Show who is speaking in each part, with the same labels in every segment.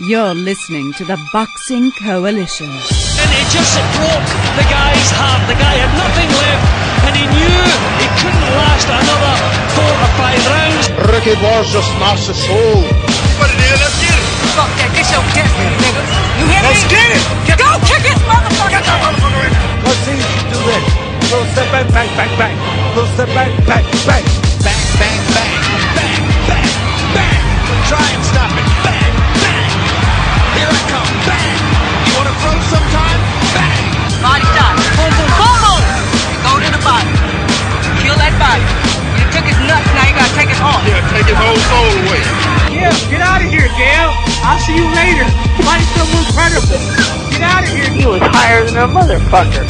Speaker 1: You're listening to the Boxing Coalition.
Speaker 2: And it just broke the guy's heart. The guy had nothing left, and he knew he couldn't last another 4 or 5 rounds.
Speaker 3: Ricky Wars just lost his soul.
Speaker 4: What it is, let's get it.
Speaker 5: Fuck that, get your kiss, nigga. You hear me?
Speaker 4: Let's get it.
Speaker 5: Go kick his motherfucker.
Speaker 4: Get that motherfucker in there.
Speaker 6: Let's see you do this. Little step back, bang, bang, bang. Little step back, bang, bang.
Speaker 2: Bang, bang, bang, bang, bang, bang. Try and stop it. Bang, bang. Here I come. Bang. You want to throw sometime? Bang.
Speaker 5: Body shot. Boom, boom, boom, boom. Go to the body. Kill that body. You took his nuts, now you gotta take his heart.
Speaker 4: Yeah, take his whole soul away.
Speaker 6: Yeah, get out of here, Kell. I'll see you later. Fight someone credible. Get out of here.
Speaker 5: He was higher than a motherfucker.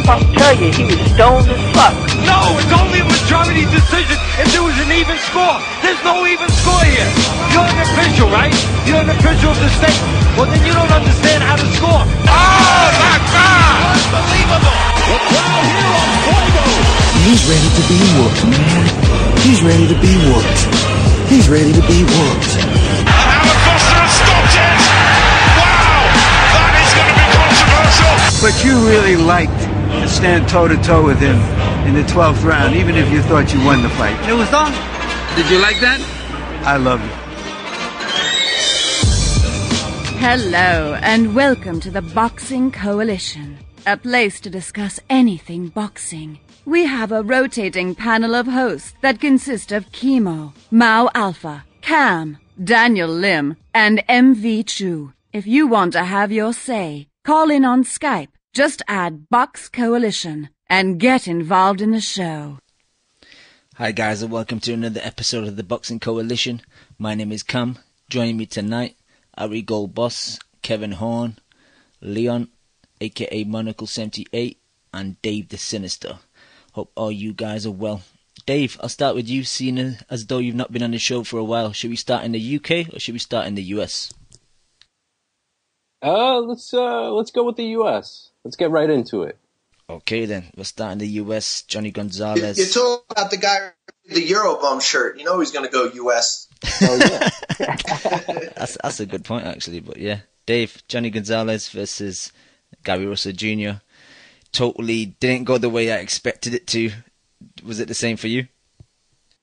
Speaker 5: I'll tell you, he was stoned as fuck.
Speaker 6: No, it's only a majority decision if there was an even score. There's no even score here. You're an official, right? You're an official of the state. Well, then you don't understand how to score.
Speaker 4: Oh, my God.
Speaker 2: Unbelievable. The crowd here on Fuego.
Speaker 7: He's ready to be whooped, man. He's ready to be whooped. He's ready to be whooped.
Speaker 4: And Alan Foster has stopped it. Wow. That is going to be controversial.
Speaker 8: But you really liked to stand toe-to-toe with him in the 12th round, even if you thought you won the fight. It was on. Did you like that? I love you.
Speaker 1: Hello, and welcome to the Boxing Coalition, a place to discuss anything boxing. We have a rotating panel of hosts that consist of Chemo, Mao Alpha, Cam, Daniel Lim, and MV Chu. If you want to have your say, call in on Skype. Just add Box Coalition and get involved in the show.
Speaker 9: Hi guys, and welcome to another episode of the Boxing Coalition. My name is Cam. Joining me tonight, Ari Gold Boss, Kevin Horn, Leon, aka Monocle78, and Dave the Sinister. Hope all you guys are well. Dave, I'll start with you, seeing as though you've not been on the show for a while. Should we start in the UK or should we start in the US?
Speaker 10: Let's go with the US. Let's get right into it.
Speaker 9: Okay then, we'll start in the US. Jhonny Gonzalez.
Speaker 11: You told about the guy with the Eurobum shirt. You know he's going to go US.
Speaker 10: Oh yeah.
Speaker 9: That's a good point actually, but yeah. Dave, Jhonny Gonzalez versus Gary Russell Jr. Totally didn't go the way I expected it to. Was it the same for you?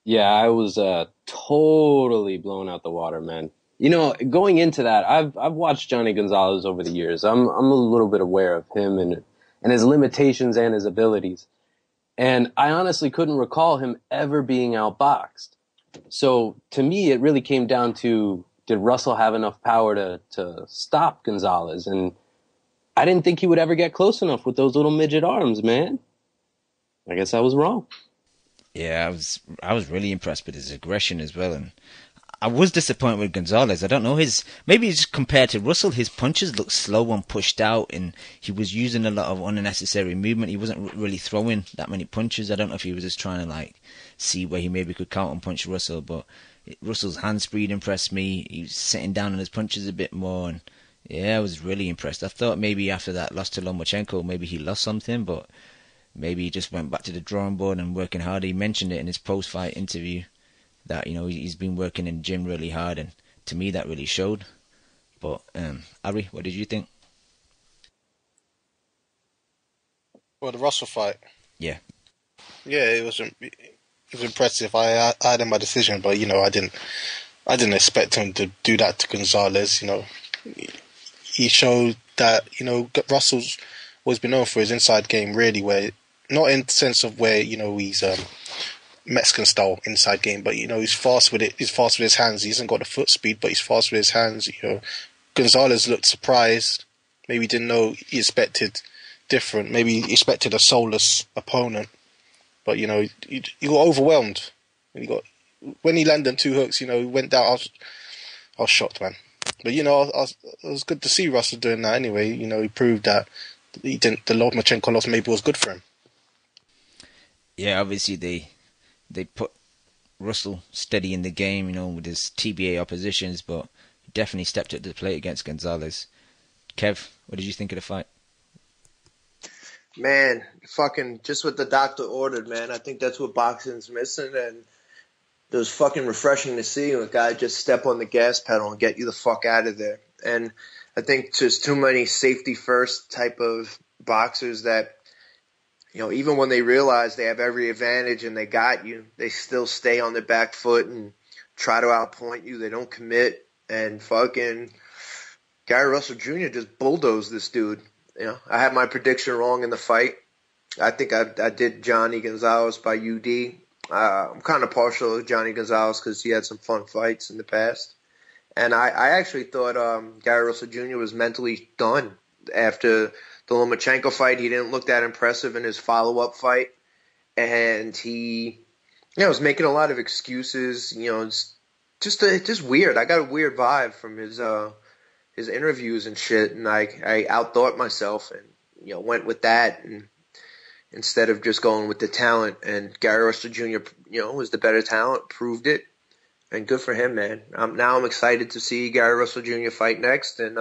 Speaker 10: Yeah, I was totally blown out the water, man. You know, going into that, I've watched Jhonny Gonzalez over the years. I'm a little bit aware of him and his limitations and his abilities. And I honestly couldn't recall him ever being outboxed. So to me, it really came down to, did Russell have enough power to stop Gonzalez? And I didn't think he would ever get close enough with those little midget arms, man. I guess I was wrong.
Speaker 9: Yeah, I was really impressed with his aggression as well, and I was disappointed with Gonzalez. I don't know, maybe just compared to Russell, his punches looked slow and pushed out, and he was using a lot of unnecessary movement. He wasn't really throwing that many punches. I don't know if he was just trying to see where he maybe could counter punch Russell, but Russell's hand speed impressed me. He was sitting down on his punches a bit more, and yeah, I was really impressed. I thought maybe after that loss to Lomachenko, maybe he lost something, but maybe he just went back to the drawing board and working hard. He mentioned it in his post-fight interview that, you know, he's been working in the gym really hard, and to me that really showed. But Ari, what did you think?
Speaker 3: Well, the Russell fight.
Speaker 9: Yeah,
Speaker 3: it was impressive. I had him by decision, but you know, I didn't expect him to do that to Gonzalez. You know, he showed that, you know, Russell's always been known for his inside game, really, where not in the sense of where, you know, he's Mexican style inside game, but you know, he's fast with it. He's fast with his hands. He hasn't got the foot speed, but he's fast with his hands. You know, Gonzalez looked surprised. Maybe didn't know he expected different. Maybe he expected a soulless opponent, but you know, he got overwhelmed. When he landed 2 hooks, you know, he went down. I was shocked, man. But you know, it was good to see Russell doing that anyway. You know, he proved that the Lomachenko loss maybe was good for him.
Speaker 9: Yeah, obviously they put Russell steady in the game, you know, with his TBA oppositions, but he definitely stepped up to the plate against Gonzalez. Kev, what did you think of the fight?
Speaker 11: Man, fucking just what the doctor ordered, man. I think that's what boxing's missing, and it was fucking refreshing to see a guy just step on the gas pedal and get you the fuck out of there. And I think just too many safety first type of boxers that, even when they realize they have every advantage and they got you, they still stay on their back foot and try to outpoint you. They don't commit. And fucking Gary Russell Jr. just bulldozed this dude. I had my prediction wrong in the fight. I think I did Jhonny Gonzalez by UD. I'm kind of partial to Jhonny Gonzalez because he had some fun fights in the past. And I actually thought Gary Russell Jr. was mentally done after the Lomachenko fight. He didn't look that impressive in his follow-up fight. And he was making a lot of excuses. It's just weird. I got a weird vibe from his interviews and shit. And I outthought myself and, went with that and instead of just going with the talent. And Gary Russell Jr., was the better talent, proved it. And good for him, man. Now I'm excited to see Gary Russell Jr. fight next, and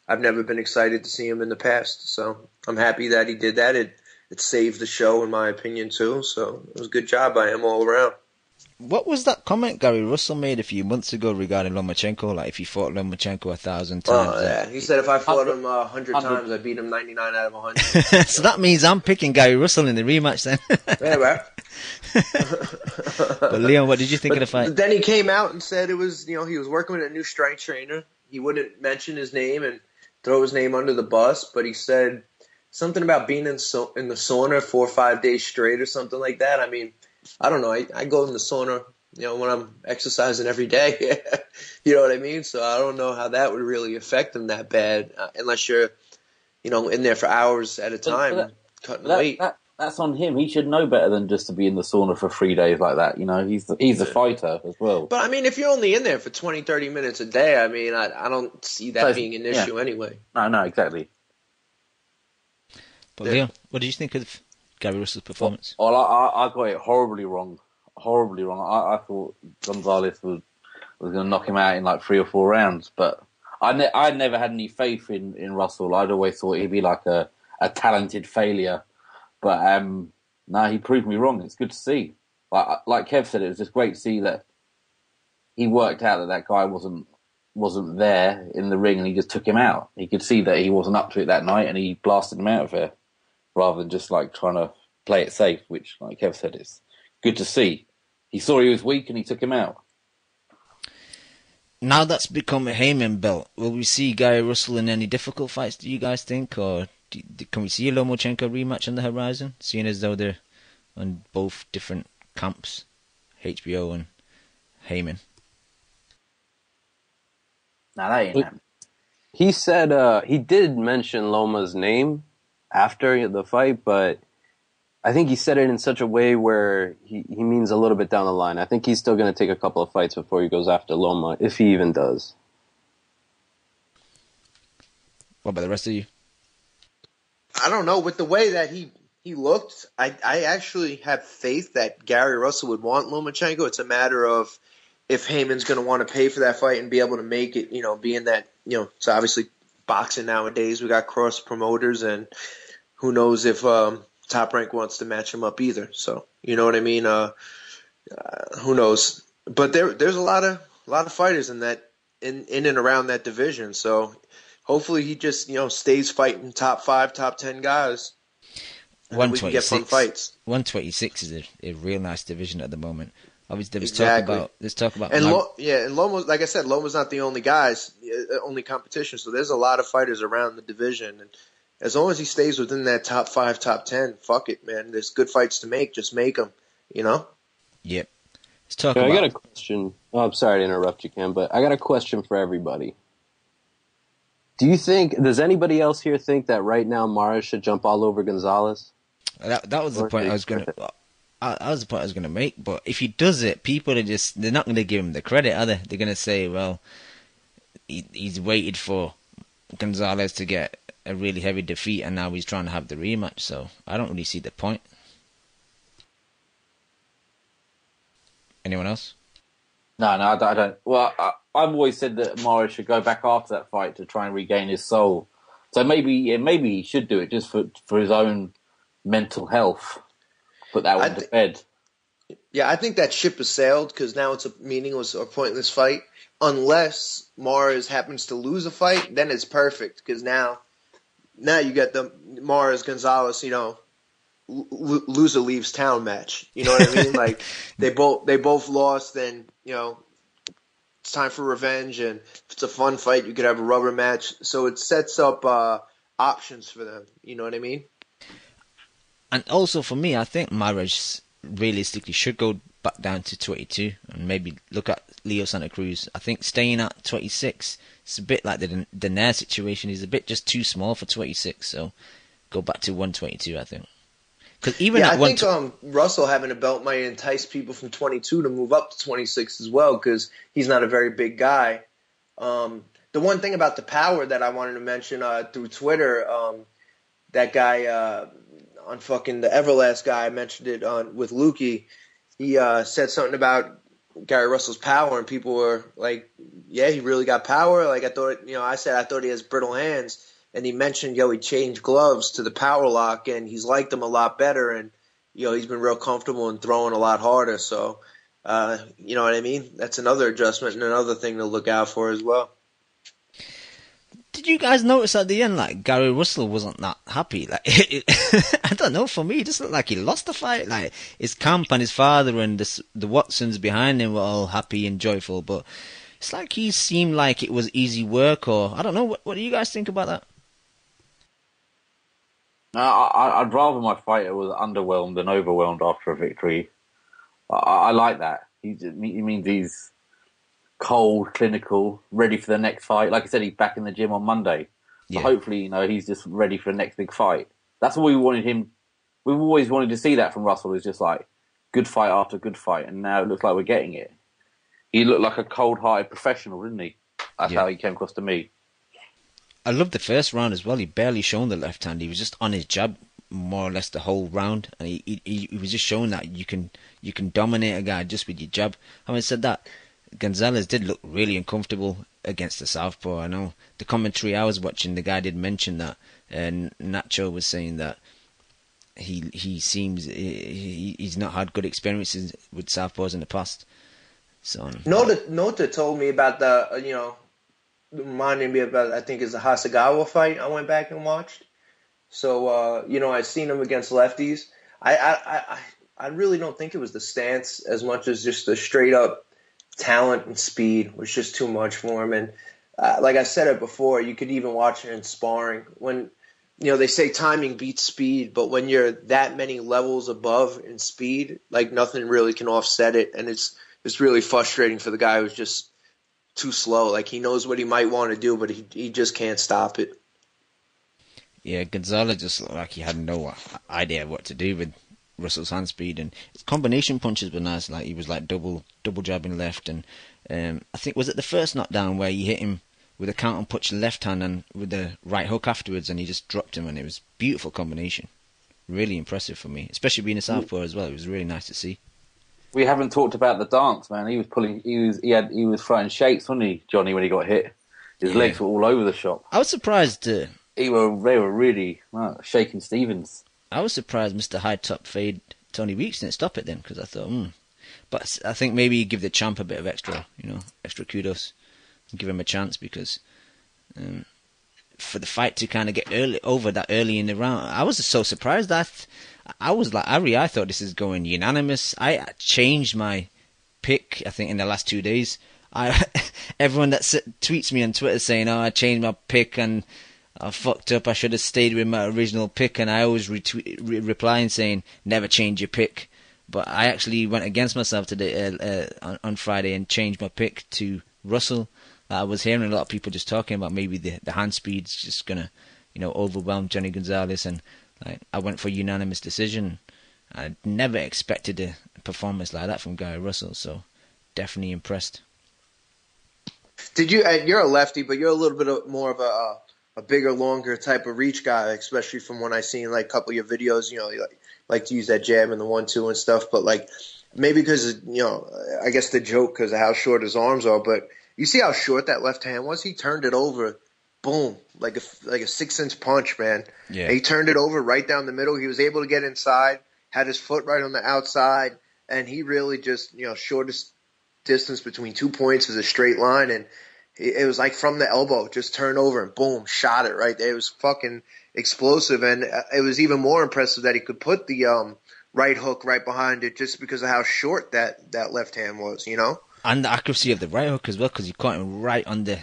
Speaker 11: I've never been excited to see him in the past. So I'm happy that he did that. It saved the show, in my opinion, too. So it was a good job by him all around.
Speaker 9: What was that comment Gary Russell made a few months ago regarding Lomachenko? Like, if he fought Lomachenko 1,000 times.
Speaker 11: Oh, yeah. He said if I fought him 100 times, I beat him 99 out of 100.
Speaker 9: So that means I'm picking Gary Russell in the rematch then.
Speaker 11: Yeah, right.
Speaker 9: But Leon, what did you think of the fight?
Speaker 11: Then he came out and said it was, he was working with a new strength trainer. He wouldn't mention his name and throw his name under the bus, but he said something about being in the sauna 4 or 5 days straight or something like that. I mean, I don't know. I go in the sauna, when I'm exercising every day. You know what I mean? So I don't know how that would really affect him that bad, unless you're, in there for hours at a time cutting weight.
Speaker 12: That's on him. He should know better than just to be in the sauna for 3 days like that. He's a fighter as well.
Speaker 11: But I mean, if you're only in there for 20, 30 minutes a day, I mean, I don't see that being an issue anyway.
Speaker 12: No, exactly.
Speaker 9: But Leon, what did you think of Gary Russell's performance?
Speaker 12: Well, I got it horribly wrong. I thought Gonzalez was going to knock him out in like 3 or 4 rounds, but I never had any faith in Russell. I'd always thought he'd be like a talented failure. But no, he proved me wrong. It's good to see. Like Kev said, it was just great to see that he worked out that guy wasn't there in the ring, and he just took him out. He could see that he wasn't up to it that night, and he blasted him out of there, rather than just like trying to play it safe. Which, like Kev said, is good to see. He saw he was weak, and he took him out.
Speaker 9: Now that's become a Heyman belt, will we see Gary Russell in any difficult fights, do you guys think? Or can we see a Lomachenko rematch on the horizon, seeing as though they're on both different camps, HBO and Heyman?
Speaker 12: Nah, that ain't happening.
Speaker 10: He said he did mention Loma's name after the fight, but I think he said it in such a way where he means a little bit down the line. I think he's still going to take a couple of fights before he goes after Loma, if he even does.
Speaker 9: What about the rest of you?
Speaker 11: I don't know. With the way that he looked, I actually have faith that Gary Russell would want Lomachenko. It's a matter of if Heyman's going to want to pay for that fight and be able to make it, being that, it's obviously boxing nowadays. We got cross promoters, and who knows if Top Rank wants to match him up either. So, you know what I mean? Who knows? But there's a lot of fighters in and around that division. So hopefully he just, stays fighting top 5, top 10 guys. And we can get fun fights.
Speaker 9: 126 is a real nice division at the moment. Obviously, there's talk about.
Speaker 11: And Loma, like I said, Loma's not the only only competition. So there's a lot of fighters around the division, and as long as he stays within that top 5, top 10, fuck it, man. There's good fights to make. Just make them,
Speaker 9: Yep. Let's talk
Speaker 10: I got a question. Oh, I'm sorry to interrupt you, Ken, but I got a question for everybody. Does anybody else here think that right now Mara should jump all over Gonzalez?
Speaker 9: That was the point I was going to. That was the point I was going to make. But if he does it, people they're not going to give him the credit, are they? They're going to say, well, he's waited for Gonzalez to get a really heavy defeat, and now he's trying to have the rematch. So I don't really see the point. Anyone else?
Speaker 12: No, I don't. Well, I've always said that Morris should go back after that fight to try and regain his soul. So maybe he should do it just for his own mental health. Put that one to bed.
Speaker 11: Yeah, I think that ship has sailed because now it's a meaningless or pointless fight. Unless Mars happens to lose a fight, then it's perfect because now you get the Mars Gonzalez, loser leaves town match. You know what I mean? Like they both lost, and it's time for revenge. And if it's a fun fight, you could have a rubber match. So it sets up options for them. You know what I mean?
Speaker 9: And also for me, I think Mares realistically should go back down to 22 and maybe look at Leo Santa Cruz. I think staying at 26, it's a bit like the Nair situation. He's a bit just too small for 26, so go back to 122, I think. Because even
Speaker 11: I think Russell having a belt might entice people from 22 to move up to 26 as well because he's not a very big guy. The one thing about the power that I wanted to mention through Twitter, that guy on fucking the Everlast guy, I mentioned it with Lukey. He said something about Gary Russell's power, and people were like, "Yeah, he really got power." Like I thought, I said I thought he has brittle hands, and he mentioned, he changed gloves to the power lock, and he's liked them a lot better, and he's been real comfortable and throwing a lot harder. So, you know what I mean? That's another adjustment and another thing to look out for as well.
Speaker 9: Did you guys notice at the end, like, Gary Russell wasn't that happy? Like, I don't know, for me, it just looked like he lost the fight. Like, his camp and his father and the Watsons behind him were all happy and joyful, but it's like he seemed like it was easy work, or, I don't know, what do you guys think about that?
Speaker 12: No, I'd rather my fighter was underwhelmed than overwhelmed after a victory. I like that. He means he's cold, clinical, ready for the next fight. Like I said, he's back in the gym on Monday. So hopefully, he's just ready for the next big fight. That's what we wanted him. We've always wanted to see that from Russell. Is just like good fight after good fight, and now it looks like we're getting it. He looked like a cold-hearted professional, didn't he? That's how he came across to me.
Speaker 9: I loved the first round as well. He barely shown the left hand. He was just on his jab more or less the whole round, and he was just showing that you can dominate a guy just with your jab. Having said that, Gonzalez did look really uncomfortable against the southpaw. I know the commentary I was watching, the guy did mention that, and Nacho was saying that he seems he's not had good experiences with southpaws in the past. So
Speaker 11: Nota told me about reminding me about, I think it's the Hasegawa fight I went back and watched. So I'd seen him against lefties. I really don't think it was the stance as much as just the straight up talent and speed was just too much for him. And like I said it before, you could even watch it in sparring. When they say timing beats speed, but when you're that many levels above in speed, like nothing really can offset it. And it's really frustrating for the guy who's just too slow. Like he knows what he might want to do, but he just can't stop it.
Speaker 9: Yeah, Gonzalez just looked like he had no idea what to do with Russell's hand speed, and his combination punches were nice. Like he was like double jabbing left, and I think was it the first knockdown where he hit him with a counter punch left hand and with the right hook afterwards, and he just dropped him, and it was beautiful combination. Really impressive for me, especially being a southpaw as well. It was really nice to see.
Speaker 12: We haven't talked about the dance, man. He was throwing shakes, wasn't he, Jhonny, when he got hit? His legs were all over the shop.
Speaker 9: I was surprised.
Speaker 12: They were really shaking Stevens.
Speaker 9: I was surprised Mr. High Top Fade Tony Weeks didn't stop it then, because I thought, But I think maybe give the champ a bit of extra kudos, and give him a chance, because for the fight to kind of get early in the round, I was so surprised that I was like, I thought this is going unanimous. I changed my pick, I think, in the last 2 days. Everyone that tweets me on Twitter saying, I changed my pick and I fucked up, I should have stayed with my original pick, and I always replying saying, never change your pick. But I actually went against myself today on Friday and changed my pick to Russell. I was hearing a lot of people just talking about maybe the hand speed's just going to overwhelm Jhonny Gonzalez, and I went for unanimous decision. I never expected a performance like that from Gary Russell, so definitely impressed.
Speaker 11: Did you? You're a lefty, but you're a little bit more of a bigger, longer type of reach guy, especially from when I seen like a couple of your videos. You like to use that jab and the 1-2 and stuff, but like maybe because I guess the joke because of how short his arms are. But you see how short that left hand was? He turned it over, boom, like a 6-inch punch, man. Yeah. And he turned it over right down the middle. He was able to get inside, had his foot right on the outside, and he really just, shortest distance between 2 points is a straight line, and it was like from the elbow, just turned over and boom, shot it right there. It was fucking explosive, and it was even more impressive that he could put the right hook right behind it just because of how short that left hand was,
Speaker 9: And the accuracy of the right hook as well, because he caught him right on the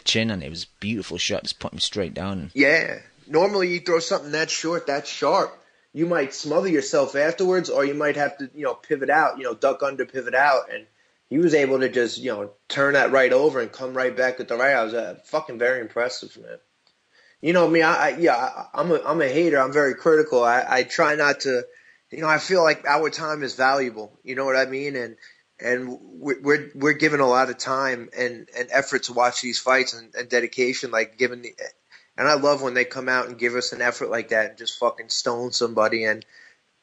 Speaker 9: chin, and it was a beautiful shot, just put him straight down.
Speaker 11: Yeah. Normally you throw something that short, that sharp, you might smother yourself afterwards, or you might have to, pivot out, duck under, pivot out, and he was able to just, turn that right over and come right back with the right. I was fucking very impressive, man. You know me, I'm a hater. I'm very critical. I try not to, I feel like our time is valuable. You know what I mean? And we're given a lot of time and effort to watch these fights and dedication, like and I love when they come out and give us an effort like that and just fucking stone somebody. And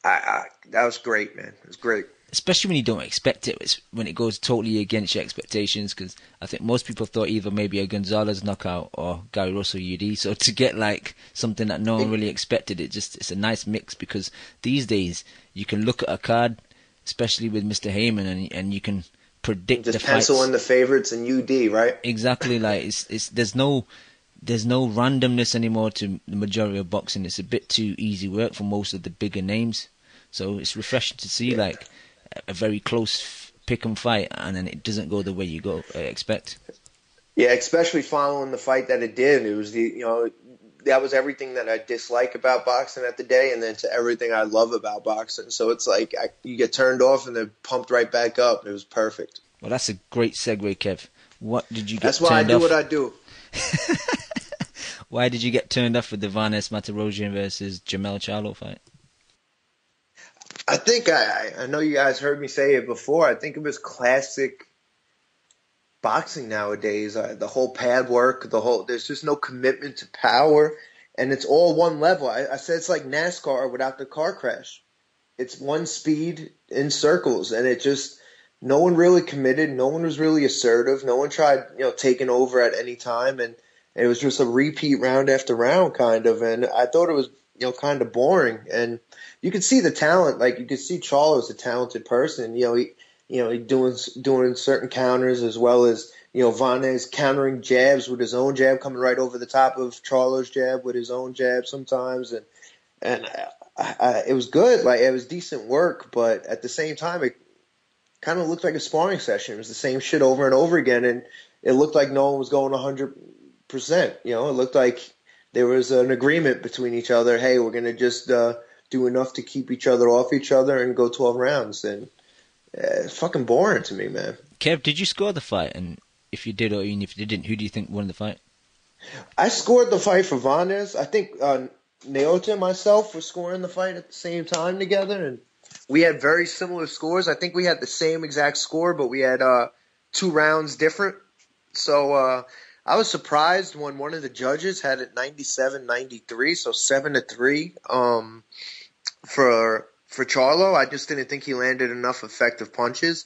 Speaker 11: that was great, man. It was great.
Speaker 9: Especially when you don't expect it. It's when it goes totally against your expectations, because I think most people thought either maybe a Gonzalez knockout or Gary Russell UD. So to get like something that no one really expected, it's a nice mix, because these days you can look at a card, especially with Mr. Heyman, and you can predict
Speaker 11: just
Speaker 9: the fights.
Speaker 11: Pencil in the favorites and UD, right?
Speaker 9: Exactly. Like there's no randomness anymore to the majority of boxing. It's a bit too easy work for most of the bigger names. So it's refreshing to see like a very close pick and fight, and then it doesn't go the way you expect.
Speaker 11: Yeah, especially following the fight that it did. It was that was everything that I dislike about boxing at the day, and then to everything I love about boxing. So it's like you get turned off and then pumped right back up. It was perfect.
Speaker 9: Well, that's a great segue, Kev. What did you get?
Speaker 11: That's why I do what I do.
Speaker 9: Why did you get turned off with the Vanes Matarosian versus Jamel Charlo fight?
Speaker 11: I think I know you guys heard me say it before. I think it was classic boxing nowadays. The whole pad work, there's just no commitment to power, and it's all one level. I said it's like NASCAR without the car crash. It's one speed in circles, and it just no one really committed. No one was really assertive. No one tried taking over at any time, and it was just a repeat round after round kind of. And I thought it was kind of boring. And you could see the talent. Like you could see Charlo's a talented person. He doing certain counters, as well as Vanes countering jabs with his own jab, coming right over the top of Charlo's jab with his own jab sometimes, and it was good. Like it was decent work, but at the same time, it kind of looked like a sparring session. It was the same shit over and over again, and it looked like no one was going 100%. It looked like there was an agreement between each other. Hey, we're gonna just do enough to keep each other off each other and go 12 rounds. And it's fucking boring to me, man.
Speaker 9: Kev, did you score the fight? And if you did, or even if you didn't, who do you think won the fight?
Speaker 11: I scored the fight for Vanes. I think Naota and myself were scoring the fight at the same time together, and we had very similar scores. I think we had the same exact score, but we had 2 rounds different. So I was surprised when one of the judges had it 97-93, so 7-3 for Charlo. I just didn't think he landed enough effective punches.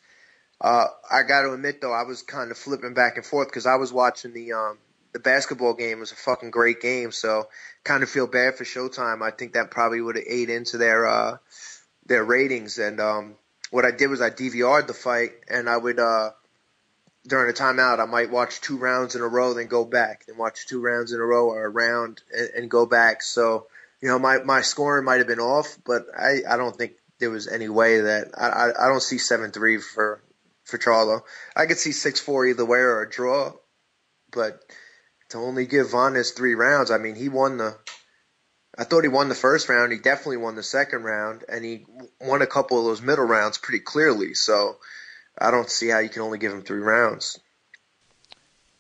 Speaker 11: I got to admit, though, I was kind of flipping back and forth because I was watching the basketball game. It was a fucking great game, so kind of feel bad for Showtime. I think that probably would have ate into their ratings. And what I did was I DVR'd the fight, and I would during a timeout, I might watch 2 rounds in a row, then go back, then watch 2 rounds in a row or a round and go back. So, my scoring might have been off, but I don't think there was any way that I don't see 7-3 for Charlo. I could see 6-4 either way or a draw, but to only give Vanes 3 rounds, I mean, I thought he won the first round. He definitely won the second round, and he won a couple of those middle rounds pretty clearly. So I don't see how you can only give him 3 rounds.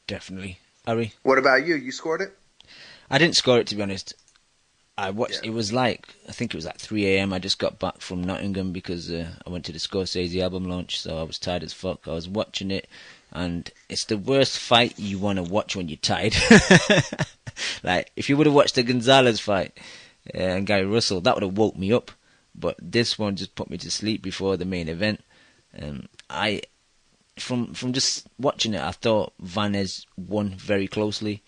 Speaker 9: Definitely. Ari?
Speaker 11: What about you? You scored it?
Speaker 9: I didn't score it, to be honest. I watched. Yeah. It was I think it was like 3 a.m. I just got back from Nottingham because I went to the Scorsese album launch, so I was tired as fuck. I was watching it, and it's the worst fight you want to watch when you're tired. Like, if you would have watched the Gonzalez fight and Gary Russell, that would have woke me up. But this one just put me to sleep before the main event. From just watching it, I thought Vanes won very closely.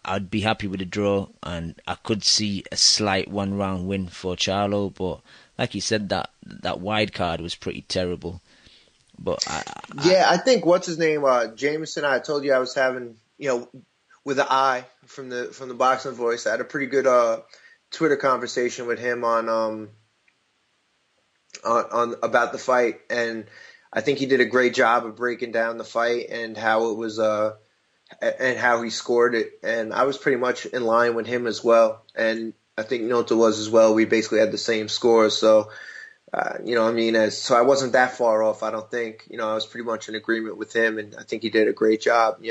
Speaker 9: I'd be happy with a draw, and I could see a slight 1-round win for Charlo, but like you said, that wide card was pretty terrible. But
Speaker 11: I think what's his name, Jameson. I told you I was having, with an I from the Boxing Voice. I had a pretty good Twitter conversation with him on about the fight, and I think he did a great job of breaking down the fight and how it was and how he scored it. And I was pretty much in line with him as well. And I think Nota was as well. We basically had the same score, so. So I wasn't that far off, I don't think. I was pretty much in agreement with him, and I think he did a great job,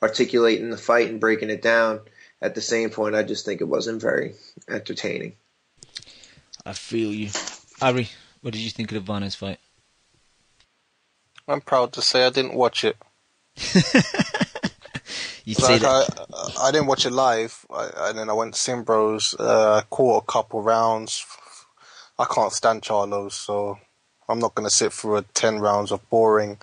Speaker 11: articulating the fight and breaking it down. At the same point, I just think it wasn't very entertaining.
Speaker 9: I feel you. Ari, what did you think of the Varnes fight?
Speaker 3: I'm proud to say I didn't watch it.
Speaker 9: You say that?
Speaker 3: I didn't watch it live, and then I went to Simbro's, caught a couple rounds. I can't stand Charlos, so I'm not going to sit through 10 rounds of boring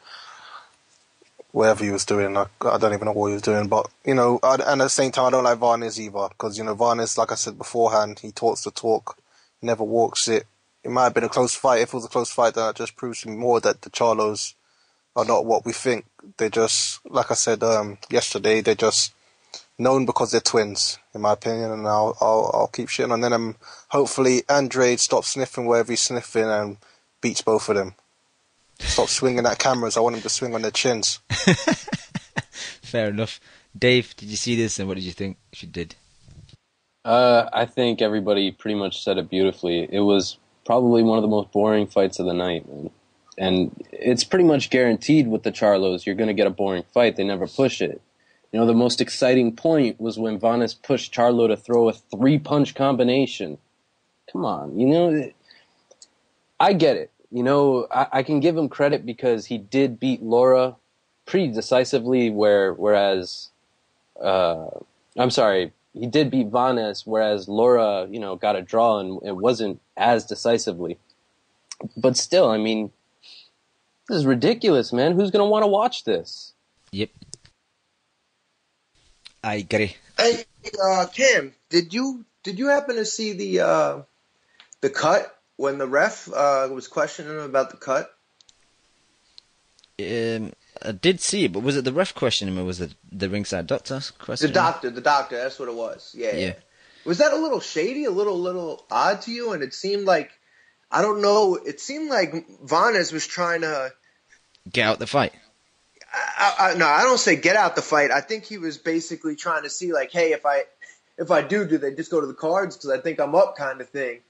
Speaker 3: whatever he was doing. I don't even know what he was doing. But, and at the same time, I don't like Varnes either. Because, Varnes, like I said beforehand, he talks the talk, never walks it. It might have been a close fight. If it was a close fight, then that just proves to me more that the Charlos are not what we think. They're just, like I said yesterday, they're just known because they're twins, in my opinion, and I'll keep shitting on them. Hopefully, Andrade stops sniffing wherever he's sniffing and beats both of them. Stop swinging at cameras. I want him to swing on their chins.
Speaker 9: Fair enough. Dave, did you see this, and what did you think if you did?
Speaker 10: I think everybody pretty much said it beautifully. It was probably one of the most boring fights of the night, man. And it's pretty much guaranteed with the Charlos. You're going to get a boring fight. They never push it. The most exciting point was when Varnes pushed Charlo to throw a 3-punch combination. Come on, I get it. I can give him credit because he did beat Laura pretty decisively, whereas he did beat Varnes, whereas Laura, got a draw and it wasn't as decisively. But still, this is ridiculous, man. Who's going to want to watch this?
Speaker 9: Yep. I agree.
Speaker 11: Hey, Kim, did you happen to see the cut when the ref was questioning him about the cut?
Speaker 9: I did see it, but was it the ref questioning him, or was it the ringside doctor questioning him?
Speaker 11: The doctor, that's what it was. Yeah. Was that a little shady, a little odd to you? And it seemed like, I don't know, it seemed like Varnes was trying to
Speaker 9: get out the fight.
Speaker 11: No, I don't say get out the fight. I think he was basically trying to see, like, hey, if I do they just go to the cards because I think I'm up, kind of thing.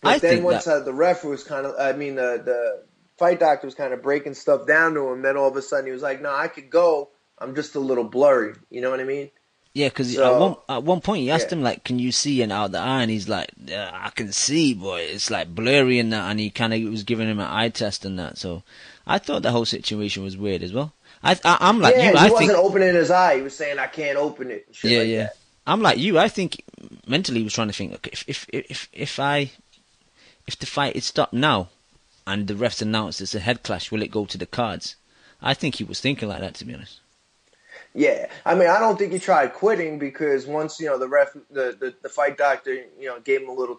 Speaker 11: But then once the ref was kind of, the fight doctor was kind of breaking stuff down to him. Then all of a sudden he was like, no, I could go. I'm just a little blurry. You know what I mean?
Speaker 9: Yeah, because at one point he asked him, like, can you see and out the eye? And he's like, yeah, I can see, boy. It's like blurry and that. And he kind of was giving him an eye test and that. So I thought the whole situation was weird as well. I'm like you.
Speaker 11: He wasn't opening his eye. He was saying, "I can't open it." And shit that.
Speaker 9: I'm like you. I think mentally he was trying to think, okay, if the fight is stopped now, and the refs announced it's a head clash, will it go to the cards? I think he was thinking like that, to be honest.
Speaker 11: Yeah, I don't think he tried quitting because once the ref, the fight doctor, gave him a little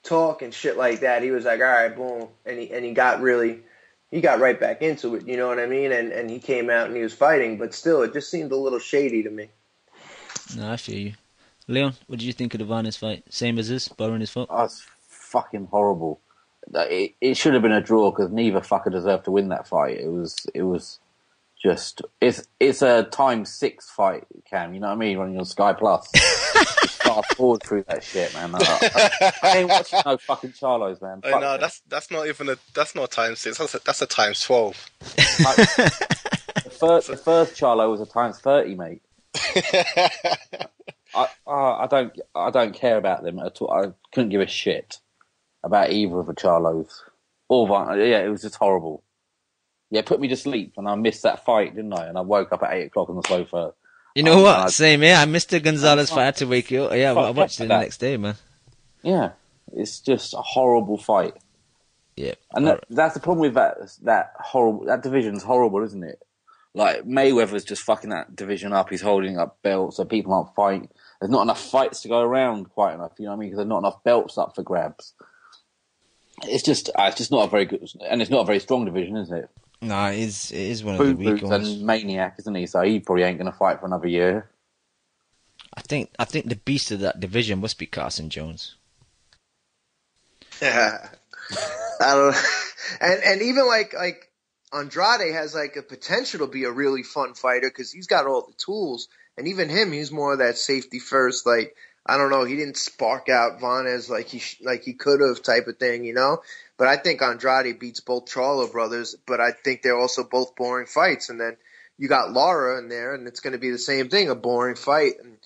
Speaker 11: talk and shit like that, he was like, all right, boom, and he got really. He got right back into it, you know what I mean? And he came out and he was fighting, but still, it just seemed a little shady to me.
Speaker 9: No, I feel you. Leon, what did you think of the Varnes fight? Same as this, borrowing his fault?
Speaker 12: Oh, it's fucking horrible. It should have been a draw because neither fucker deserved to win that fight. It was just it's a ×6 fight, Cam. You know what I mean? Running on Sky Plus. Fast forward through that shit, man. I ain't watching no fucking Charlos, man.
Speaker 3: No, that's not even that's not ×6. That's a ×12.
Speaker 12: The first Charlo was a ×30, mate. I don't care about them at all. I couldn't give a shit about either of the Charlos. It was just horrible. Yeah, it put me to sleep, and I missed that fight, didn't I? And I woke up at 8 o'clock on the sofa.
Speaker 9: You know what? Same here. I missed the Gonzalez fight. I had to wake you up. Yeah, I watched it the next day, man.
Speaker 12: Yeah, it's just a horrible fight.
Speaker 9: Yeah,
Speaker 12: and that's the problem with that horrible. That division's horrible, isn't it? Like Mayweather's just fucking that division up. He's holding up belts, so people aren't fighting. There's not enough fights to go around quite enough. You know what I mean? Because there's not enough belts up for grabs. It's just not a very good, and it's not a very strong division, isn't it?
Speaker 9: No, it is one of the weaker ones.
Speaker 12: And Maniac, isn't he? So he probably ain't going to fight for another year.
Speaker 9: I think the beast of that division must be Carson Jones.
Speaker 11: Yeah, I don't. And even like Andrade has like a potential to be a really fun fighter because he's got all the tools, and even him, he's more of that safety first. Like I don't know, he didn't spark out Vanez like he could have type of thing, you know. But I think Andrade beats both Charlo brothers, but I think they're also both boring fights. And then you got Lara in there, and it's going to be the same thing, a boring fight. And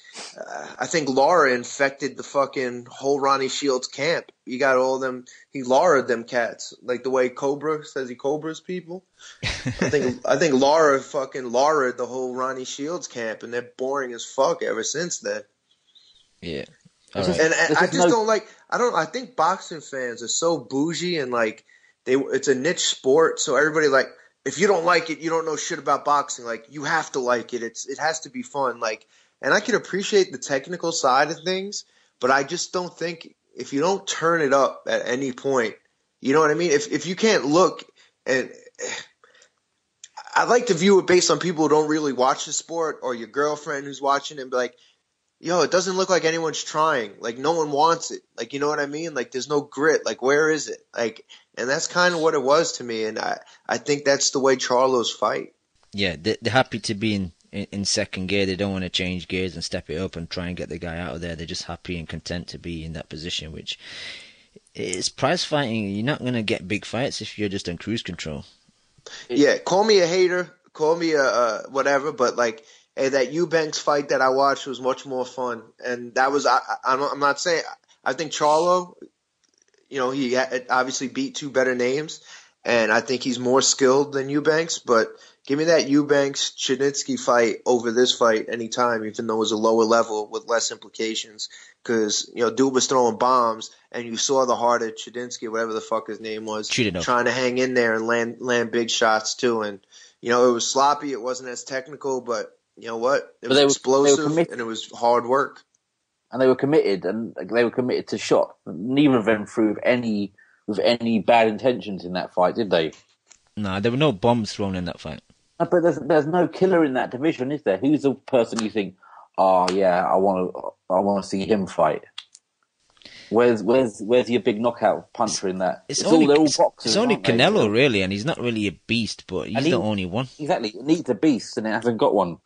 Speaker 11: I think Lara infected the fucking whole Ronnie Shields camp. You got all them, he Lara'd them cats, like the way Cobra says he Cobras people. I think Lara fucking Lara'd the whole Ronnie Shields camp, and they're boring as fuck ever since then.
Speaker 9: Yeah.
Speaker 11: Right. And I just don't like. I think boxing fans are so bougie and like it's a niche sport. So everybody like, if you don't like it, you don't know shit about boxing. Like you have to like it. It has to be fun. Like, and I can appreciate the technical side of things, but I just don't think if you don't turn it up at any point, you know what I mean? If you can't look, and I like to view it based on people who don't really watch the sport or your girlfriend who's watching and be like, yo, it doesn't look like anyone's trying. Like, no one wants it. Like, you know what I mean? Like, there's no grit. Like, where is it? Like, and that's kind of what it was to me. And I think that's the way Charlos fight.
Speaker 9: Yeah, they're happy to be in second gear. They don't want to change gears and step it up and try and get the guy out of there. They're just happy and content to be in that position, which is prize fighting. You're not going to get big fights if you're just on cruise control.
Speaker 11: Yeah, call me a hater. Call me a whatever. But, like, hey, that Eubanks fight that I watched was much more fun, and that was I'm not saying I think Charlo, you know, he obviously beat two better names, and I think he's more skilled than Eubanks. But give me that Eubanks Chudinski fight over this fight anytime, even though it was a lower level with less implications, because you know dude was throwing bombs, and you saw the heart of Chudinski, whatever the fuck his name was, trying to hang in there and land big shots too, and you know it was sloppy, it wasn't as technical, but you know what? It was explosive and it was hard work.
Speaker 12: And they were committed, to shot. Neither of them threw with any bad intentions in that fight, did they?
Speaker 9: No, there were no bombs thrown in that fight.
Speaker 12: No, but there's no killer in that division, is there? Who's the person you think, oh yeah, I want to see him fight? Where's your big knockout puncher in that?
Speaker 9: They're all boxers. It's only Canelo,
Speaker 12: they?
Speaker 9: Really, and he's not really a beast, but he's the only one.
Speaker 12: Exactly, it needs a beast, and it hasn't got one.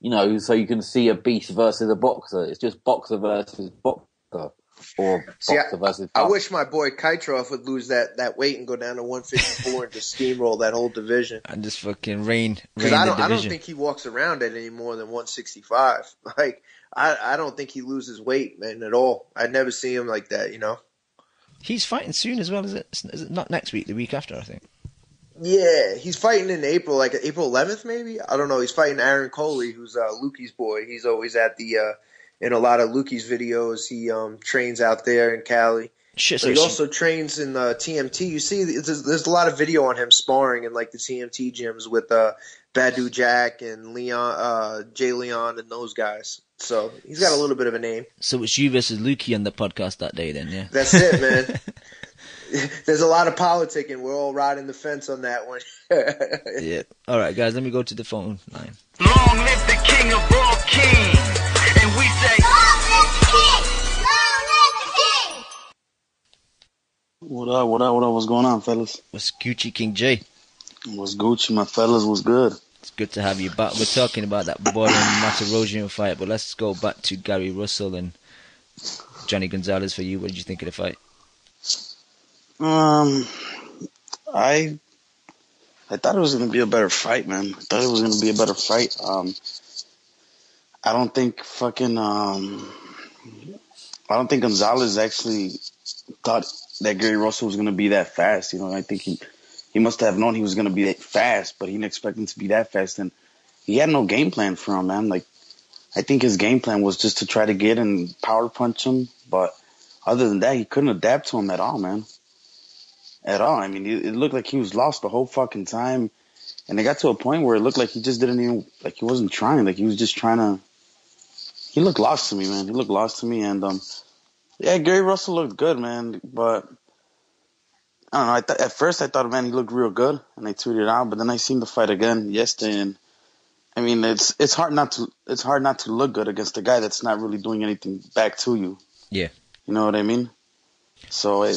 Speaker 12: You know, so you can see a beast versus a boxer. It's just boxer versus boxer, or boxer versus.
Speaker 11: I wish my boy Kaitrov would lose that weight and go down to 154 and just steamroll that whole division.
Speaker 9: And just fucking reign
Speaker 11: because I don't think he walks around at any more than 165. Like I don't think he loses weight, man, at all. I'd never see him like that. You know.
Speaker 9: He's fighting soon as well, is it? Is it not next week? The week after, I think.
Speaker 11: Yeah, he's fighting in April, like April 11th, maybe. I don't know. He's fighting Aaron Coley, who's Lukey's boy. He's always at the in a lot of Lukey's videos. He trains out there in Cali. He also trains in TMT. You see, there's a lot of video on him sparring in like the TMT gyms with Badu Jack and Leon, Jay Leon, and those guys. So he's got a little bit of a name.
Speaker 9: So it's you versus Lukey on the podcast that day, then, yeah.
Speaker 11: That's it, man. There's a lot of politicking. We're all riding the fence on that one.
Speaker 9: Yeah. All right, guys, let me go to the phone line.
Speaker 5: Long live the king of all kings. And we say, long live the king! Long live the king!
Speaker 13: What up? What's going on, fellas?
Speaker 9: What's Gucci King J?
Speaker 13: What's Gucci, my fellas? What's good?
Speaker 9: It's good to have you back. We're talking about that Border and Matarosian fight, but let's go back to Gary Russell and Jhonny Gonzalez for you. What did you think of the fight?
Speaker 13: I thought it was going to be a better fight, man. I thought it was going to be a better fight. I don't think Gonzalez actually thought that Gary Russell was going to be that fast. You know, I think he must have known he was going to be that fast, but he didn't expect him to be that fast. And he had no game plan for him, man. Like, I think his game plan was just to try to get and power punch him. But other than that, he couldn't adapt to him at all, man. At all. I mean, it looked like he was lost the whole fucking time. And it got to a point where it looked like he just didn't even, like he wasn't trying. Like he was just trying to, he looked lost to me, man. He looked lost to me. And, yeah, Gary Russell looked good, man. But I don't know. At first I thought, man, he looked real good, and I tweeted it out. But then I seen the fight again yesterday, and I mean, it's hard not to look good against a guy that's not really doing anything back to you.
Speaker 9: Yeah.
Speaker 13: You know what I mean? So he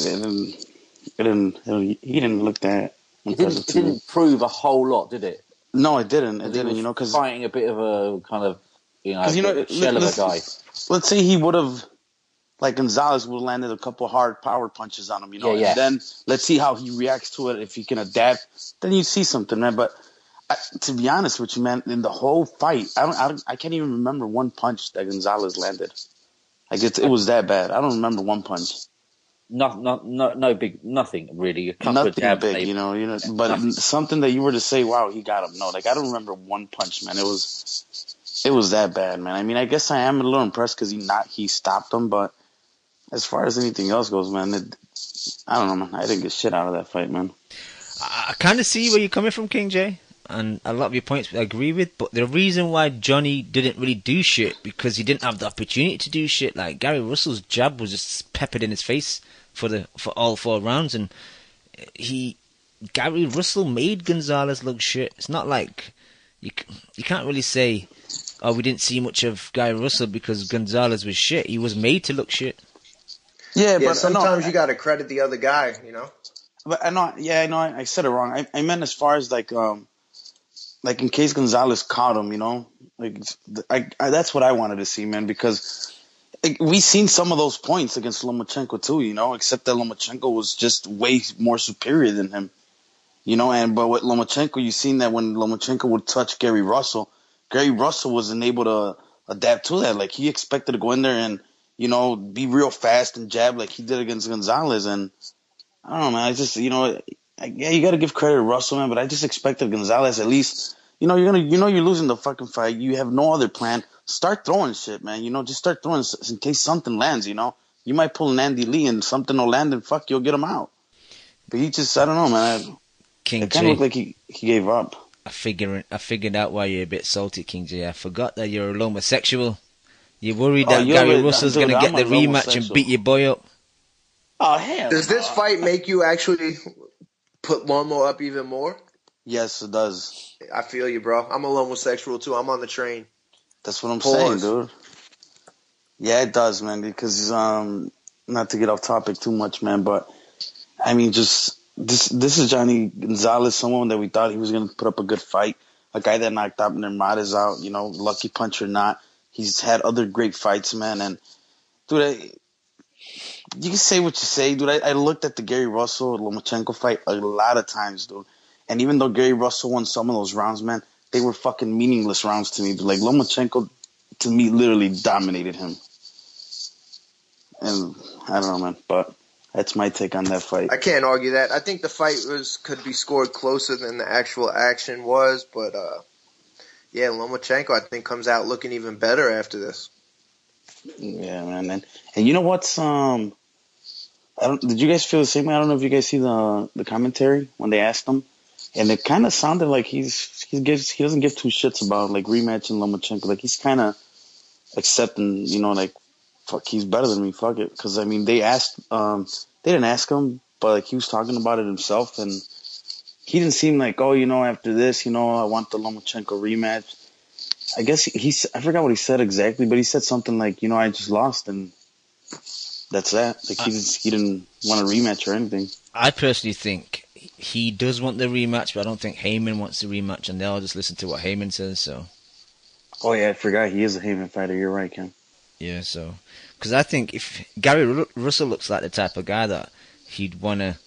Speaker 13: didn't look that impressive.
Speaker 12: It didn't prove a whole lot, did it?
Speaker 13: No, it didn't. It didn't. Because
Speaker 12: fighting a bit of a kind of shell of a guy.
Speaker 13: Let's say he would have, like Gonzalez would have landed a couple hard power punches on him,
Speaker 12: Yeah.
Speaker 13: And then let's see how he reacts to it. If he can adapt, then you see something, man. But to be honest with you, man, in the whole fight, I can't even remember one punch that Gonzalez landed. Like it was that bad. I don't remember one punch.
Speaker 12: No big, nothing really. A couple
Speaker 13: Nothing
Speaker 12: of jabs,
Speaker 13: big,
Speaker 12: maybe.
Speaker 13: But
Speaker 12: Nothing.
Speaker 13: Something that you were to say, wow, he got him. No, like I don't remember one punch, man. It was that bad, man. I mean, I guess I am a little impressed because he stopped him, but as far as anything else goes, man, I don't know, man. I didn't get shit out of that fight, man.
Speaker 9: I kind of see where you're coming from, King J, and a lot of your points I agree with, but the reason why Jhonny didn't really do shit because he didn't have the opportunity to do shit. Like Gary Russell's jab was just peppered in his face for all 4 rounds, and Gary Russell made Gonzalez look shit. It's not like you can't really say, oh, we didn't see much of Gary Russell because Gonzalez was shit. He was made to look shit.
Speaker 11: Yeah, but sometimes you got to credit the other guy,
Speaker 13: But I know I said it wrong. I meant as far as like in case Gonzalez caught him, that's what I wanted to see, man, because we seen some of those points against Lomachenko too, except that Lomachenko was just way more superior than him, but with Lomachenko, you seen that when Lomachenko would touch Gary Russell wasn't able to adapt to that. Like he expected to go in there and, be real fast and jab like he did against Gonzalez. And I don't know, man. I just, you got to give credit to Russell, man, but I just expected Gonzalez at least, you're losing the fucking fight. You have no other plan. Start throwing shit, man. Just start throwing in case something lands, You might pull an Andy Lee and something will land and fuck, you'll get him out. But he just, I don't know, man. It kind of looked like he gave up.
Speaker 9: I figured out why you're a bit salty, King J. I forgot that you're a homosexual. You're worried that Gary Russell's going to get the rematch and beat your boy up.
Speaker 13: Oh, hell.
Speaker 11: Does this fight make you actually put Lomo up even more?
Speaker 13: Yes, it does.
Speaker 11: I feel you, bro. I'm a homosexual too. I'm on the train.
Speaker 13: That's what I'm saying, dude. Yeah, it does, man, because not to get off topic too much, man, but I mean, just this is Jhonny Gonzalez, someone that we thought he was going to put up a good fight, a guy that knocked out Nirmata's out, lucky punch or not. He's had other great fights, man, and dude, you can say what you say, dude. I looked at the Gary Russell-Lomachenko fight a lot of times, dude, and even though Gary Russell won some of those rounds, man, they were fucking meaningless rounds to me. But like Lomachenko, to me, literally dominated him. And I don't know, man, but that's my take on that fight.
Speaker 11: I can't argue that. I think the fight could be scored closer than the actual action was, but yeah, Lomachenko I think comes out looking even better after this.
Speaker 13: Yeah, man, and you know what's did you guys feel the same way? I don't know if you guys see the commentary when they asked him, and it kind of sounded like he doesn't give two shits about like rematching Lomachenko. Like he's kind of accepting, like fuck, he's better than me. Fuck it, because I mean they didn't ask him, but like he was talking about it himself, and he didn't seem like, after this, I want the Lomachenko rematch. I guess I forgot what he said exactly, but he said something like, I just lost, and that's that. Like he didn't want a rematch or anything.
Speaker 9: I personally think he does want the rematch, but I don't think Heyman wants the rematch, and they'll just listen to what Heyman says. So.
Speaker 13: Oh yeah, I forgot he is a Heyman fighter. You're right, Ken.
Speaker 9: Yeah, so because I think if Gary Russell looks like the type of guy that he'd want to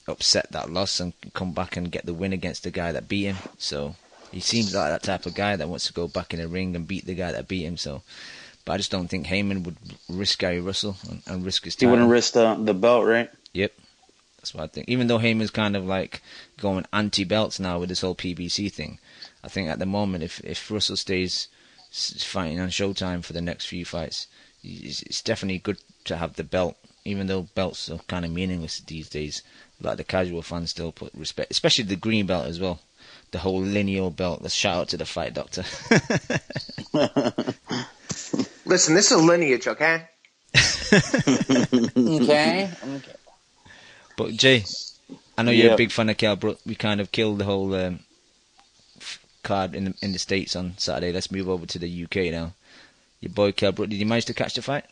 Speaker 9: upset that loss and come back and get the win against the guy that beat him. So he seems like that type of guy that wants to go back in the ring and beat the guy that beat him. So, but I just don't think Heyman would risk Gary Russell and risk his title.
Speaker 13: He wouldn't risk the belt, right?
Speaker 9: Yep. That's what I think. Even though Heyman's kind of like going anti-belts now with this whole PBC thing, I think at the moment, if Russell stays fighting on Showtime for the next few fights, it's definitely good to have the belt, even though belts are kind of meaningless these days. Like the casual fans still put respect, especially the green belt as well, the whole lineal belt. Let's shout out to the fight doctor.
Speaker 11: Listen, this is lineage, okay?
Speaker 12: Okay.
Speaker 9: But Jay, I know you're a big fan of Kell Brook. We kind of killed the whole card in the States on Saturday. Let's move over to the UK now. Your boy Kell Brook, did you manage to catch the fight?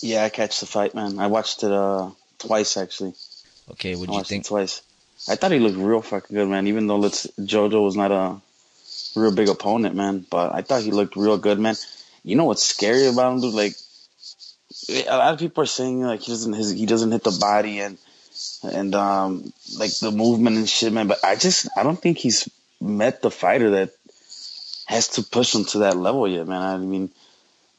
Speaker 13: Yeah, I catch the fight, man. I watched it twice, actually.
Speaker 9: Okay, what did you think?
Speaker 13: Twice. I thought he looked real fucking good, man. Even though JoJo was not a real big opponent, man. But I thought he looked real good, man. You know what's scary about him, dude? Like, a lot of people are saying like he doesn't hit the body and like the movement and shit, man. But I don't think he's met the fighter that has to push him to that level yet, man. I mean,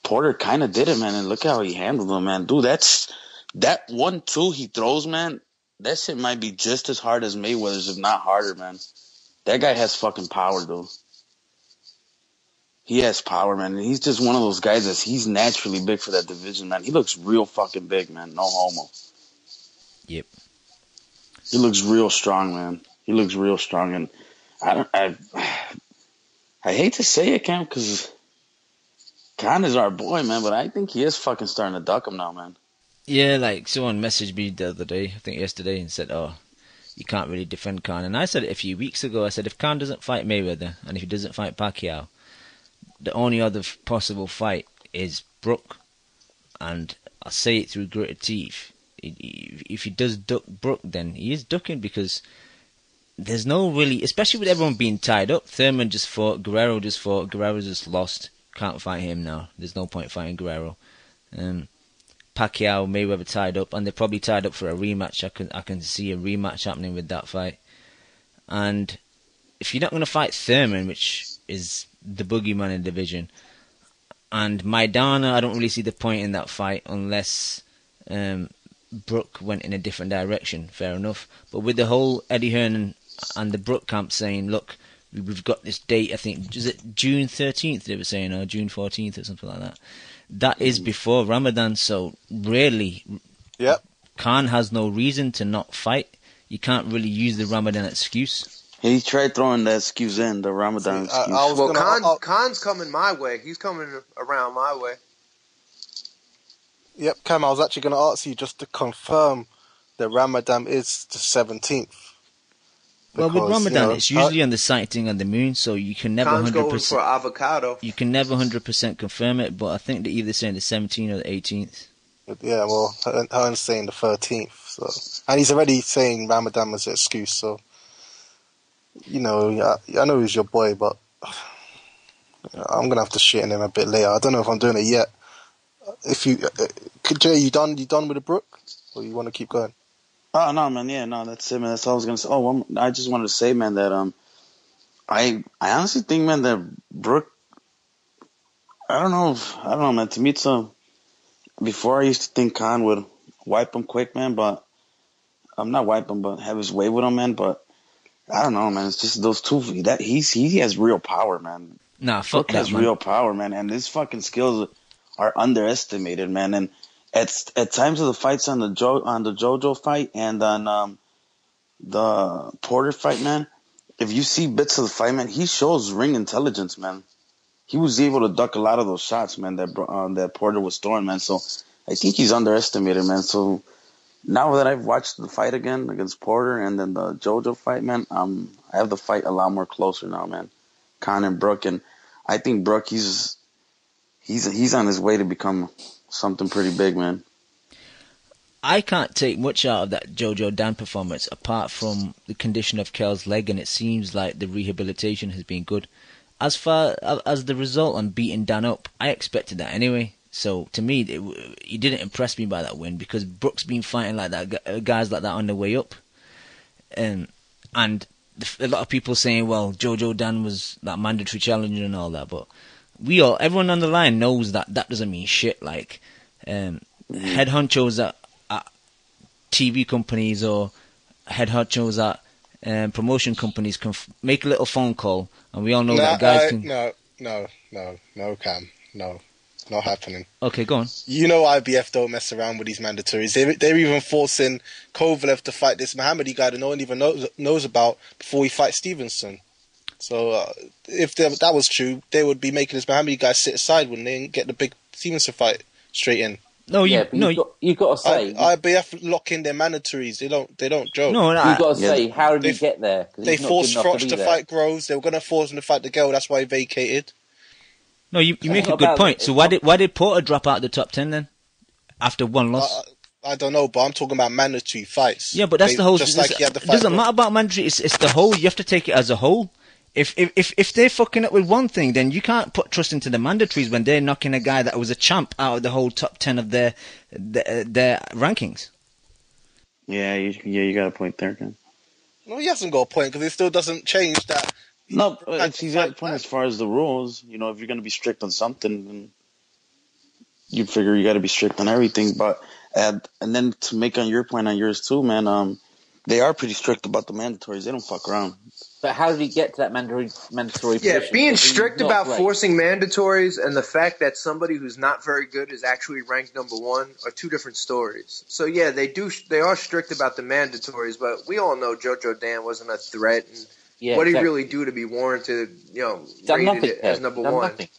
Speaker 13: Porter kind of did it, man, and look how he handled him, man. Dude, that 1-2 he throws, man. That shit might be just as hard as Mayweather's, if not harder, man. That guy has fucking power, dude. He has power, man. And he's just one of those guys he's naturally big for that division, man. He looks real fucking big, man. No homo.
Speaker 9: Yep.
Speaker 13: He looks real strong, man. He looks real strong, and I hate to say it, Cam, because Khan is our boy, man, but I think he is fucking starting to duck him now, man.
Speaker 9: Yeah, like someone messaged me the other day, I think yesterday, and said, "Oh, you can't really defend Khan." And I said it a few weeks ago. I said, if Khan doesn't fight Mayweather and if he doesn't fight Pacquiao, the only other possible fight is Brook. And I say it through gritted teeth. If he does duck Brook, then he is ducking, because there's no really, especially with everyone being tied up. Thurman just fought, Guerrero just fought, Guerrero just lost. Can't fight him now. There's no point fighting Guerrero. Pacquiao, Mayweather tied up, and they're probably tied up for a rematch. I can see a rematch happening with that fight. And if you're not going to fight Thurman, which is the boogeyman in the division, and Maidana, I don't really see the point in that fight unless Brook went in a different direction. Fair enough. But with the whole Eddie Hearn and the Brook camp saying, look, we've got this date, I think, is it June 13th they were saying, or June 14th or something like that. That is before Ramadan, so really, Khan has no reason to not fight. You can't really use the Ramadan excuse.
Speaker 13: He tried throwing that excuse in, the Ramadan excuse.
Speaker 11: Khan's coming my way. He's coming around my way.
Speaker 3: Yep, Cam, I was actually going to ask you just to confirm that Ramadan is the 17th.
Speaker 9: Well, with Ramadan, it's usually on the sighting on the moon, so you can never 100%.
Speaker 11: Going for avocado.
Speaker 9: You can never 100% confirm it, but I think they're either saying the 17th or the 18th.
Speaker 3: Yeah, well, Hearn's saying the 13th, so, and he's already saying Ramadan was an excuse. So, I know he's your boy, but I'm gonna have to shit on him a bit later. I don't know if I'm doing it yet. If you, Jay, you done with the Brook, or you want to keep going?
Speaker 13: Oh, no, man. Yeah, no, that's it, man. That's all I was going to say. Oh, I just wanted to say, man, that I honestly think, man, that Brook, I don't know, man. To me, it's before I used to think Khan would wipe him quick, man, but I'm not wipe him, but have his way with him, man. But I don't know, man. It's just those two. He has real power, man.
Speaker 9: Nah, fuck
Speaker 13: Brook has real power, man, and his fucking skills are underestimated, man. And at times of the fights on the JoJo fight and on the Porter fight, man, if you see bits of the fight, man, he shows ring intelligence, man. He was able to duck a lot of those shots, man, that Porter was throwing, man. So I think he's underestimated, man. So now that I've watched the fight again against Porter and then the JoJo fight, man, I have the fight a lot more closer now, man. Khan and Brook, and I think Brook, he's on his way to become something pretty big, man.
Speaker 9: I can't take much out of that JoJo Dan performance apart from the condition of Kell's leg, and it seems like the rehabilitation has been good. As far as the result on beating Dan up, I expected that anyway. So to me, he didn't impress me by that win, because Brook's been fighting like that, guys like that on the way up, and a lot of people saying, well, JoJo Dan was that mandatory challenger and all that, but everyone on the line knows that doesn't mean shit. Like head honchos at TV companies or head honchos at promotion companies can make a little phone call, and we all know that guys can.
Speaker 3: No, Cam, no, not happening.
Speaker 9: Okay, go on.
Speaker 3: You know IBF don't mess around with these mandatories. They're even forcing Kovalev to fight this Mohammadi guy that no one even knows about before he fights Stevenson. So if that was true, they would be making this Mohammadi guy sit aside when they didn't get the big Stevenson fight straight in.
Speaker 9: No,
Speaker 12: but you got to say
Speaker 3: IBF lock in their mandatories. They don't joke.
Speaker 9: No,
Speaker 12: you got to say how did he get there?
Speaker 3: They forced Froch to fight Groves. They were going to force him to fight the girl. That's why he vacated.
Speaker 9: No, you make a good point. So why did Porter drop out of the top 10 then? After one loss?
Speaker 3: I don't know, but I'm talking about mandatory fights.
Speaker 9: Yeah, but that's the whole...
Speaker 3: Just like he had the
Speaker 9: it
Speaker 3: fight.
Speaker 9: doesn't matter about mandatory. It's the whole. You have to take it as a whole. If they're fucking up with one thing, then you can't put trust into the mandatories when they're knocking a guy that was a champ out of the whole top 10 of their rankings.
Speaker 13: Yeah, you got a point there, Ken.
Speaker 3: No, he hasn't got a point because it still doesn't change that.
Speaker 13: No, he's got a point as far as the rules. You know, if you're going to be strict on something, then you'd figure you got to be strict on everything. But and then to make on your point on yours too, man, they are pretty strict about the mandatories. They don't fuck around.
Speaker 12: But how did he get to that mandatory position?
Speaker 11: Being strict about forcing mandatories and the fact that somebody who's not very good is actually ranked number one are two different stories. So yeah, they are strict about the mandatories, but we all know JoJo Dan wasn't a threat, and what did he really do to be warranted, rated it as number one? Nothing.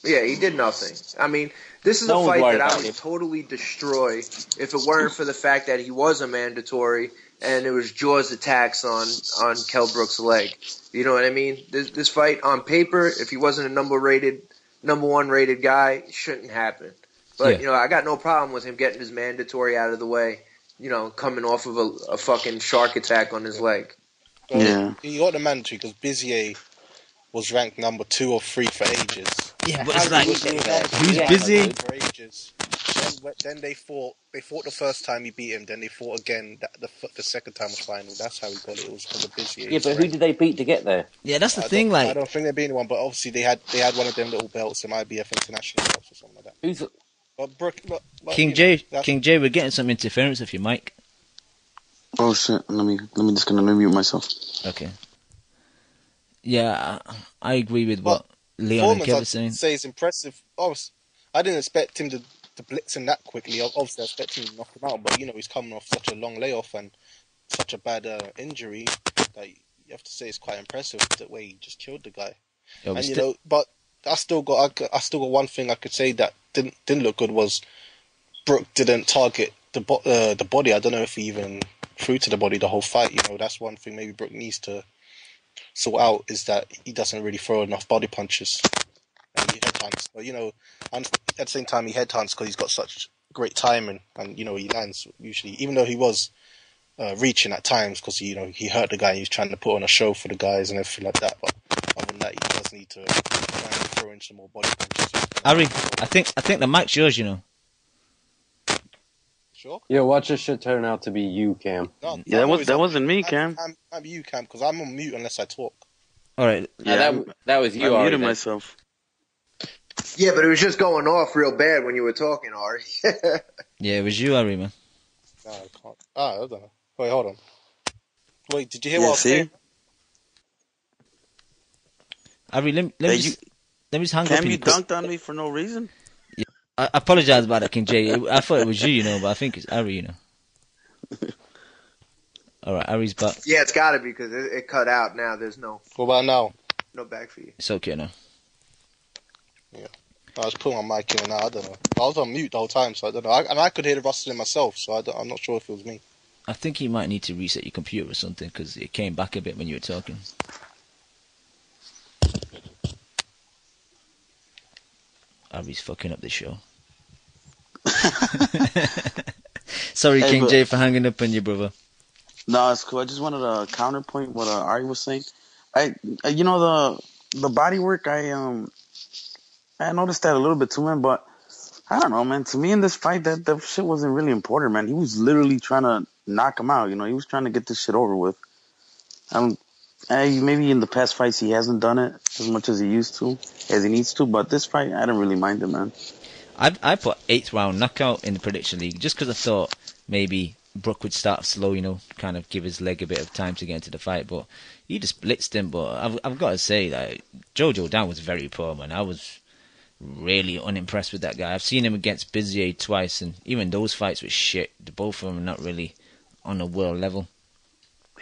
Speaker 11: Yeah, he did nothing. I mean, this is a fight that I would totally destroy if it weren't for the fact that he was a mandatory and it was Jaws attacks on Kell Brook's leg. You know what I mean? This fight on paper, if he wasn't a number one rated guy, shouldn't happen. But I got no problem with him getting his mandatory out of the way. Coming off of a fucking shark attack on his leg.
Speaker 3: Well, he got the mandatory because Bizier was ranked number 2 or 3 for ages.
Speaker 9: Yeah, but it's like who's busy?
Speaker 3: For ages. Then they fought the first time he beat him. Then they fought again. The second time was final. That's how he got it. It was because of Bizier.
Speaker 12: Yeah, but who did they beat to get there?
Speaker 9: Yeah, that's the thing. I
Speaker 3: don't think they beat anyone, but obviously they had one of them little belts, some IBF international belts or something like that. But Brook,
Speaker 9: King J, we're getting some interference with your mic.
Speaker 13: Oh shit! Let me just gonna mute myself.
Speaker 9: Okay. Yeah, I agree with what Leon and Kev are saying.
Speaker 3: I'd say is impressive. I didn't expect him to blitz him that quickly. Obviously, I expected him to knock him out, but he's coming off such a long layoff and such a bad injury that you have to say it's quite impressive the way he just killed the guy. Yeah, but I still got one thing I could say that didn't look good was Brook didn't target the body. I don't know if he even threw to the body the whole fight. That's one thing maybe Brook needs to sort out, is that he doesn't really throw enough body punches. And he headhunts. But, at the same time he headhunts because he's got such great timing and, he lands usually, even though he was reaching at times because, he hurt the guy and he was trying to put on a show for the guys and everything like that. But other than that, he does need to try and throw in some more body punches.
Speaker 9: Ari, I think the mic's yours,
Speaker 3: Sure?
Speaker 10: Yeah, watch this shit turn out to be you, Cam.
Speaker 3: No,
Speaker 13: yeah, that wasn't me, Cam.
Speaker 3: I'm you, Cam, because I'm on mute unless I talk.
Speaker 9: All right.
Speaker 10: Yeah, that was you,
Speaker 13: I
Speaker 10: Ari.
Speaker 13: muted myself.
Speaker 11: Yeah, but it was just going off real bad when you were talking, Ari.
Speaker 9: Yeah, it was you, Ari, man.
Speaker 3: No, I can't. I don't know. Wait, hold on. Wait, did you hear what I was saying?
Speaker 9: Ari, let me just hang up.
Speaker 13: Cam, you dunked on me for no reason?
Speaker 9: Yeah, I apologize about that, King J. I thought it was you, but I think it's Ari, All right, Ari's back.
Speaker 11: Yeah, it's got to be because it cut out now. There's no...
Speaker 3: What about now?
Speaker 11: No back for you.
Speaker 9: It's okay now.
Speaker 3: Yeah. I was putting my mic in now. I don't know. I was on mute the whole time, so I don't know. And I could hear the rustling myself, so I'm not sure if it was me.
Speaker 9: I think you might need to reset your computer or something because it came back a bit when you were talking. Ari's fucking up the show. Sorry, hey, King J, for hanging up on you, brother.
Speaker 13: No, it's cool. I just wanted to counterpoint what Ari was saying. The body work, I noticed that a little bit too, man, but I don't know, man. To me in this fight, that shit wasn't really important, man. He was literally trying to knock him out, He was trying to get this shit over with. Maybe in the past fights he hasn't done it as much as he needs to, but this fight, I didn't really mind it, man.
Speaker 9: I put 8th round knockout in the prediction league just because I thought maybe Brook would start slow, kind of give his leg a bit of time to get into the fight, but he just blitzed him. But I've got to say that JoJo Dan was very poor, man. I was really unimpressed with that guy. I've seen him against Bizier twice, and even those fights were shit. Both of them are not really on a world level.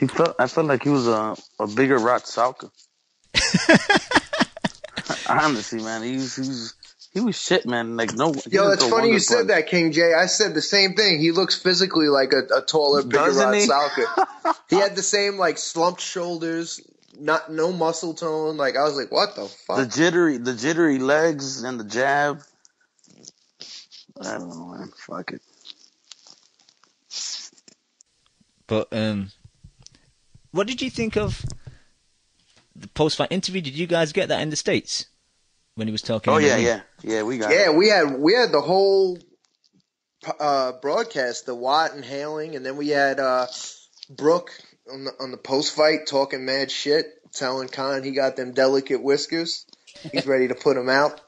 Speaker 13: I felt like he was a bigger Rat Salka. Honestly, man, he He was shit, man. Like no.
Speaker 11: Yo, it's funny you said that, King J. I said the same thing. He looks physically like a taller, bigger Rod Salka. He had the same like slumped shoulders, no muscle tone. Like I was like, what the fuck?
Speaker 13: The jittery legs and the jab. I don't know, man. Fuck it.
Speaker 9: But what did you think of the post-fight interview? Did you guys get that in the States when he was talking?
Speaker 13: Oh yeah, we got it.
Speaker 11: Yeah, we had the whole broadcast, the Watt and hailing, and then we had Brook on the post-fight talking mad shit, telling Khan he got them delicate whiskers. He's ready to put him out.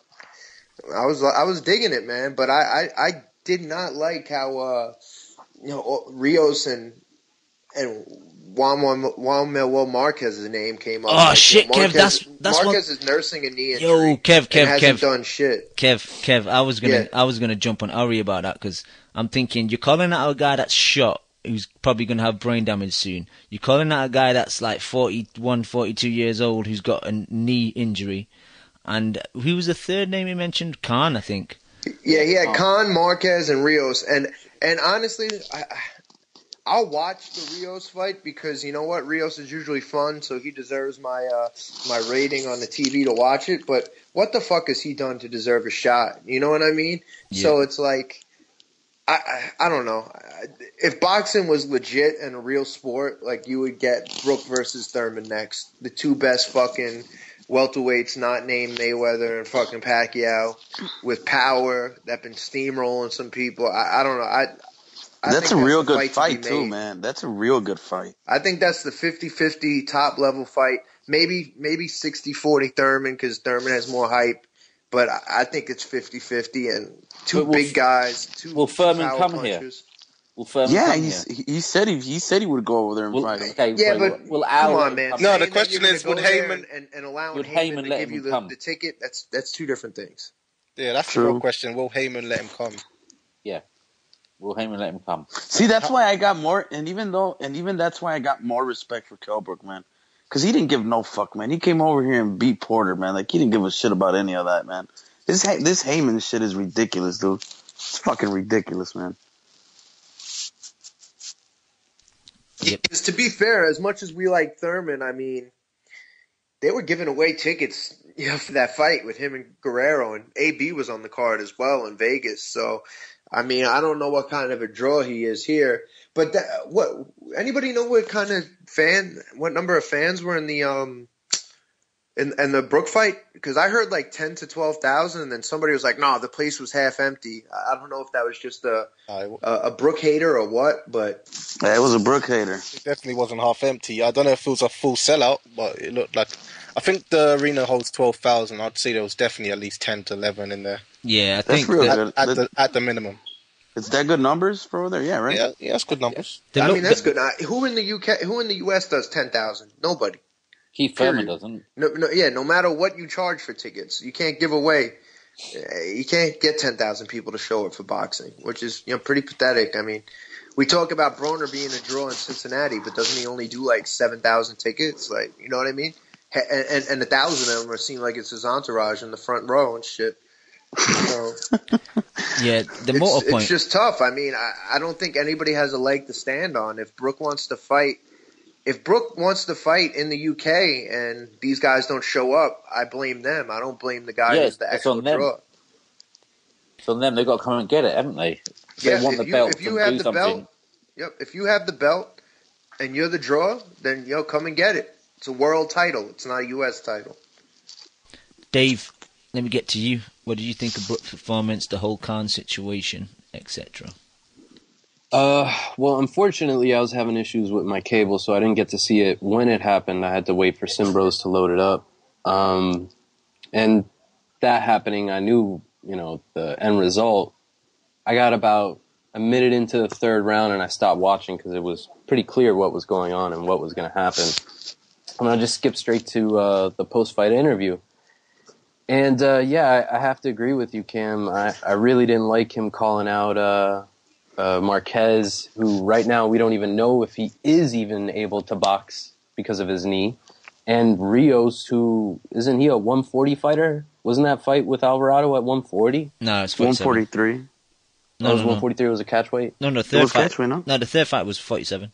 Speaker 11: I was digging it, man, but I did not like how Rios and Juan Manuel Marquez's name came up.
Speaker 9: Oh
Speaker 11: like,
Speaker 9: shit,
Speaker 11: Marquez,
Speaker 9: Kev, that's
Speaker 11: Marquez is nursing a knee injury.
Speaker 9: Yo, Kev,
Speaker 11: hasn't done shit.
Speaker 9: Kev, I was gonna jump on Ari about that because I'm thinking you're calling out a guy that's shot, who's probably gonna have brain damage soon. You're calling out a guy that's like 41, 42 years old who's got a knee injury, and who was the third name you mentioned? Khan, I think.
Speaker 11: Yeah, he had Khan, Marquez, and Rios, and honestly, I'll watch the Rios fight because you know what, Rios is usually fun, so he deserves my rating on the TV to watch it. But what the fuck has he done to deserve a shot? You know what I mean? Yeah. So it's like, I don't know. If boxing was legit and a real sport, like you would get Brook versus Thurman next, the two best fucking welterweights not named Mayweather and fucking Pacquiao with power that been steamrolling some people. I don't know.
Speaker 13: That's a real good fight too, man. That's a real good fight.
Speaker 11: I think that's the 50-50 top level fight. Maybe 60-40 Thurman because Thurman has more hype. But I think it's 50-50 and two big guys.
Speaker 12: Will Thurman come
Speaker 11: punches.
Speaker 12: here? Will Thurman come here?
Speaker 13: He said he would go over there and fight him.
Speaker 12: Okay,
Speaker 11: yeah, but
Speaker 12: will
Speaker 11: come on, man.
Speaker 3: No, the question is, would Heyman
Speaker 11: and allowing Heyman to give you the ticket? That's two different things.
Speaker 3: Yeah, that's the real question. Will Heyman let him come?
Speaker 12: Yeah. Will Heyman let him come?
Speaker 13: See, that's why I got more, and even that's why I got more respect for Kell Brook, man. Because he didn't give no fuck, man. He came over here and beat Porter, man. Like, he didn't give a shit about any of that, man. This Heyman shit is ridiculous, dude. It's fucking ridiculous, man.
Speaker 11: Yep. To be fair, as much as we like Thurman, I mean, they were giving away tickets, for that fight with him and Guerrero, and AB was on the card as well in Vegas. So, I mean, I don't know what kind of a draw he is here, but anybody know what number of fans were in the in the Brook fight? Because I heard like 10 to 12,000, and then somebody was like, "No, the place was half empty." I don't know if that was just a Brook hater or what, but
Speaker 13: yeah, it was a Brook hater.
Speaker 3: It definitely wasn't half empty. I don't know if it was a full sellout, but it looked like. I think the arena holds 12,000. I'd say there was definitely at least 10 to 11 in there.
Speaker 9: Yeah, I think
Speaker 3: at the minimum.
Speaker 13: It's that good numbers for over there, yeah, right?
Speaker 3: Yeah, that's good numbers.
Speaker 11: I mean, that's good. Who in the UK? Who in the US does 10,000? Nobody.
Speaker 12: Keith Thurman doesn't.
Speaker 11: No matter what you charge for tickets, you can't give away. You can't get 10,000 people to show up for boxing, which is pretty pathetic. I mean, we talk about Broner being a draw in Cincinnati, but doesn't he only do like 7,000 tickets? Like, you know what I mean? And 1,000 of them are seen like it's his entourage in the front row and shit. So,
Speaker 9: yeah,
Speaker 11: it's just tough. I mean, I don't think anybody has a leg to stand on. If Brook wants to fight in the UK and these guys don't show up, I blame them. I don't blame the guy who's the actual draw.
Speaker 12: It's on them. They've got to come and get it, haven't they? They want the belt to do something.
Speaker 11: If you have the belt and you're the draw, then come and get it. It's a world title. It's not a U.S. title.
Speaker 9: Dave, let me get to you. What did you think of Brook's performance, the whole Khan situation, etc.?
Speaker 10: Well, unfortunately, I was having issues with my cable, so I didn't get to see it when it happened. I had to wait for Simbros to load it up. And that happening, I knew, the end result. I got about a minute into the third round, and I stopped watching because it was pretty clear what was going on and what was going to happen. And I just skipped straight to the post-fight interview. And, I have to agree with you, Cam. I really didn't like him calling out Marquez, who right now we don't even know if he is even able to box because of his knee. And Rios, who, isn't he a 140 fighter? Wasn't that fight with Alvarado at 140?
Speaker 9: No, it's 47.
Speaker 13: 143.
Speaker 10: No, it was 143 was a catch weight?
Speaker 9: No,
Speaker 13: It
Speaker 9: third
Speaker 13: was
Speaker 9: fight.
Speaker 13: catch weight, no?
Speaker 9: No, the third fight was 47.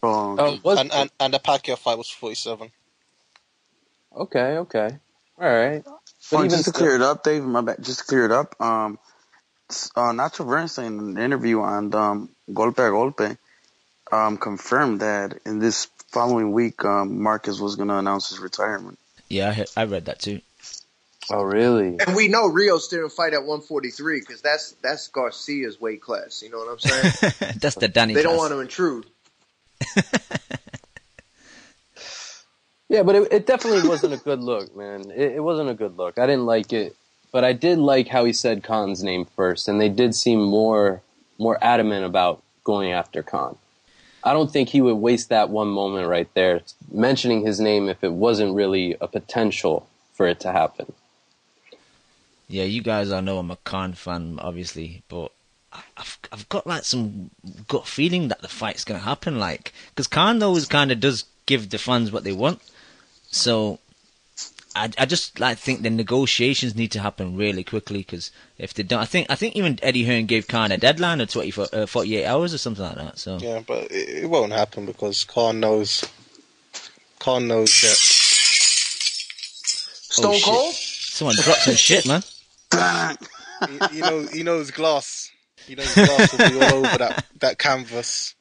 Speaker 10: Oh, was
Speaker 3: And the Pacquiao fight was 47.
Speaker 10: Okay. All right. But
Speaker 13: Just to clear it up, Dave, my bad. Just to clear it up, Nacho Bernstein in an interview on Golpe a Golpe confirmed that in this following week, Marquez was going to announce his retirement.
Speaker 9: Yeah, I read that too.
Speaker 10: Oh, really?
Speaker 11: And we know Rios didn't fight at 143 because that's Garcia's weight class. You know what I'm saying?
Speaker 9: That's the Danny
Speaker 11: They don't
Speaker 9: class.
Speaker 11: want to intrude.
Speaker 10: Yeah, but it definitely wasn't a good look, man. It wasn't a good look. I didn't like it, but I did like how he said Khan's name first, and they did seem more adamant about going after Khan. I don't think he would waste that one moment right there mentioning his name if it wasn't really a potential for it to happen.
Speaker 9: Yeah, you guys all know I'm a Khan fan, obviously, but I've got like some gut feeling that the fight's gonna happen, like, because Khan always kind of does give the fans what they want. So I just like think the negotiations need to happen really quickly, because if they don't, I think even Eddie Hearn gave Khan a deadline of 48 hours or something like that. So
Speaker 3: Yeah, but it won't happen because Khan knows that.
Speaker 11: Stone Cold?
Speaker 9: Someone dropped some shit, man.
Speaker 3: He knows glass. He knows glass will be all over that canvas.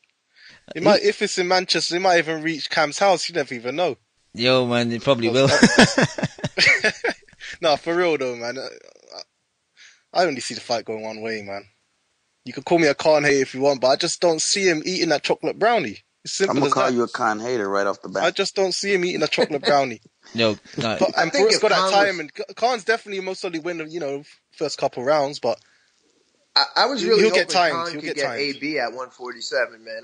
Speaker 3: It might, if it's in Manchester, it might even reach Cam's house. You never even know.
Speaker 9: Yo, man, it probably will.
Speaker 3: No, for real though, man. I only see the fight going one way, man. You can call me a Khan hater if you want, but I just don't see him eating that chocolate brownie. It's simple
Speaker 13: I'm going
Speaker 3: as
Speaker 13: to call
Speaker 3: that.
Speaker 13: you a Khan hater right off the bat.
Speaker 3: I just don't see him eating a chocolate brownie.
Speaker 9: No, no.
Speaker 3: And Brook's got that time, and Khan's definitely most probably win, first couple rounds, but
Speaker 11: I was really
Speaker 3: he'll
Speaker 11: hoping
Speaker 3: get timed.
Speaker 11: Khan
Speaker 3: He'll
Speaker 11: could
Speaker 3: get
Speaker 11: get
Speaker 3: timed.
Speaker 11: AB at 147, man.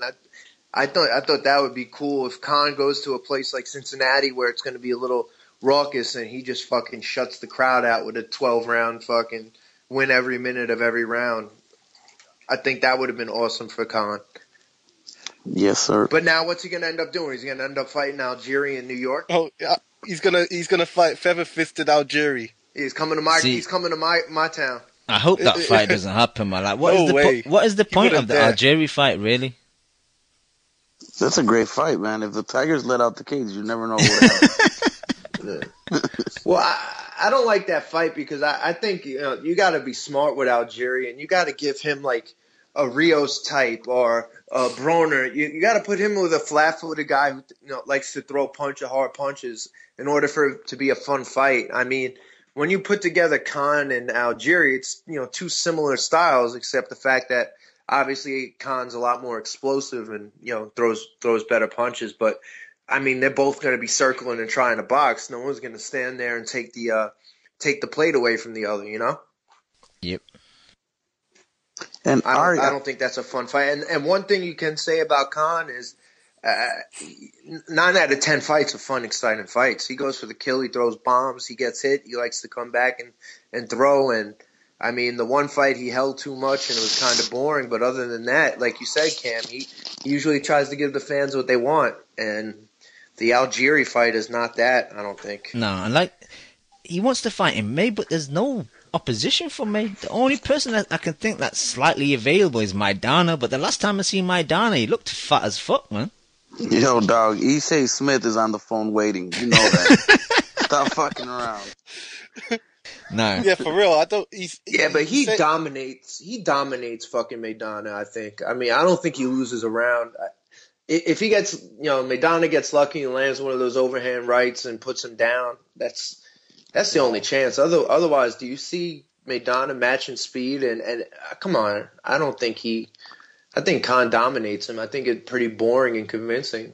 Speaker 11: I thought that would be cool if Khan goes to a place like Cincinnati where it's going to be a little raucous and he just fucking shuts the crowd out with a 12-round fucking win every minute of every round. I think that would have been awesome for Khan.
Speaker 13: Yes, sir.
Speaker 11: But now what's he going to end up doing? He's going to end up fighting Algieri in New York?
Speaker 3: Oh, yeah. He's gonna fight feather-fisted Algieri.
Speaker 11: He's coming to my town.
Speaker 9: I hope that fight doesn't happen, man. Like, what is the point of the Algieri fight, really?
Speaker 13: That's a great fight, man. If the Tigers let out the cage, you never know what happens.
Speaker 11: Well, I don't like that fight because I think you got to be smart with Algieri and you got to give him like a Rios type or a Broner. You got to put him with a flat-footed guy who likes to throw hard punches in order for it to be a fun fight. I mean, when you put together Khan and Algieri, it's two similar styles except the fact that obviously Khan's a lot more explosive and throws better punches. But I mean, they're both going to be circling and trying to box. No one's going to stand there and take the plate away from the other.
Speaker 9: Yep.
Speaker 11: And I don't think that's a fun fight. And one thing you can say about Khan is 9 out of 10 fights are fun, exciting fights. He goes for the kill. He throws bombs. He gets hit. He likes to come back and throw. And, I mean, the one fight he held too much and it was kind of boring. But other than that, like you said, Cam, he usually tries to give the fans what they want. And the Algieri fight is not that, I don't think.
Speaker 9: No, and he wants to fight in May, but there's no opposition for May. The only person that I can think that's slightly available is Maidana, but the last time I seen Maidana, he looked fat as fuck, man.
Speaker 13: Yo, dog, Issei Smith is on the phone waiting. You know that. Stop fucking around.
Speaker 9: No.
Speaker 3: Yeah, for real.
Speaker 11: But he dominates. He dominates fucking Maidana, I think. I mean, I don't think he loses a round. If he gets, Maidana gets lucky and lands one of those overhand rights and puts him down, that's the only chance. Otherwise, do you see Maidana matching speed? And come on, I think Khan dominates him. I think it's pretty boring and convincing.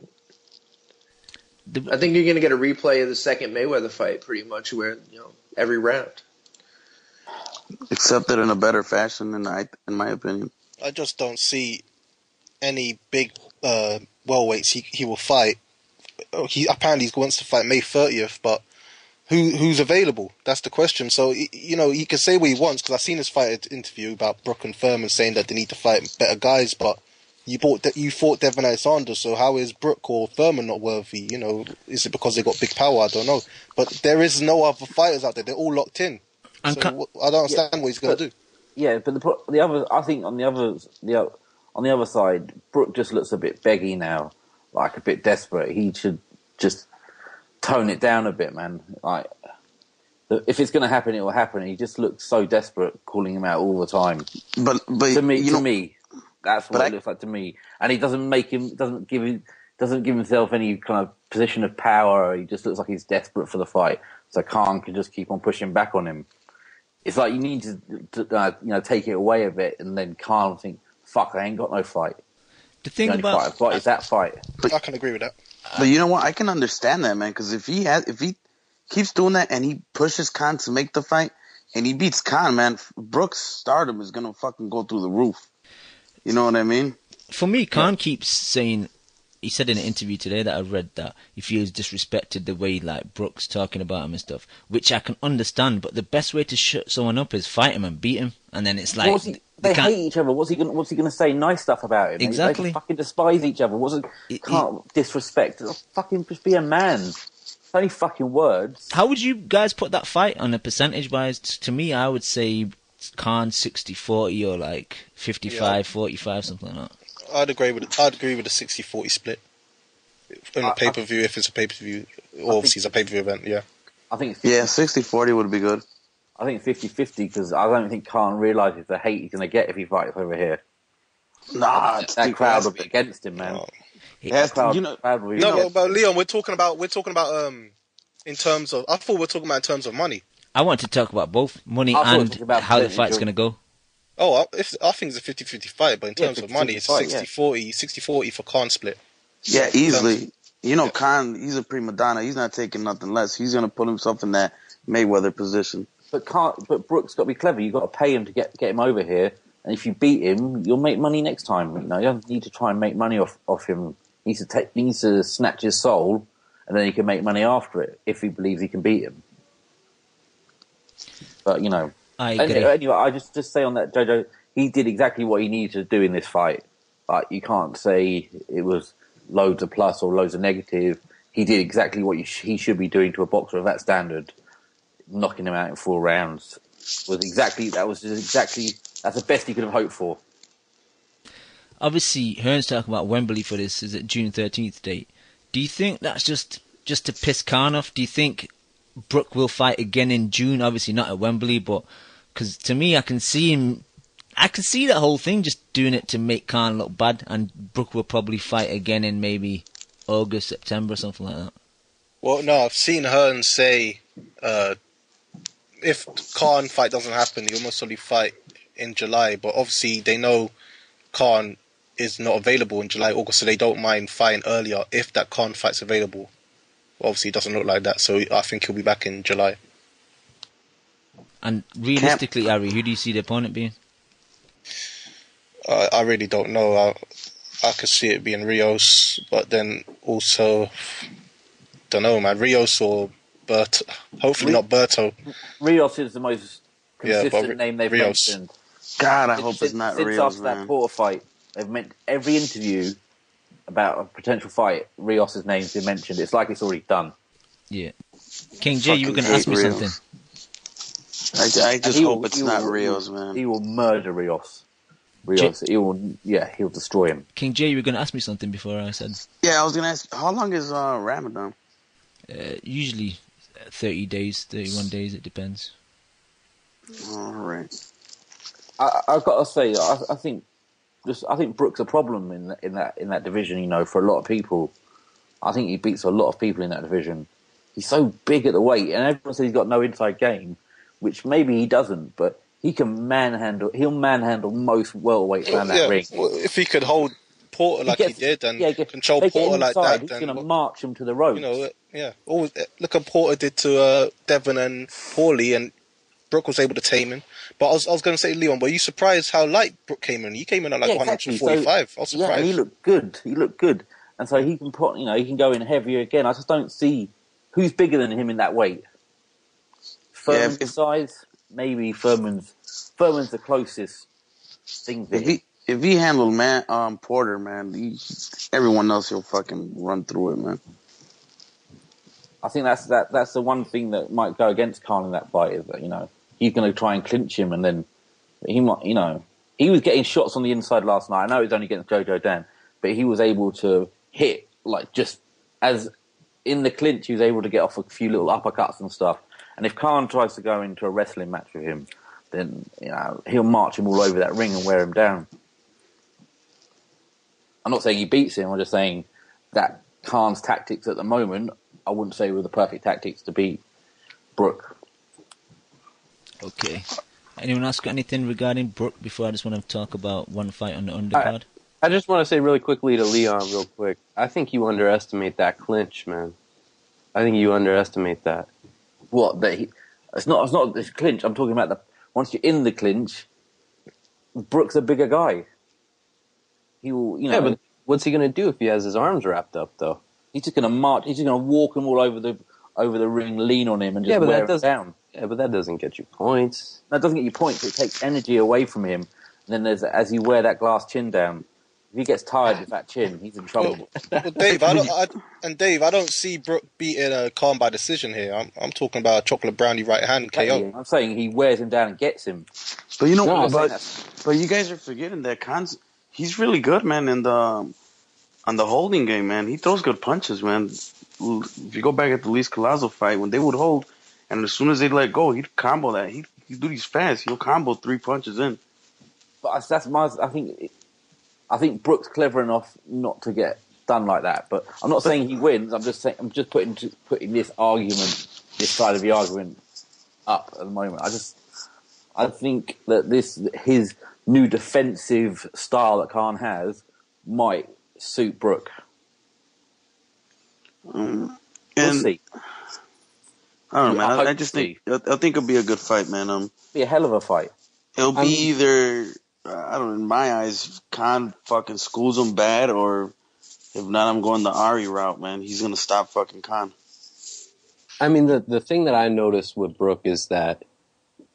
Speaker 11: I think you're going to get a replay of the second Mayweather fight, pretty much, where every round.
Speaker 13: Except that in a better fashion, in my opinion.
Speaker 3: I just don't see any big welterweights he will fight. He apparently wants to fight May 30th, but who's available? That's the question. So he can say what he wants because I've seen his fight interview about Brook and Furman saying that they need to fight better guys, but You fought Devin Alexander, so how is Brook or Thurman not worthy? You know, is it because they got big power? I don't know. But there is no other fighters out there. They're all locked in. So I don't understand what he's going to do.
Speaker 12: Yeah, but the other, I think on the other side, Brook just looks a bit beggy now, like a bit desperate. He should just tone it down a bit, man. Like, if it's going to happen, it will happen. He just looks so desperate, calling him out all the time.
Speaker 13: But
Speaker 12: to me, that's what it looks like to me. And he doesn't give himself any kind of position of power. He just looks like he's desperate for the fight. So Khan can just keep on pushing back on him. It's like you need to take it away a bit, and then Khan will think, "Fuck, I ain't got no fight."
Speaker 9: The thing about
Speaker 12: fight I've got is that fight.
Speaker 3: I can agree with that.
Speaker 13: But you know what? I can understand that, man. Because if he keeps doing that and he pushes Khan to make the fight, and he beats Khan, man, Brook's stardom is gonna fucking go through the roof. You know what I mean?
Speaker 9: For me, Khan keeps saying, he said in an interview today that I read that he feels disrespected the way like Brook's talking about him and stuff, which I can understand. But the best way to shut someone up is fight him and beat him, and then it's like
Speaker 12: they hate each other. What's he gonna say nice stuff about him?
Speaker 9: Exactly.
Speaker 12: They fucking despise each other. Can't disrespect. Fucking just be a man. It's only fucking words.
Speaker 9: How would you guys put that fight on a percentage wise? To me, I would say Khan 60-40 or like 55-45, something like that.
Speaker 3: I'd agree with a 60-40 split in a pay-per-view, if it's a pay-per-view. Obviously, it's a pay-per-view event, yeah.
Speaker 12: I think
Speaker 13: 60-40 would be good.
Speaker 12: I think 50-50 because I don't think Khan realises the hate he's going to get if he fights over here.
Speaker 13: Nah,
Speaker 12: that crowd will be against him, man.
Speaker 3: But Leon, we're talking about in terms of. I thought we're talking about in terms of money.
Speaker 9: I want to talk about both money and how the fight's going to go.
Speaker 3: Oh, I think it's a 50-50 fight, but in terms of money, it's 60-40 for Khan split.
Speaker 13: Yeah, easily. You know, Khan, he's a prima donna. He's not taking nothing less. He's going to put himself in that Mayweather position.
Speaker 12: But Brook's got to be clever. You've got to pay him to get him over here, and if you beat him, you'll make money next time. You know, you don't need to try and make money off him. He needs to snatch his soul, and then he can make money after it if he believes he can beat him. But you know. Anyway, I just say on that, JoJo, he did exactly what he needed to do in this fight. Like, you can't say it was loads of plus or loads of negative. He did exactly what he should be doing to a boxer of that standard. Knocking him out in 4 rounds that's the best he could have hoped for.
Speaker 9: Obviously, Hearn's talking about Wembley for this. Is it June 13th date? Do you think that's just to piss Khan off? Do you think Brook will fight again in June? Obviously not at Wembley, but because to me, I can see that whole thing just doing it to make Khan look bad, and Brook will probably fight again in maybe August, September, something like that.
Speaker 3: Well, no, I've seen Hearn say if Khan fight doesn't happen, he'll most probably fight in July, but obviously they know Khan is not available in July, August, so they don't mind fighting earlier if that Khan fight's available. Obviously, it doesn't look like that, so I think he'll be back in July.
Speaker 9: And realistically, Ari, who do you see the opponent being?
Speaker 3: I really don't know. I could see it being Rios, but then also, don't know, man. Rios or Berto. Hopefully not Berto.
Speaker 12: Rios is the most consistent name they've mentioned.
Speaker 13: God, I hope it's not Rios,
Speaker 12: Since after that Porter fight, they've meant every interview about a potential fight, Rios' name's been mentioned. It's like it's already done.
Speaker 9: Yeah. King J, you were going to ask me something.
Speaker 13: I just hope it's not Rios, man.
Speaker 12: He will murder Rios. He'll destroy him.
Speaker 9: King J, you were going to ask me something before I said.
Speaker 13: Yeah, I was going to ask, how long is Ramadan?
Speaker 9: Usually 30 days, 31 days, it depends.
Speaker 13: All right.
Speaker 12: I've got to say, I think Brook's a problem in that division. You know, for a lot of people, I think he beats a lot of people in that division. He's so big at the weight, and everyone says he's got no inside game, which maybe he doesn't, but he can manhandle. He'll manhandle most welterweights around that ring.
Speaker 3: Well, if he could hold Porter like he did and control Porter like that,
Speaker 12: he's going to march him to the ropes.
Speaker 3: You know, look what Porter did to Devon and Paulie, and Brook was able to tame him. But I was going to say, Leon, were you surprised how light Brook came in? He came in at 145. I was surprised.
Speaker 12: Yeah, and he looked good. And so he can he can go in heavier again. I just don't see who's bigger than him in that weight. Furman's size, maybe Furman's the closest thing.
Speaker 13: if he handled Porter, man, everyone else he'll fucking run through it, man.
Speaker 12: I think that's the one thing that might go against Khan in that fight is that, you know, he's going to try and clinch him, and then he might, you know, he was getting shots on the inside last night. I know it was only against JoJo Dan, but he was able to hit, like, just as in the clinch, he was able to get off a few little uppercuts and stuff. And if Khan tries to go into a wrestling match with him, then, you know, he'll march him all over that ring and wear him down. I'm not saying he beats him, I'm just saying that Khan's tactics at the moment, I wouldn't say were the perfect tactics to beat Brook.
Speaker 9: Okay. Anyone else got anything regarding Brook before I just want to talk about one fight on the undercard?
Speaker 10: I just want to say really quickly to Leon, real quick. I think you underestimate that clinch, man. I think you underestimate that.
Speaker 12: What? It's not this clinch. I'm talking about once you're in the clinch, Brook's a bigger guy. He will, you know.
Speaker 10: Yeah, but what's he going to do if he has his arms wrapped up, though?
Speaker 12: He's just going to march. He's just going to walk him all over the ring, lean on him, and just wear him down.
Speaker 10: Yeah, but that doesn't get you points.
Speaker 12: That doesn't get you points. It takes energy away from him. And then as you wear that glass chin down, if he gets tired with that chin, he's in trouble.
Speaker 3: Well, Dave, I don't see Brook beating Khan by decision here. I'm talking about a chocolate brownie right hand KO.
Speaker 12: I'm saying he wears him down and gets him.
Speaker 13: But you know, but you guys are forgetting that Khan's he's really good, man, on the holding game, man. He throws good punches, man. If you go back at the Luis Collazo fight, when they would hold, and as soon as they let go, he'd combo that. He'd do these fast. He'll combo 3 punches in.
Speaker 12: But I think Brook's clever enough not to get done like that. But I'm not saying he wins. I'm just putting this side of the argument up at the moment. I think that his new defensive style that Khan has might suit Brook. We'll see.
Speaker 13: I don't know, man. I just think it'll be a good fight, man.
Speaker 12: Be a hell of a fight.
Speaker 13: It'll be either I don't know. In my eyes, Khan fucking schools him bad, or if not, I'm going the Ari route, man. He's gonna stop fucking Khan.
Speaker 10: I mean, the thing that I noticed with Brook is that,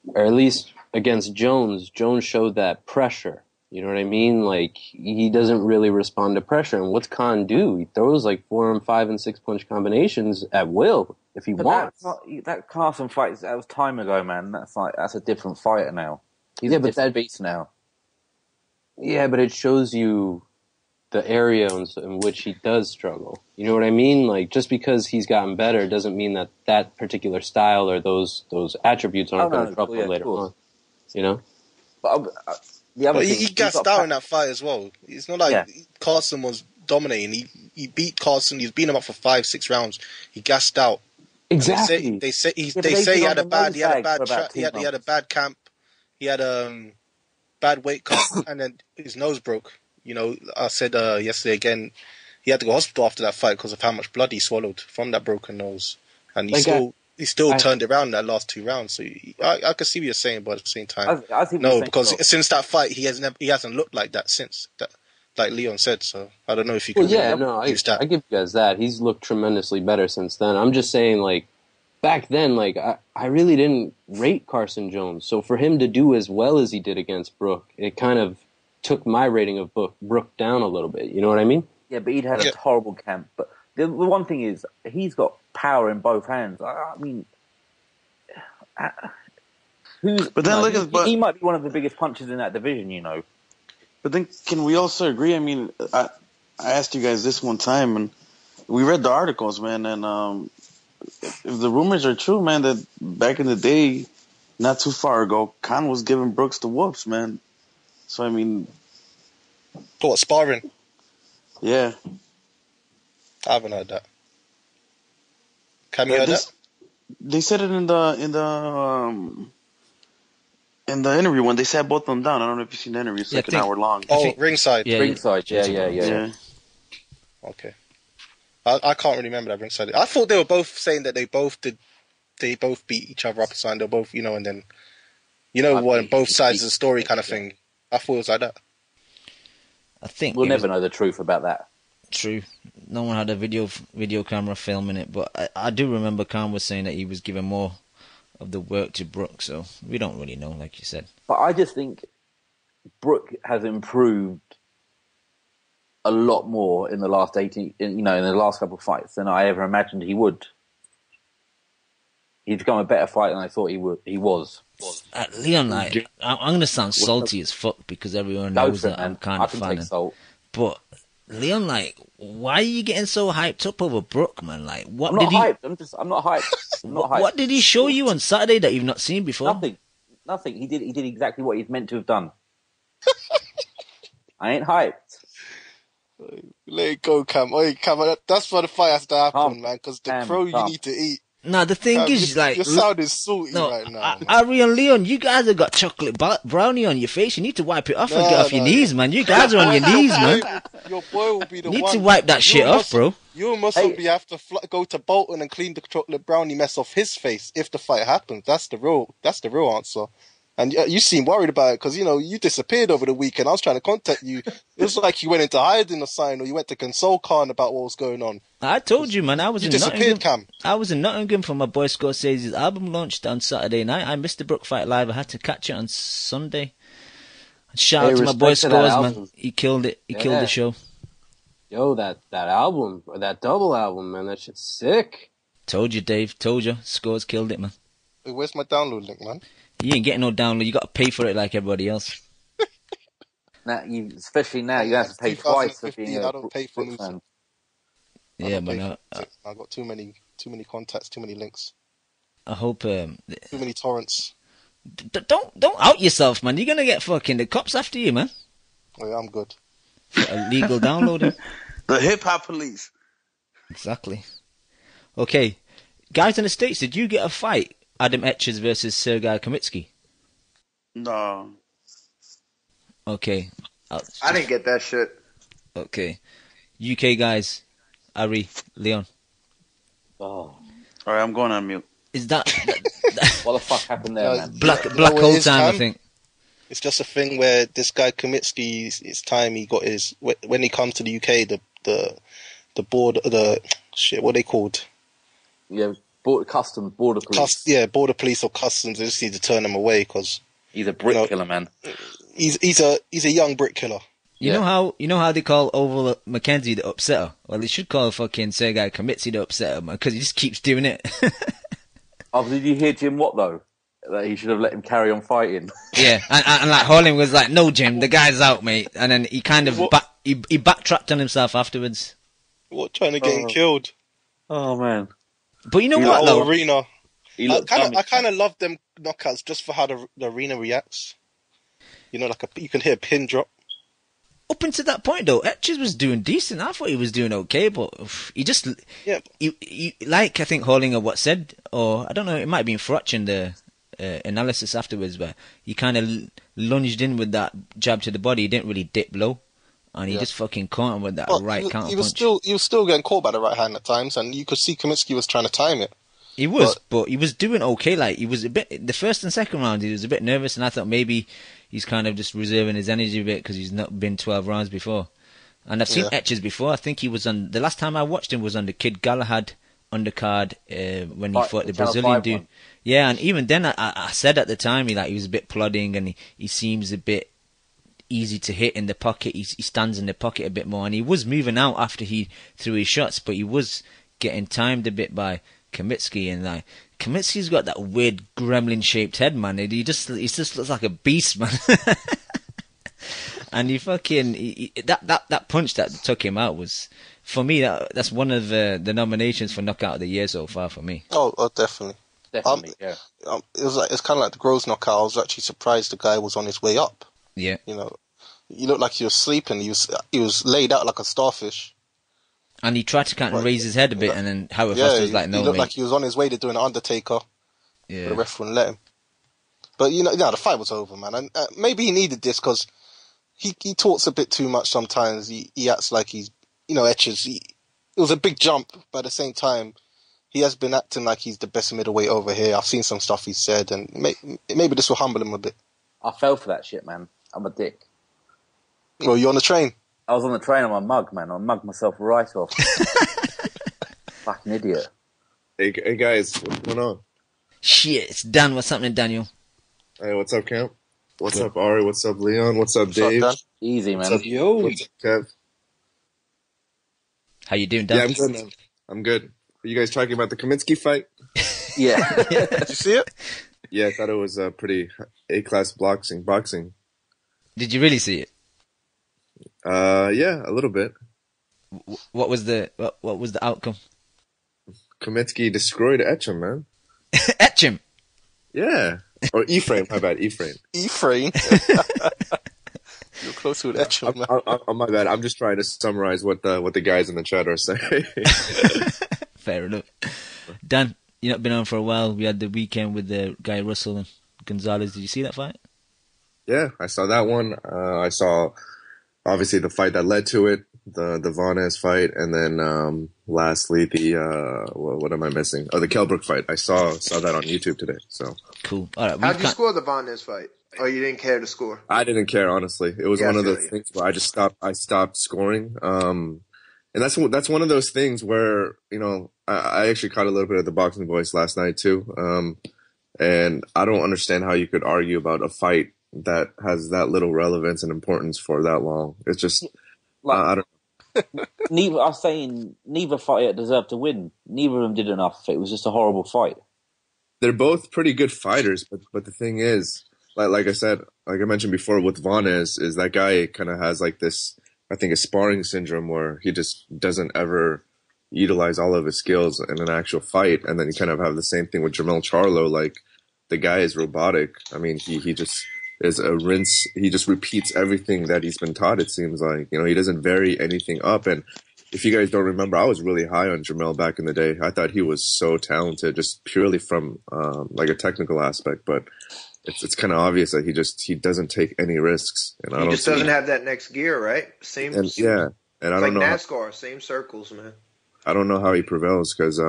Speaker 10: or at least against Jones showed that pressure. You know what I mean? Like, he doesn't really respond to pressure. And what's Khan do? He throws like 4 and 5 and 6 punch combinations at will if he wants.
Speaker 12: That Carson fight, that was time ago, man. That's a different fighter now. He's a different beast now.
Speaker 10: Yeah, but it shows you the area in which he does struggle. You know what I mean? Like, just because he's gotten better doesn't mean that particular style or those attributes aren't going to trouble later on. You know?
Speaker 12: But
Speaker 3: he gassed out in that fight as well. It's not like Carson was dominating. He beat Carson. He's beaten him up for 5-6 rounds. He gassed out.
Speaker 10: Exactly.
Speaker 3: They say he had a bad camp. He had a bad weight cut, and then his nose broke. You know, I said yesterday again, he had to go to hospital after that fight because of how much blood he swallowed from that broken nose, and he still turned around in that last 2 rounds. So I can see what you're saying, but at the same time,
Speaker 12: I think
Speaker 3: because since that fight, he hasn't looked like that since that. Like Leon said, so I don't know if you can.
Speaker 10: I give you guys that. He's looked tremendously better since then. I'm just saying, like, back then, like, I really didn't rate Carson Jones. So for him to do as well as he did against Brook, it kind of took my rating of Brook down a little bit. You know what I mean?
Speaker 12: Yeah, but he'd had a horrible camp. But the one thing is, he's got power in both hands. I mean, he might be one of the biggest punchers in that division, you know.
Speaker 13: But then, can we also agree? I mean, I asked you guys this one time, and we read the articles, man. And if the rumors are true, man, that back in the day, not too far ago, Khan was giving Brooks the whoops, man. So I mean,
Speaker 3: what, sparring?
Speaker 13: Yeah,
Speaker 3: I haven't heard that. Can you heard that?
Speaker 13: They said it in the interview when they sat both of them down. I don't know if you've seen the interview. It's like an hour long.
Speaker 3: Oh, ringside.
Speaker 12: Yeah, ringside. Yeah.
Speaker 3: Okay. I can't really remember that ringside. I thought they were both saying that they both beat each other up and they're both, you know, and then, you know, what, both sides of the story kind of thing. I thought it was like that.
Speaker 9: I think
Speaker 12: we'll never know the truth about that.
Speaker 9: True. No one had a video camera filming it, but I do remember Khan was saying that he was giving more of the work to Brook, so we don't really know, like you said.
Speaker 12: But I just think Brook has improved a lot more in the last in the last couple of fights than I ever imagined he would. He's become a better fighter than I thought he was.
Speaker 9: Leon, like, I'm gonna sound salty as fuck because everyone knows that I'm kind of fan. But Leon, like, why are you getting so hyped up over Brook, man? Like, what did he?
Speaker 12: I'm not hyped.
Speaker 9: What did he show you on Saturday that you've not seen before?
Speaker 12: Nothing. He did exactly what he's meant to have done. I ain't hyped.
Speaker 3: Let it go, Cam. Oi, Cam, that's why the fight has to happen, man, because the crow you need to eat.
Speaker 9: Nah, the thing is, like...
Speaker 3: Your sound is salty right now.
Speaker 9: Ari and Leon, you guys have got chocolate brownie on your face. You need to wipe it off and get off your knees, man. You guys are on your knees, man.
Speaker 3: Your boy will be the one.
Speaker 9: You need to wipe that shit off, bro.
Speaker 3: You must have to go to Bolton and clean the chocolate brownie mess off his face if the fight happens. That's the real answer. And you seem worried about it because, you disappeared over the weekend. I was trying to contact you. It was like you went into hiding or something, or you went to console Khan about what was going on.
Speaker 9: I told you, man. I was
Speaker 3: you
Speaker 9: in
Speaker 3: disappeared,
Speaker 9: Nottingham.
Speaker 3: Cam.
Speaker 9: I was in Nottingham for my boy Scorsese's album launched on Saturday night. I missed the Brook fight live. I had to catch it on Sunday. Shout out to my boy Scores, man. He killed it. He killed the show.
Speaker 10: Yo, that album, or that double album, man, that shit's sick.
Speaker 9: Told you, Dave. Told you. Scores killed it, man.
Speaker 3: Hey, where's my download link, man?
Speaker 9: You ain't getting no download. You got to pay for it like everybody else.
Speaker 12: Especially now, you have to pay twice for being
Speaker 3: I don't pay for
Speaker 12: fan.
Speaker 9: Yeah, man.
Speaker 3: I've got too many contacts, too many links.
Speaker 9: I hope
Speaker 3: too many torrents.
Speaker 9: Don't out yourself, man. You're gonna get fucking the cops after you, man.
Speaker 3: Oh, yeah, I'm good.
Speaker 9: Illegal downloading.
Speaker 13: The hip hop police.
Speaker 9: Exactly. Okay, guys in the States, did you get a fight? Adam Etchers versus Sergei Kamitsky?
Speaker 13: No.
Speaker 9: Okay.
Speaker 11: I didn't get that shit.
Speaker 9: Okay. UK guys, Ari, Leon.
Speaker 12: Oh.
Speaker 13: Alright, I'm going on mute.
Speaker 9: Is that...
Speaker 12: What the fuck happened there, man?
Speaker 9: Black hole time, I think.
Speaker 3: It's just a thing where this guy Kamitsky, it's time he got his... When he comes to the UK, the board... Shit, what are they called?
Speaker 12: Yeah, border police.
Speaker 3: Border police or customs. They just need to turn him away because
Speaker 12: he's a brick killer, man.
Speaker 3: He's a young brick killer.
Speaker 9: You know how they call Oval Mackenzie the upsetter? Well, they should call fucking Sergei Kamitsky the upsetter, man, because he just keeps doing it.
Speaker 12: Oh, did you hear Jim Watt though? That he should have let him carry on fighting.
Speaker 9: Yeah, and like Holland was like, "No, Jim, the guy's out, mate," and then he kind of he backtracked on himself afterwards.
Speaker 3: What, trying to get him killed?
Speaker 12: Oh man.
Speaker 9: But you know what, though?
Speaker 3: Arena. I kind of love them knockouts just for how the arena reacts. You can hear a pin drop.
Speaker 9: Up until that point, though, Etchers was doing decent. I thought he was doing okay, but he just...
Speaker 3: Yeah.
Speaker 9: He like, I think, Hollinger what said, or I don't know, it might have been Frotch in the analysis afterwards, where he kind of lunged in with that jab to the body. He didn't really dip low. And he just fucking caught him with that right counter punch.
Speaker 3: He was still getting caught by the right hand at times, and you could see Kamitsky was trying to time it.
Speaker 9: He was, but he was doing okay. Like, he was a bit... The first and second round, he was a bit nervous, and I thought maybe he's kind of just reserving his energy a bit because he's not been 12 rounds before. And I've seen Etchers before. I think he was on... The last time I watched him was on the Kid Galahad undercard when he fought the Brazilian dude. Yeah, and even then, I said at the time, he was a bit plodding, and he seems a bit easy to hit in the pocket. He stands in the pocket a bit more, and he was moving out after he threw his shots, but he was getting timed a bit by Kamitsky, and Kamitsky's got that weird gremlin shaped head, man. He just looks like a beast, man. And that punch that took him out was, for me, that's one of the nominations for knockout of the year so far for me.
Speaker 3: Oh, definitely.
Speaker 12: Definitely, yeah.
Speaker 3: It's kind of like the Groves knockout. I was actually surprised the guy was on his way up.
Speaker 9: Yeah.
Speaker 3: He looked like he was sleeping. He was laid out like a starfish.
Speaker 9: And he tried to kind of raise his head a bit, and then Howard Foster was like, "No,
Speaker 3: he looked
Speaker 9: mate."
Speaker 3: like he was on his way to doing an Undertaker.
Speaker 9: Yeah.
Speaker 3: But the ref wouldn't let him. But the fight was over, man. And maybe he needed this because he talks a bit too much sometimes. He acts like he's Etchers. It was a big jump, but at the same time, he has been acting like he's the best middleweight over here. I've seen some stuff he said, and maybe this will humble him a bit.
Speaker 12: I fell for that shit, man. I'm a dick.
Speaker 3: Well, you on the train?
Speaker 12: I was on the train on my mug, man. I mugged myself right off. Fucking idiot.
Speaker 14: Hey guys, what's going on?
Speaker 9: Shit, it's Dan. What's happening, Daniel?
Speaker 14: Hey, what's up, Camp? What's up, Ari? What's up, Leon? What's up, Dave?
Speaker 12: Easy, man.
Speaker 14: What's up,
Speaker 12: Yo.
Speaker 14: What's up, Kev?
Speaker 9: How you doing, Dan?
Speaker 14: Yeah, I'm good, man. I'm good. Are you guys talking about the Kaminsky fight?
Speaker 12: Yeah.
Speaker 3: Did you see it?
Speaker 14: Yeah, I thought it was pretty A-class boxing.
Speaker 9: Did you really see it?
Speaker 14: Yeah, a little bit.
Speaker 9: What was the outcome?
Speaker 14: Kaminsky destroyed Etchem, man.
Speaker 9: Etchem?
Speaker 14: Yeah. Or Ephraim, my bad, Ephraim.
Speaker 3: Ephraim? You're close with Etchem, man.
Speaker 14: Oh, my bad. I'm just trying to summarize what the guys in the chat are saying.
Speaker 9: Fair enough. Dan, you've not been on for a while. We had the weekend with the guy Russell and Gonzalez. Did you see that fight?
Speaker 14: Yeah, I saw that one. I saw, obviously, the fight that led to it, the Vanez fight, and then lastly, what am I missing? Oh, the Kell Brook fight. I saw that on YouTube today. So
Speaker 9: cool. All right.
Speaker 11: How'd you score the Vanez fight? Oh, you didn't care to score?
Speaker 14: I didn't care, honestly. It was one of those things where I stopped scoring. And that's one of those things where, I actually caught a little bit of the Boxing Voice last night too. And I don't understand how you could argue about a fight that has that little relevance and importance for that long. It's just, I don't
Speaker 12: I was saying neither fighter deserved to win. Neither of them did enough. It was just a horrible fight.
Speaker 14: They're both pretty good fighters, but the thing is, like I said, like I mentioned before with Vanez, is that guy kind of has like this, I think, a sparring syndrome where he just doesn't ever utilize all of his skills in an actual fight. And then you kind of have the same thing with Jermell Charlo. Like, the guy is robotic. I mean, he just is a rinse. He just repeats everything that he's been taught, it seems like. He doesn't vary anything up. And if you guys don't remember, I was really high on Jermell back in the day. I thought he was so talented, just purely from like a technical aspect. But it's kind of obvious that he doesn't take any risks. And
Speaker 11: He just doesn't have that next gear, right? Same.
Speaker 14: And I don't know.
Speaker 11: NASCAR, same circles, man.
Speaker 14: I don't know how he prevails because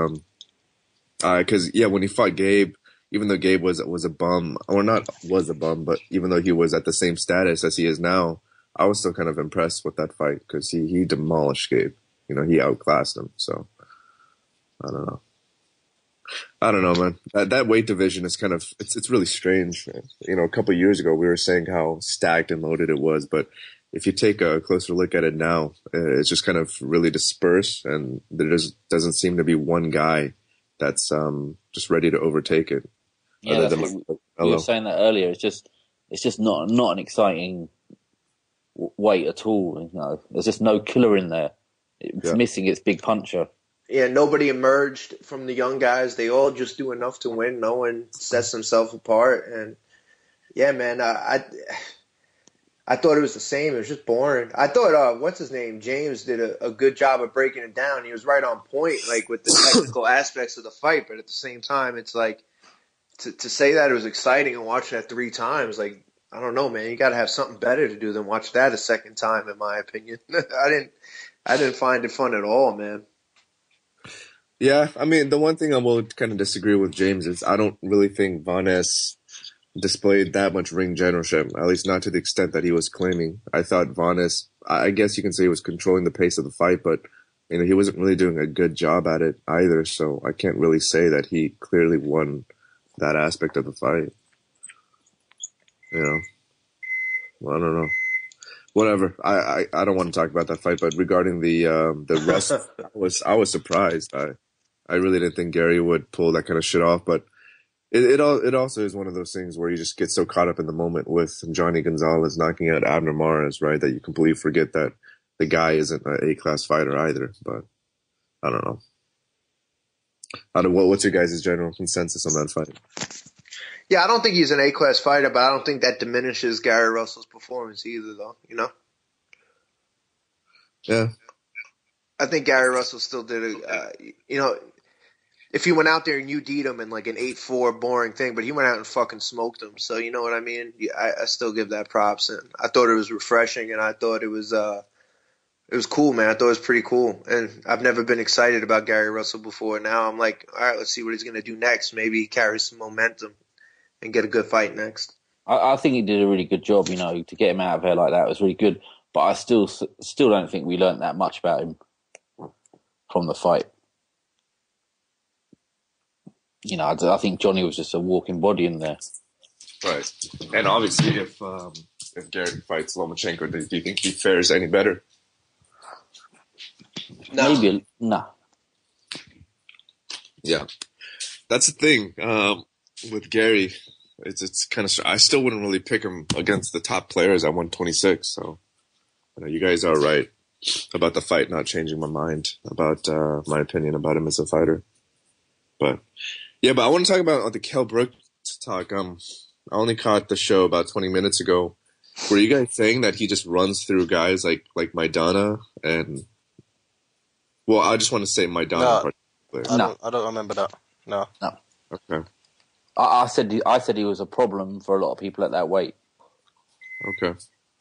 Speaker 14: when he fought Gabe, even though Gabe was a bum, or not was a bum, but even though he was at the same status as he is now, I was still kind of impressed with that fight because he demolished Gabe. He outclassed him. So I don't know, man. That weight division is kind of it's really strange. A couple of years ago we were saying how stacked and loaded it was, but if you take a closer look at it now, it's just kind of really dispersed, and there just doesn't seem to be one guy that's just ready to overtake it.
Speaker 12: Yeah, we were saying that earlier. It's just not an exciting weight at all. There's just no killer in there. It's missing its big puncher.
Speaker 11: Yeah, nobody emerged from the young guys. They all just do enough to win. No one sets themselves apart. And yeah, man, I thought it was the same. It was just boring. I thought, what's his name? James did a good job of breaking it down. He was right on point, like with the technical aspects of the fight. But at the same time, it's like to say that it was exciting and watch that 3 times, like, I don't know, man. You got to have something better to do than watch that a second time, in my opinion. I didn't find it fun at all, man.
Speaker 14: Yeah, I mean, the one thing I will kind of disagree with James is I don't really think Vanez displayed that much ring generalship, at least not to the extent that he was claiming. I thought Vanez, I guess you can say he was controlling the pace of the fight, but he wasn't really doing a good job at it either, so I can't really say that he clearly won that aspect of the fight. Well, I don't know. Whatever. I don't want to talk about that fight, but regarding the rest, I was surprised. I really didn't think Gary would pull that kind of shit off, but it also is one of those things where you just get so caught up in the moment with Jhonny Gonzalez knocking out Abner Mares, right, that you completely forget that the guy isn't an A-class fighter either. But I don't know. What's your guys' general consensus on that fight?
Speaker 11: Yeah, I don't think he's an A-class fighter, but I don't think that diminishes Gary Russell's performance either, though.
Speaker 14: Yeah.
Speaker 11: I think Gary Russell still did if he went out there and you beat him in like an 8-4 boring thing, but he went out and fucking smoked him. So you know what I mean? I still give that props, and I thought it was refreshing, and I thought it was cool, man. I thought it was pretty cool, and I've never been excited about Gary Russell before. Now I'm like, all right, let's see what he's gonna do next. Maybe he carries some momentum and get a good fight next.
Speaker 12: I think he did a really good job. To get him out of here like that was really good. But I still don't think we learned that much about him from the fight. I think Jhonny was just a walking body in there.
Speaker 14: Right. And obviously, if Gary fights Lomachenko, do you think he fares any better?
Speaker 11: No.
Speaker 12: Maybe no.
Speaker 14: Yeah, that's the thing with Gary. It's kind of. I still wouldn't really pick him against the top players at 126. So, you guys are right about the fight not changing my mind about my opinion about him as a fighter. But yeah, but I want to talk about the Kell Brook talk. I only caught the show about 20 minutes ago. Were you guys saying that he just runs through guys like Maidana and? Well, I just want to say Maidana.
Speaker 3: No, I don't remember that. No.
Speaker 14: Okay.
Speaker 12: I said he was a problem for a lot of people at that weight.
Speaker 14: Okay.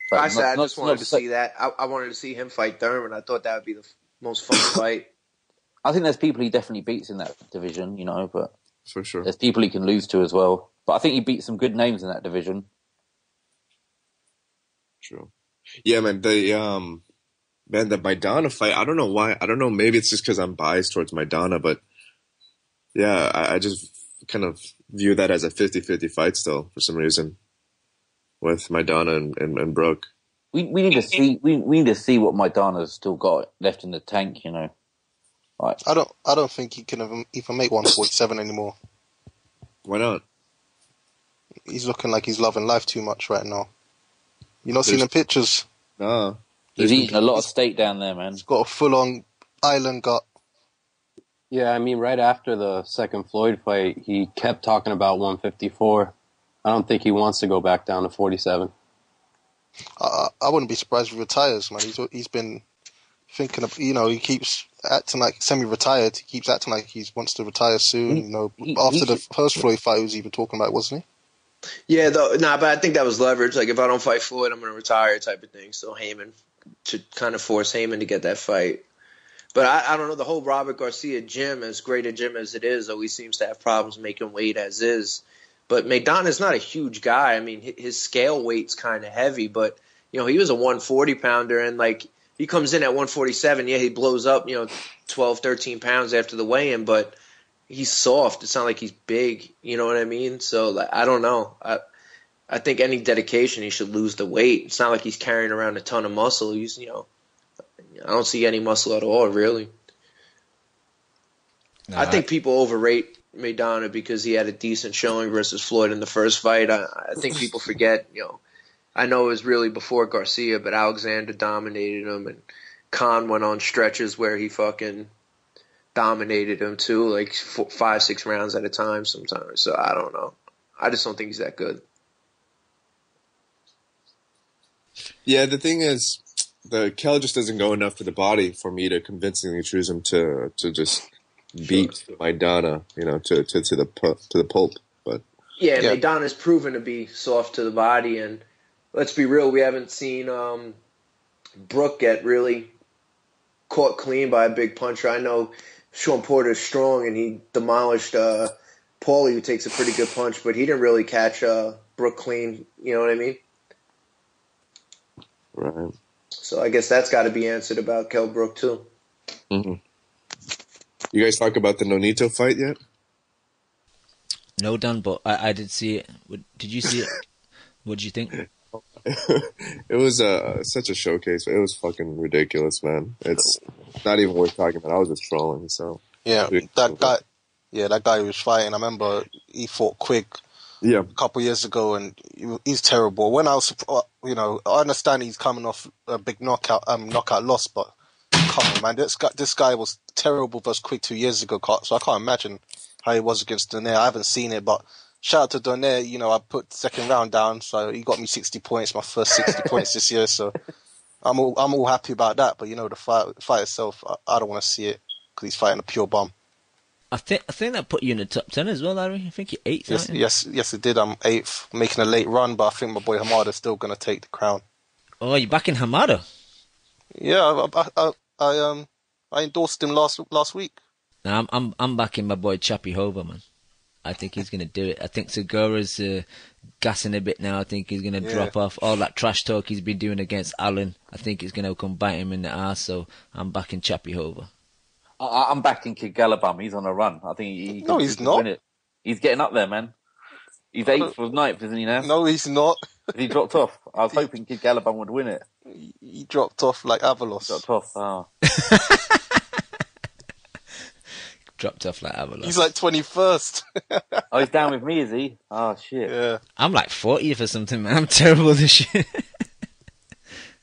Speaker 12: But
Speaker 11: I just wanted to see that. I wanted to see him fight Thurman. I thought that would be the most fun fight.
Speaker 12: I think there's people he definitely beats in that division, but
Speaker 14: for sure
Speaker 12: there's people he can lose to as well. But I think he beat some good names in that division.
Speaker 14: True. Yeah, man. The Maidana fight. I don't know why. I don't know. Maybe it's just because I'm biased towards Maidana, but yeah, I just kind of view that as a 50-50 fight still for some reason with Maidana and Brook.
Speaker 12: We need to see what Maidana's still got left in the tank. Right.
Speaker 3: I don't think he can even make 147 anymore.
Speaker 14: Why not?
Speaker 3: He's looking like he's loving life too much right now. You not seen the pictures?
Speaker 14: No.
Speaker 12: He's eating a lot of steak down there, man.
Speaker 3: He's got a full-on island gut.
Speaker 10: Yeah, I mean, right after the second Floyd fight, he kept talking about 154. I don't think he wants to go back down to 47.
Speaker 3: I wouldn't be surprised if he retires, man. He's been thinking of, he keeps acting like semi-retired. He keeps acting like he wants to retire soon. After the first Floyd fight, he was even talking about it, wasn't he?
Speaker 11: Yeah, but I think that was leverage. Like, if I don't fight Floyd, I'm going to retire type of thing. So Heyman, to kind of force Heyman to get that fight. But I don't know, the whole Robert Garcia gym, as great a gym as it is, always seems to have problems making weight as is. But Maidana's not a huge guy. I mean, his scale weight's kind of heavy, but, he was a 140-pounder, and, he comes in at 147. Yeah, he blows up, 12, 13 pounds after the weigh-in, but he's soft. It's not like he's big, you know what I mean? So, I don't know. I think any dedication, he should lose the weight. It's not like he's carrying around a ton of muscle. He's, I don't see any muscle at all, really. No, I think people overrate Maidana because he had a decent showing versus Floyd in the first fight. I think people forget, I know it was really before Garcia, but Alexander dominated him, and Khan went on stretches where he fucking dominated him too, 5-6 rounds at a time sometimes. So I don't know. I just don't think he's that good.
Speaker 14: Yeah, the thing is, the Kell just doesn't go enough to the body for me to convincingly choose him to just beat Maidana, to the pulp. But
Speaker 11: yeah, Maidana's proven to be soft to the body, and let's be real, we haven't seen Brook get really caught clean by a big puncher. I know Sean Porter's strong, and he demolished Paulie, who takes a pretty good punch, but he didn't really catch Brook clean. You know what I mean?
Speaker 14: Right.
Speaker 11: So I guess that's got to be answered about Kell Brook too.
Speaker 14: Mm-hmm. You guys talk about the Nonito fight yet?
Speaker 9: No, Dan, but I did see it. Did you see it? What did you think?
Speaker 14: It was such a showcase. It was fucking ridiculous, man. It's not even worth talking about. I was just trolling. So
Speaker 3: yeah, that guy who was fighting. I remember he fought Quigg.
Speaker 14: Yeah,
Speaker 3: a couple years ago, and he's terrible. When I was, I understand he's coming off a big knockout loss, but come on, man, this guy was terrible versus Quigg 2 years ago, so I can't imagine how he was against Donaire. I haven't seen it, but shout out to Donaire. I put the second round down, so he got me 60 points, my first 60 points this year, so I'm all happy about that. But the fight itself, I don't want to see it because he's fighting a pure bum.
Speaker 9: I think that put you in the top 10 as well, Larry. I think you're 8th.
Speaker 3: Yes, it did. I'm 8th, making a late run, but I think my boy Hamada's still gonna take the crown.
Speaker 9: Oh, you're back in Hamada?
Speaker 3: Yeah, I endorsed him last week.
Speaker 9: No, I'm backing my boy Chappie Hova, man. I think he's gonna do it. I think Segura's gassing a bit now. I think he's gonna drop off all that trash talk he's been doing against Allen. I think he's gonna come bite him in the ass. So I'm backing Chappie Hova.
Speaker 12: I'm backing Kid Galabam. He's on a run. I think
Speaker 3: he's not.
Speaker 12: Win it. He's getting up there, man. He's 8th or 9th, isn't he now?
Speaker 3: No, he's not.
Speaker 12: He dropped off. I was hoping Kid Gallagher would win it.
Speaker 3: He dropped off like Avalos.
Speaker 12: Dropped off. Oh.
Speaker 9: Dropped off like Avalos.
Speaker 3: He's like 21st.
Speaker 12: Oh, he's down with me, is he? Oh, shit.
Speaker 3: Yeah.
Speaker 9: I'm like 40th or something, man. I'm terrible this year.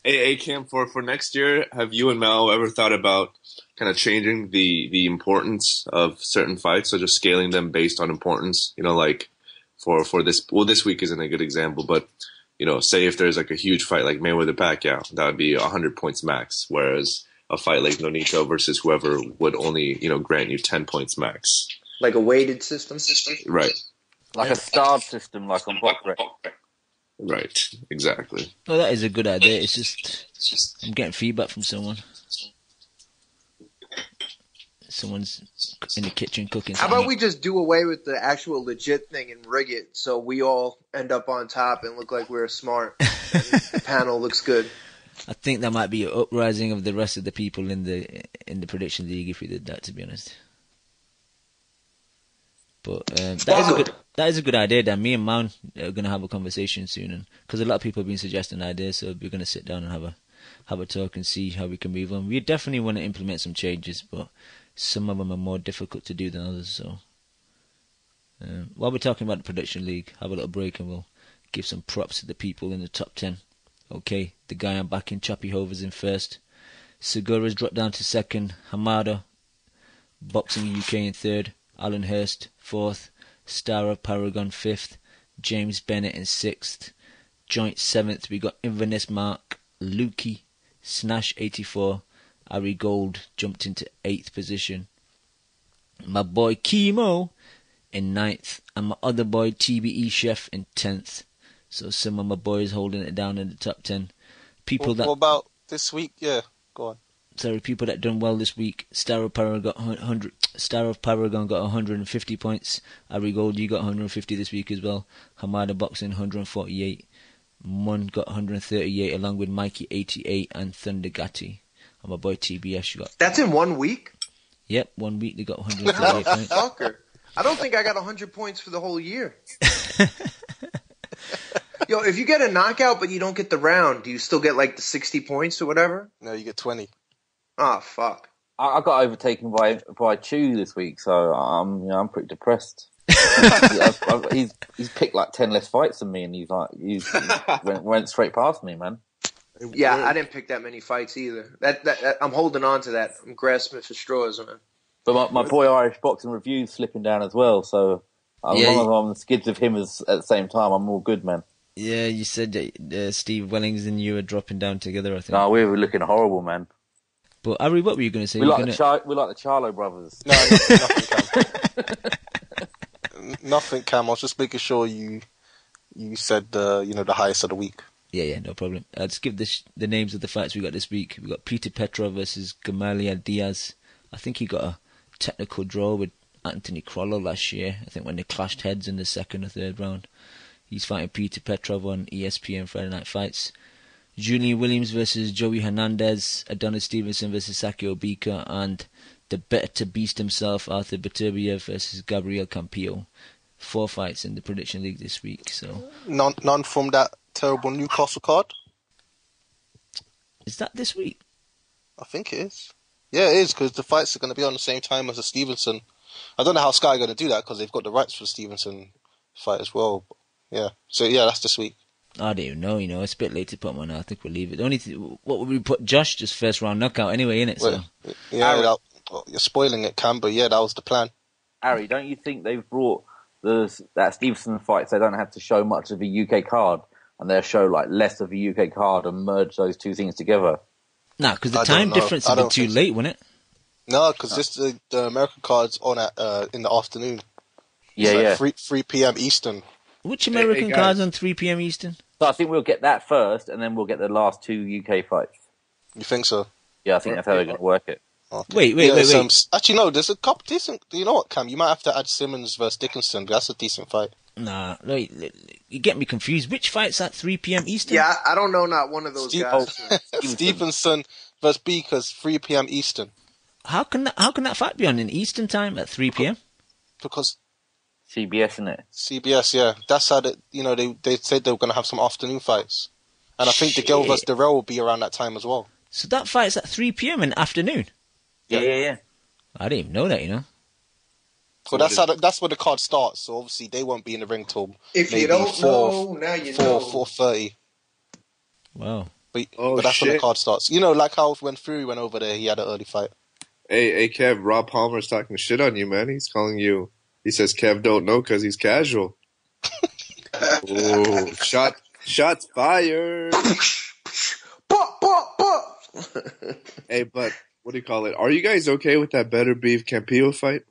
Speaker 14: Hey, Cam, for next year, have you and Mel ever thought about kind of changing the importance of certain fights, so just scaling them based on importance? You know, like for this, well, this week isn't a good example, but you know, say if there's like a huge fight like Mayweather-Pacquiao, that would be 100 points max, whereas a fight like Nonito versus whoever would only, you know, grant you 10 points max.
Speaker 11: Like a weighted system?
Speaker 14: Right.
Speaker 12: Like a starred system, like on Brook.
Speaker 14: Right, exactly.
Speaker 9: Well, that is a good idea. It's just I'm getting feedback from someone. Someone's in the kitchen cooking
Speaker 11: How
Speaker 9: something.
Speaker 11: about we just do away with the actual legit thing and rig it so we all end up on top and look like we're smart and the panel looks good?
Speaker 9: I think that might be an uprising of the rest of the people in the prediction league if we did that, to be honest. But that is a good idea, Dan. Me and Man are going to have a conversation soon, because a lot of people have been suggesting ideas, so we're going to sit down and have a talk and see how we can move on. We definitely want to implement some changes, but some of them are more difficult to do than others. So while we're talking about the prediction league, have a little break and we'll give some props to the people in the top 10. Okay, the guy I'm backing, Choppy Hover's in first. Segura's dropped down to second. Hamada, Boxing UK in third. Alan Hurst, 4th, Star of Paragon, 5th, James Bennett in 6th, joint 7th, we got Inverness Mark, Lukey, Snash 84, Ari Gold jumped into 8th position, my boy Kimo in 9th, and my other boy TBE Chef in 10th, so some of my boys holding it down in the top 10.
Speaker 3: What about this week? Yeah, go on.
Speaker 9: Sorry, people that done well this week. Star of Paragon got 100. Star of Paragon got 150 points. Ari Gold, you got 150 this week as well. Hamada Boxing 148. Mun got 138 along with Mikey 88 and Thunder Gatti. And my boy TBS got.
Speaker 11: That's in 1 week?
Speaker 9: Yep, 1 week they got 138 points.
Speaker 11: Fucker. I don't think I got 100 points for the whole year. Yo, if you get a knockout but you don't get the round, do you still get like the 60 points or whatever?
Speaker 3: No, you get 20.
Speaker 11: Oh, fuck.
Speaker 12: I got overtaken by Chew this week, so I'm pretty depressed. he's picked like 10 less fights than me, and he's went straight past me, man.
Speaker 11: Yeah, I didn't pick that many fights either. That I'm holding on to that. I'm grasping for straws, man.
Speaker 12: But my boy Irish Boxing Review's slipping down as well, so as long as I'm on the skids of him at the same time, I'm all good, man.
Speaker 9: Yeah, you said that Steve Wellings and you were dropping down together, I think.
Speaker 12: No, we were looking horrible, man.
Speaker 9: But Ari, what were you going to say?
Speaker 12: We like the Charlo brothers.
Speaker 3: No, nothing, Cam. Nothing, Cam. I was just making sure you said the highest of the week.
Speaker 9: Yeah, no problem. I'll just give the names of the fights we got this week. We got Peter Petrov versus Gamaliel Diaz. I think he got a technical draw with Anthony Crollo last year. I think when they clashed heads in the second or third round. He's fighting Peter Petrov on ESPN Friday Night Fights. Julian Williams versus Joey Hernandez, Adonis Stevenson versus Saki Obika, and the better beast himself, Arthur Beterbiev versus Gabriel Campillo. 4 fights in the prediction league this week. So
Speaker 3: none from that terrible Newcastle card.
Speaker 9: Is that this week?
Speaker 3: I think it is. Yeah, it is, because the fights are going to be on the same time as the Stevenson. I don't know how Sky are going to do that, because they've got the rights for the Stevenson fight as well. But yeah, so yeah, that's this week.
Speaker 9: I don't even know, it's a bit late to put one out. I think we'll leave it. The only what would we put? Josh, just first round knockout anyway, innit? So.
Speaker 3: Yeah, you're spoiling it, Cam, but yeah, that was the plan.
Speaker 12: Harry, don't you think they've brought that Stevenson fight so they don't have to show much of a UK card, and they'll show like less of a UK card and merge those two things together?
Speaker 9: Nah, because the time difference would be too late, wouldn't it?
Speaker 3: No, because the American card's on in the afternoon.
Speaker 12: Yeah,
Speaker 3: like 3 p.m. Eastern.
Speaker 9: Which American card's on 3 p.m. Eastern?
Speaker 12: So I think we'll get that first, and then we'll get the last 2 UK fights.
Speaker 3: You think so?
Speaker 12: Yeah, I think that's how they're going to work it.
Speaker 9: Wait.
Speaker 3: Okay. Actually, no, there's a couple decent... You know what, Cam? You might have to add Simmons versus Dickinson. That's a decent fight.
Speaker 9: Nah, you get me confused. Which fight's at 3 p.m. Eastern?
Speaker 11: Yeah, I don't know not one of those guys.
Speaker 3: Stevenson versus Beakers, 3 p.m. Eastern.
Speaker 9: How can that fight be on in Eastern time at 3 p.m.?
Speaker 3: Because
Speaker 12: CBS, isn't it?
Speaker 3: CBS, yeah. That's how they said they were going to have some afternoon fights. And I think the Kell vs. Darrell will be around that time as well.
Speaker 9: So that fight's at 3 p.m. in the afternoon?
Speaker 12: Yeah.
Speaker 9: I didn't even know that,
Speaker 3: So that's where the card starts. So obviously they won't be in the ring till
Speaker 11: if
Speaker 3: maybe
Speaker 11: you don't know, now you know.
Speaker 3: 4:30.
Speaker 9: Wow.
Speaker 3: But that's when the card starts. Like how when Fury went over there, he had an early fight.
Speaker 14: Hey, Kev, Rob Palmer's talking shit on you, man. He's calling you. He says Kev don't know because he's casual. Ooh, shots fired. Hey, but what do you call it? Are you guys okay with that Better Beef Campillo fight?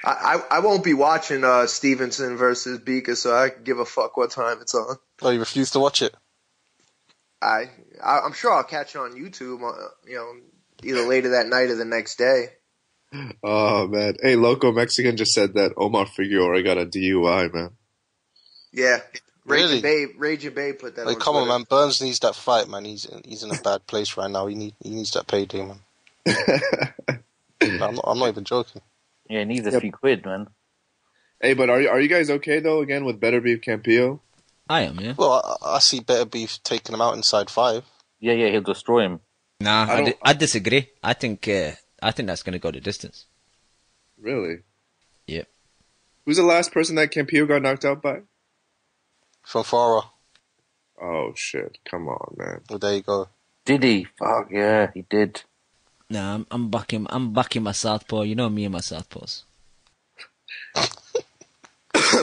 Speaker 11: I won't be watching Stevenson versus Bika, so I can give a fuck what time it's on.
Speaker 3: Oh, you refuse to watch it?
Speaker 11: I'm sure I'll catch it on YouTube, either later that night or the next day.
Speaker 14: Oh, man. Hey, Loco Mexican just said that Omar Figueroa got a DUI, man.
Speaker 11: Yeah.
Speaker 3: Really?
Speaker 11: Raging Babe put that on
Speaker 3: come on,
Speaker 11: Twitter.
Speaker 3: man. Burns needs that fight, man. He's in a bad place right now. He needs that payday, man. I'm not even joking.
Speaker 12: Yeah, he needs a few quid, man.
Speaker 14: Hey, but are you guys okay, though, again, with Better Beef Campillo?
Speaker 9: I am, yeah.
Speaker 3: Well, I see Better Beef taking him out inside 5.
Speaker 12: Yeah, he'll destroy him.
Speaker 9: Nah, I disagree. I think that's going to go the distance.
Speaker 14: Really?
Speaker 9: Yep.
Speaker 14: Who's the last person that Campillo got knocked out by?
Speaker 3: From Farah.
Speaker 14: Oh, shit. Come on, man.
Speaker 3: Well, there you go.
Speaker 12: Did he? Fuck, yeah, he did.
Speaker 9: Nah, I'm backing my southpaw. You know me and my southpaws.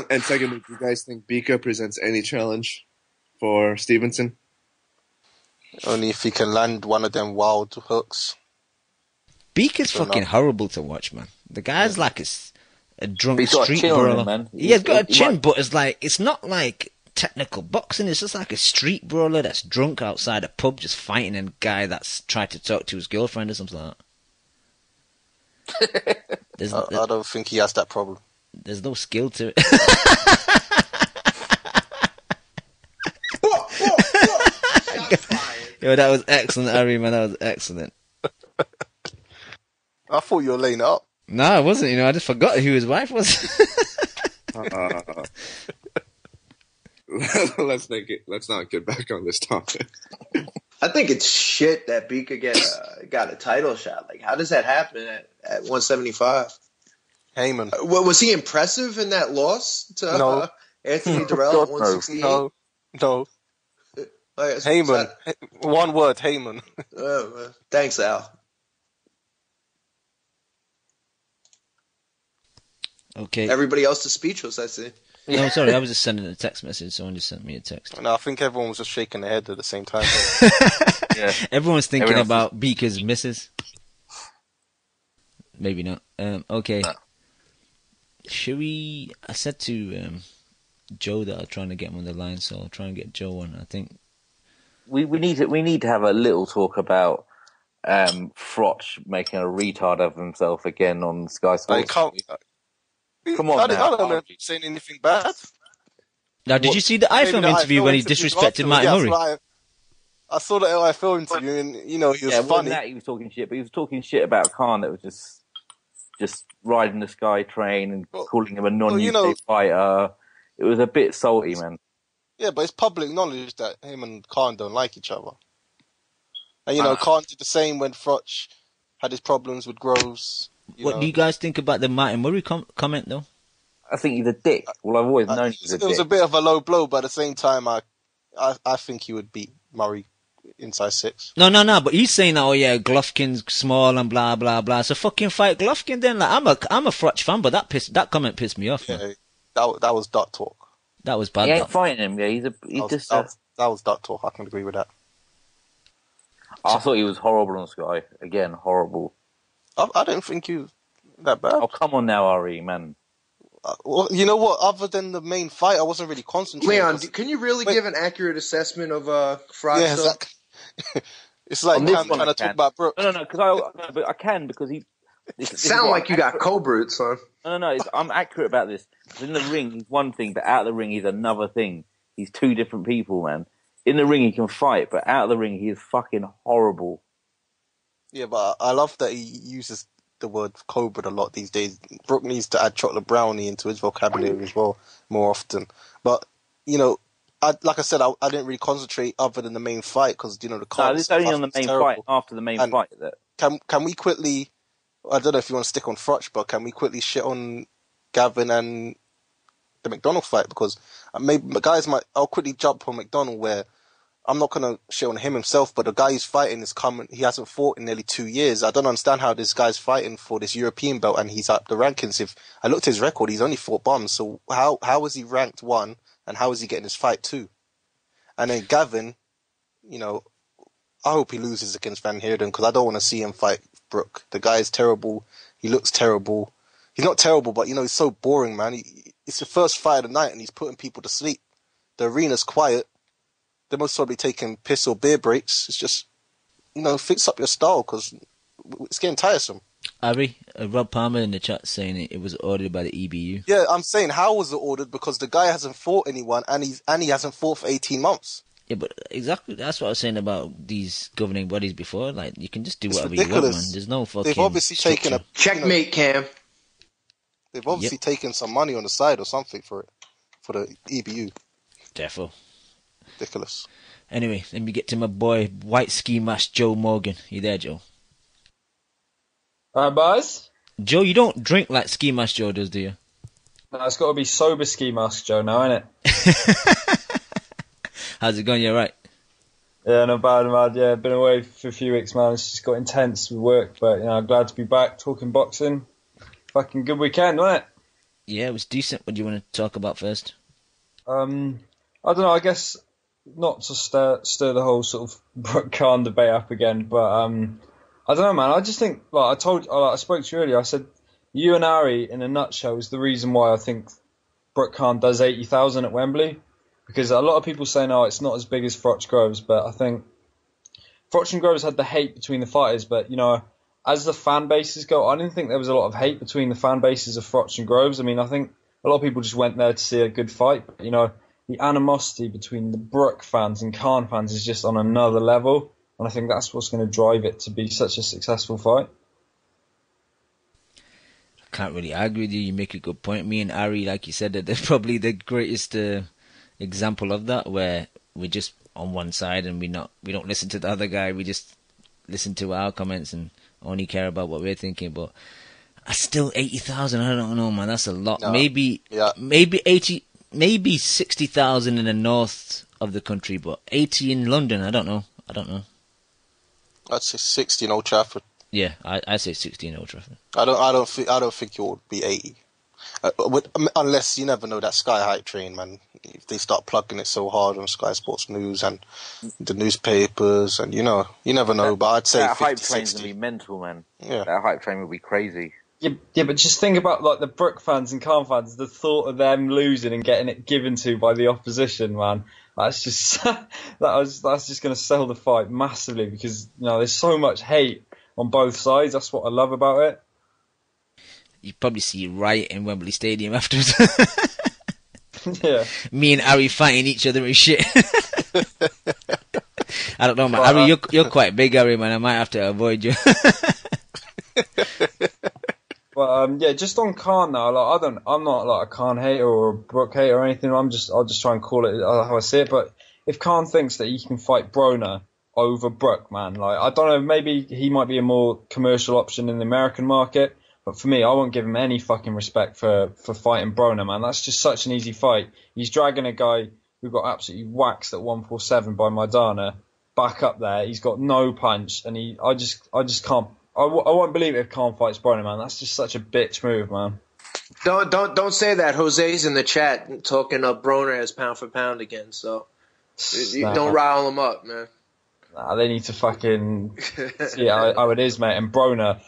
Speaker 14: And secondly, do you guys think Bika presents any challenge for Stevenson?
Speaker 3: Only if he can land one of them wild hooks.
Speaker 9: Bika's fucking horrible to watch, man. The guy's like a drunk
Speaker 12: He's got
Speaker 9: street
Speaker 12: a chin on
Speaker 9: brawler.
Speaker 12: him, man.
Speaker 9: He's got a chin, but it's not like technical boxing. It's just like a street brawler that's drunk outside a pub just fighting a guy that's tried to talk to his girlfriend or something like that.
Speaker 3: I don't think he has that problem.
Speaker 9: There's no skill to it. Yo, that was excellent, Ari, man. That was excellent.
Speaker 3: I thought you were laying it up.
Speaker 9: No, I wasn't. I just forgot who his wife was.
Speaker 14: Let's not get back on this topic.
Speaker 11: I think it's shit that Bika got a title shot. Like, how does that happen at 175?
Speaker 3: Heyman.
Speaker 11: Was he impressive in that loss to Anthony Durrell at 168?
Speaker 3: No. Heyman. One word, Heyman.
Speaker 11: Thanks, Al.
Speaker 9: Okay.
Speaker 11: Everybody else is speechless, I see.
Speaker 9: No, sorry, I was just sending a text message. Someone just sent me a text.
Speaker 3: No, I think everyone was just shaking their head at the same time.
Speaker 12: Yeah.
Speaker 9: Everyone's thinking about Bika's misses. Maybe not. Okay.
Speaker 12: No.
Speaker 9: I said to Joe that I'm trying to get him on the line, so I'll try and get Joe on. I think
Speaker 12: we need to have a little talk about Frotch making a retard of himself again on Sky Sports. Come on,
Speaker 3: I don't know if he's saying anything bad.
Speaker 9: Now, did you see the iFilm interview when he disrespected Marty Murray?
Speaker 3: I saw the iFilm interview, and he was funny.
Speaker 12: He was talking shit, but he was talking shit about Khan that was just riding the Sky train and calling him a non-UK fighter. It was a bit salty, man.
Speaker 3: Yeah, but it's public knowledge that him and Khan don't like each other. And Khan did the same when Frotch had his problems with Groves.
Speaker 9: What do you guys think about the Martin Murray comment, though?
Speaker 12: I think he's a dick. Well, I've always known he's a dick.
Speaker 3: It was a bit of a low blow, but at the same time, I think he would beat Murray inside 6.
Speaker 9: No, but he's saying, oh yeah, Golovkin's small and blah, blah, blah. So fucking fight Golovkin then. Like, I'm a Frotch fan, but that comment pissed me off, man.
Speaker 3: That was duck talk.
Speaker 9: That was bad.
Speaker 12: He ain't fighting him, yeah.
Speaker 3: That was duck talk. I can agree with that.
Speaker 12: I thought he was horrible on Sky. Again, horrible.
Speaker 3: I don't think he was that bad.
Speaker 12: Oh, come on now, Ari, man.
Speaker 3: Well, you know what? Other than the main fight, I wasn't really concentrating.
Speaker 11: Leon, can you really give an accurate assessment of Frotch?
Speaker 3: Yeah, exactly. It's like I'm trying to talk about Brook.
Speaker 12: No, but I can because he.
Speaker 11: Sound like you got Cobra, son.
Speaker 12: No. I'm accurate about this. In the ring, he's one thing, but out of the ring, he's another thing. He's two different people, man. In the ring, he can fight, but out of the ring, he is fucking horrible.
Speaker 3: Yeah, but I love that he uses the word cobra a lot these days. Brook needs to add chocolate brownie into his vocabulary as well more often. But, like I said, I didn't really concentrate other than the main fight because, the
Speaker 12: No,
Speaker 3: card
Speaker 12: this is only on the main fight, after the main fight.
Speaker 3: Can we quickly, I don't know if you want to stick on Frotch, but can we quickly shit on Gavin and the McDonald fight? Because I'll quickly jump on McDonald where I'm not going to shit on him himself, but the guy he's fighting he hasn't fought in nearly 2 years. I don't understand how this guy's fighting for this European belt and he's up the rankings. If I looked at his record, he's only fought bums. So how is he ranked 1 and how is he getting his fight 2? And then Gavin, I hope he loses against Van Heerden because I don't want to see him fight Brook. The guy is terrible. He looks terrible. He's not terrible, but, he's so boring, man. It's the first fight of the night and he's putting people to sleep. The arena's quiet. They're most probably taking piss or beer breaks. It's just, fix up your style because it's getting tiresome.
Speaker 9: Ari, Rob Palmer in the chat saying it was ordered by the EBU.
Speaker 3: Yeah, I'm saying how was it ordered because the guy hasn't fought anyone and he hasn't fought for 18 months.
Speaker 9: Yeah, but exactly that's what I was saying about these governing bodies before. Like, you can just do whatever
Speaker 3: ridiculous.
Speaker 9: you want, man. There's no fucking
Speaker 3: They've obviously
Speaker 9: structure.
Speaker 3: taken a
Speaker 11: checkmate, Cam.
Speaker 3: They've obviously taken some money on the side or something for the EBU.
Speaker 9: Defo.
Speaker 3: Ridiculous.
Speaker 9: Anyway, let me get to my boy, White Ski Mask Joe Morgan. You there, Joe?
Speaker 15: Buzz?
Speaker 9: Joe, you don't drink like Ski Mask Joe does, do you?
Speaker 15: No, it's got to be sober Ski Mask Joe now, innit?
Speaker 9: How's it going? You alright?
Speaker 15: Yeah, not bad, man. Yeah, been away for a few weeks, man. It's just got intense with work, but, I'm glad to be back talking boxing. Fucking good weekend, wasn't it?
Speaker 9: Yeah, it was decent. What do you want to talk about first?
Speaker 15: I don't know, I guess not to stir the whole sort of Brook Khan debate up again, but I don't know, man. I just think, I spoke to you earlier, I said, you and Ari, in a nutshell, is the reason why I think Brook Khan does 80,000 at Wembley. Because a lot of people say, no, it's not as big as Frotch Groves, but I think Frotch and Groves had the hate between the fighters, but, as the fan bases go, I didn't think there was a lot of hate between the fan bases of Frotch and Groves. I mean, I think a lot of people just went there to see a good fight, but, the animosity between the Brook fans and Khan fans is just on another level, and I think that's what's going to drive it to be such a successful fight.
Speaker 9: I can't really argue with you. You make a good point. Me and Ari, like you said, they're probably the greatest example of that, where we're just on one side and we don't listen to the other guy. We just listen to our comments and only care about what we're thinking. But still 80,000. I don't know, man. That's a lot.
Speaker 3: No.
Speaker 9: Maybe 80. Maybe 60,000 in the north of the country, but 80 in London. I don't know.
Speaker 3: I'd say 60 in Old Trafford.
Speaker 9: Yeah, I say 60 in Old Trafford.
Speaker 3: I don't think it would be 80. Unless you never know that Sky hype train, man. If they start plugging it so hard on Sky Sports News and the newspapers, and you never know. But I'd say
Speaker 12: that
Speaker 3: 50,
Speaker 12: hype train's
Speaker 3: 60.
Speaker 12: gonna be mental, man.
Speaker 3: Yeah,
Speaker 12: that hype train would be crazy.
Speaker 15: Yeah, but just think about the Brook fans and Khan fans. The thought of them losing and getting it given to by the opposition, man. That's just that's just going to sell the fight massively because there's so much hate on both sides. That's what I love about it.
Speaker 9: You probably see a riot in Wembley Stadium afterwards.
Speaker 15: Yeah.
Speaker 9: Me and Ari fighting each other and shit. I don't know, man. Ari, you're quite big, Ari, man. I might have to avoid you.
Speaker 15: But just on Khan now, I'm not like a Khan hater or a Brook hater or anything. I'll just try and call it how I see it. But if Khan thinks that he can fight Broner over Brook, man, I don't know, maybe he might be a more commercial option in the American market. But for me, I won't give him any fucking respect for fighting Broner, man. That's just such an easy fight. He's dragging a guy who got absolutely waxed at 147 by Maidana back up there. He's got no punch, and I just can't. I won't believe it if Khan fights Broner, man. That's just such a bitch move, man.
Speaker 11: Don't say that. Jose's in the chat talking up Broner as pound for pound again. So don't rile him up, man.
Speaker 15: Nah, they need to fucking see how it is, mate. And Broner,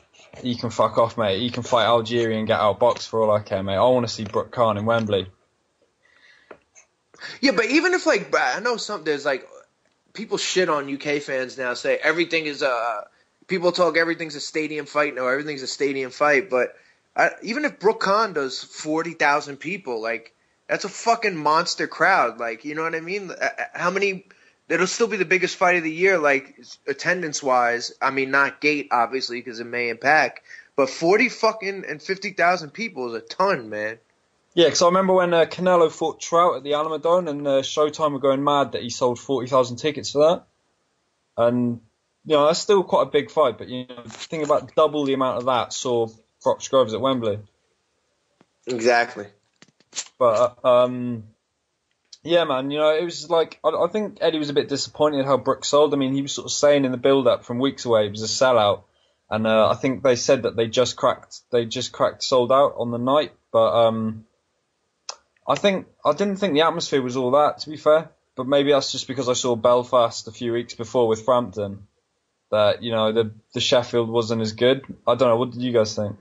Speaker 15: he can fuck off, mate. He can fight Algeria and get outboxed for all I care, mate. I want to see Brook Khan in Wembley.
Speaker 11: Yeah, but even if I know there's people shit on UK fans now, say everything is people talk everything's a stadium fight. No, everything's a stadium fight. But even if Brook Khan does 40,000 people, that's a fucking monster crowd. You know what I mean? How many? It'll still be the biggest fight of the year, attendance wise. I mean, not gate obviously because it may impact, But 40 fucking and 50,000 people is a ton, man.
Speaker 15: Yeah, because I remember when Canelo fought Trout at the Alamodome, and Showtime were going mad that he sold 40,000 tickets for that. And, you know, that's still quite a big fight, but, you know, think about double the amount of that saw Fox Groves at Wembley.
Speaker 11: Exactly.
Speaker 15: But, yeah, man, you know, it was like, I think Eddie was a bit disappointed how Brook sold. I mean, he was sort of saying in the build-up from weeks away it was a sellout. And I think they said that they just cracked sold out on the night. But I didn't think the atmosphere was all that, to be fair. But maybe that's just because I saw Belfast a few weeks before with Frampton. That, you know, the Sheffield wasn't as good. I don't know, what did you guys think?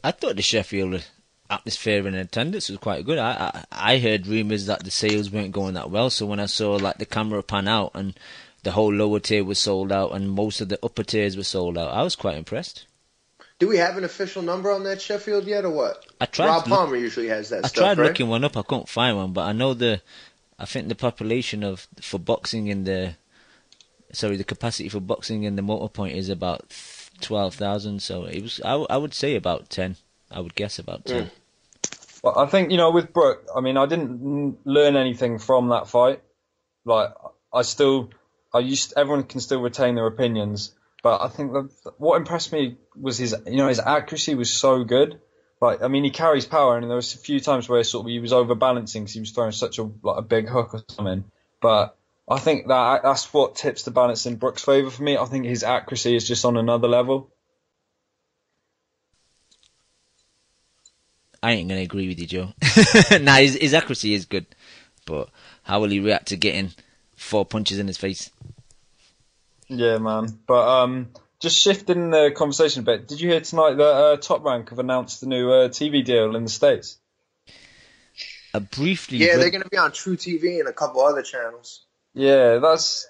Speaker 9: I thought the Sheffield atmosphere and attendance was quite good. I heard rumours that the sales weren't going that well, so when I saw like the camera pan out and the whole lower tier was sold out and most of the upper tiers were sold out, I was quite impressed.
Speaker 11: Do we have an official number on that Sheffield yet, or what?
Speaker 9: I tried.
Speaker 11: Rob Palmer usually has that stuff,
Speaker 9: I tried
Speaker 11: right?
Speaker 9: looking one up. I couldn't find one, but I know I think the population for boxing in the capacity for boxing in the Motor Point is about 12,000. So it was. I would say about 10. I would guess about 10.
Speaker 15: Well, I think, you know, with Brook, I mean, I didn't learn anything from that fight. Like, everyone can still retain their opinions. But I think that what impressed me was his accuracy was so good. Like, I mean, he carries power, and there was a few times where sort of he was overbalancing because he was throwing such a big hook or something. But I think that's what tips the balance in Brook's favour for me. I think his accuracy is just on another level.
Speaker 9: I ain't gonna agree with you, Joe. Nah, his accuracy is good, but how will he react to getting 4 punches in his face?
Speaker 15: Yeah, man. But just shifting the conversation a bit, did you hear tonight that Top Rank have announced the new TV deal in the States?
Speaker 11: Yeah, they're going to be on True TV and a couple other channels.
Speaker 15: Yeah, that's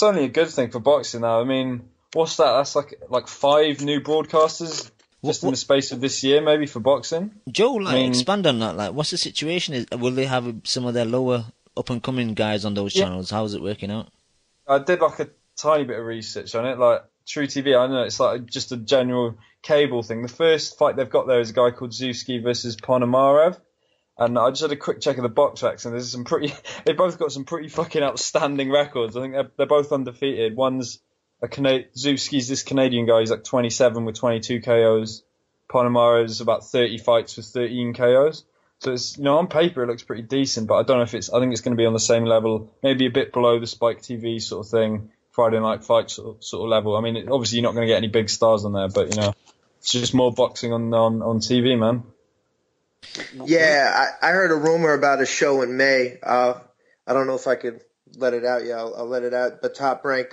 Speaker 15: only a good thing for boxing now. I mean, what's that? That's like 5 new broadcasters just in the space of this year, maybe, for boxing.
Speaker 9: Joe, expand on that. Like, what's the situation? Will they have some of their lower up-and-coming guys on those channels? How's it working out?
Speaker 15: I did like a tiny bit of research on it. Like, True TV, I know it's like just a general cable thing. The first fight they've got there is a guy called Zuski versus Ponomarev. And I just had a quick check of the box racks, and there's they both got some pretty fucking outstanding records. I think they're both undefeated. One's Zuski's this Canadian guy, he's like 27 with 22 KOs. Ponomarev's about 30 fights with 13 KOs. So it's, you know, on paper it looks pretty decent, but I don't know if I think it's going to be on the same level, maybe a bit below the Spike TV sort of thing, Friday Night Fight sort of level. I mean, obviously you're not going to get any big stars on there, but, you know, it's just more boxing on TV, man.
Speaker 11: Yeah, I heard a rumor about a show in May. I don't know if I could let it out. Yeah, I'll let it out. But Top Rank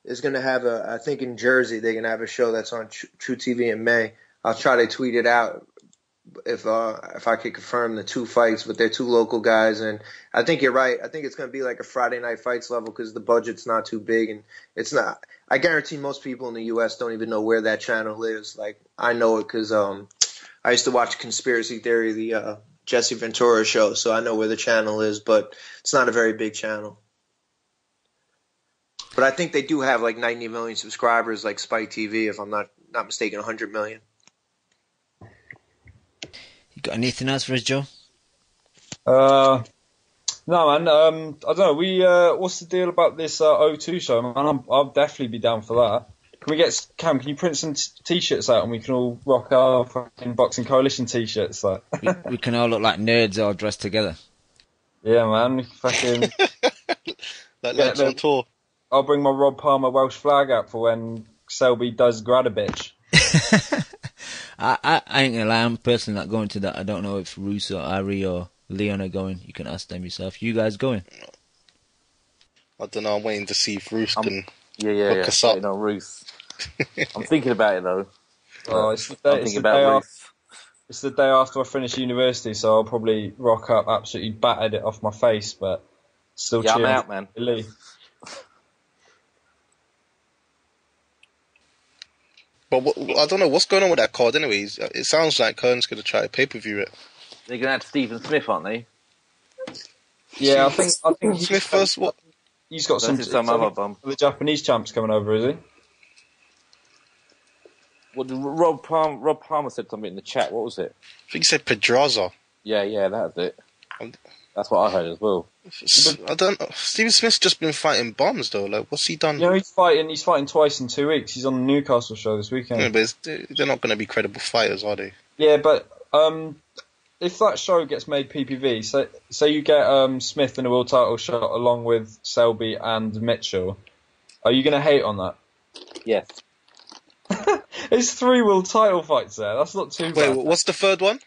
Speaker 11: is going to have I think in Jersey, they're going to have a show that's on True TV in May. I'll try to tweet it out if I could confirm the 2 fights, but they're 2 local guys. And I think you're right. I think it's going to be like a Friday Night Fights level because the budget's not too big. And it's not. I guarantee most people in the U.S. don't even know where that channel is. Like, I know it because I used to watch Conspiracy Theory, the Jesse Ventura show, so I know where the channel is, but it's not a very big channel. But I think they do have like 90 million subscribers, like Spike TV, if I'm not mistaken, 100 million.
Speaker 9: You got anything else for us, Joe?
Speaker 11: No,
Speaker 15: man. I don't know. What's the deal about this O2 show? Man, I'll definitely be down for that. Can we get Cam? Can you print some T-shirts out and we can all rock our fucking Boxing Coalition T-shirts? Like
Speaker 9: we can all look like nerds all dressed together.
Speaker 15: Yeah, man. Fucking
Speaker 3: like lads on tour.
Speaker 15: I'll bring my Rob Palmer Welsh flag out for when Selby does grad a bitch.
Speaker 9: I ain't gonna lie. I'm personally not going to that. I don't know if Roos or Ari or Leon are going. You can ask them yourself. You guys going?
Speaker 3: I don't know. I'm waiting to see if Roos can
Speaker 12: hook
Speaker 3: us up.
Speaker 12: No, Ruth. I'm thinking about it though.
Speaker 15: Oh, it's the day after I finish university, so I'll probably rock up absolutely battered it off my face, but still cheering.
Speaker 12: I'm out, man.
Speaker 15: Lee.
Speaker 3: But I don't know what's going on with that card. Anyways, it sounds like Kern's going to try to pay-per-view it.
Speaker 12: They're going to add Stephen Smith, aren't they?
Speaker 15: Yeah, I think
Speaker 3: Smith first. What?
Speaker 15: He's got some
Speaker 12: other bum.
Speaker 15: The Japanese champ's coming over, is he?
Speaker 12: What did Rob Palmer said something in the chat. What was it?
Speaker 3: I think he said Pedraza.
Speaker 12: Yeah, that's it. That's what I heard as well.
Speaker 3: I don't know. Stephen Smith's just been fighting bombs though. Like, what's he done?
Speaker 15: You know, he's fighting twice in 2 weeks. He's on the Newcastle show this weekend.
Speaker 3: Yeah, but they're not going to be credible fighters, are they?
Speaker 15: Yeah, but if that show gets made PPV, say you get Smith in a world title shot along with Selby and Mitchell, are you going to hate on that?
Speaker 12: Yes.
Speaker 15: It's 3 world title fights there. That's not too bad.
Speaker 3: Wait, what's the third one?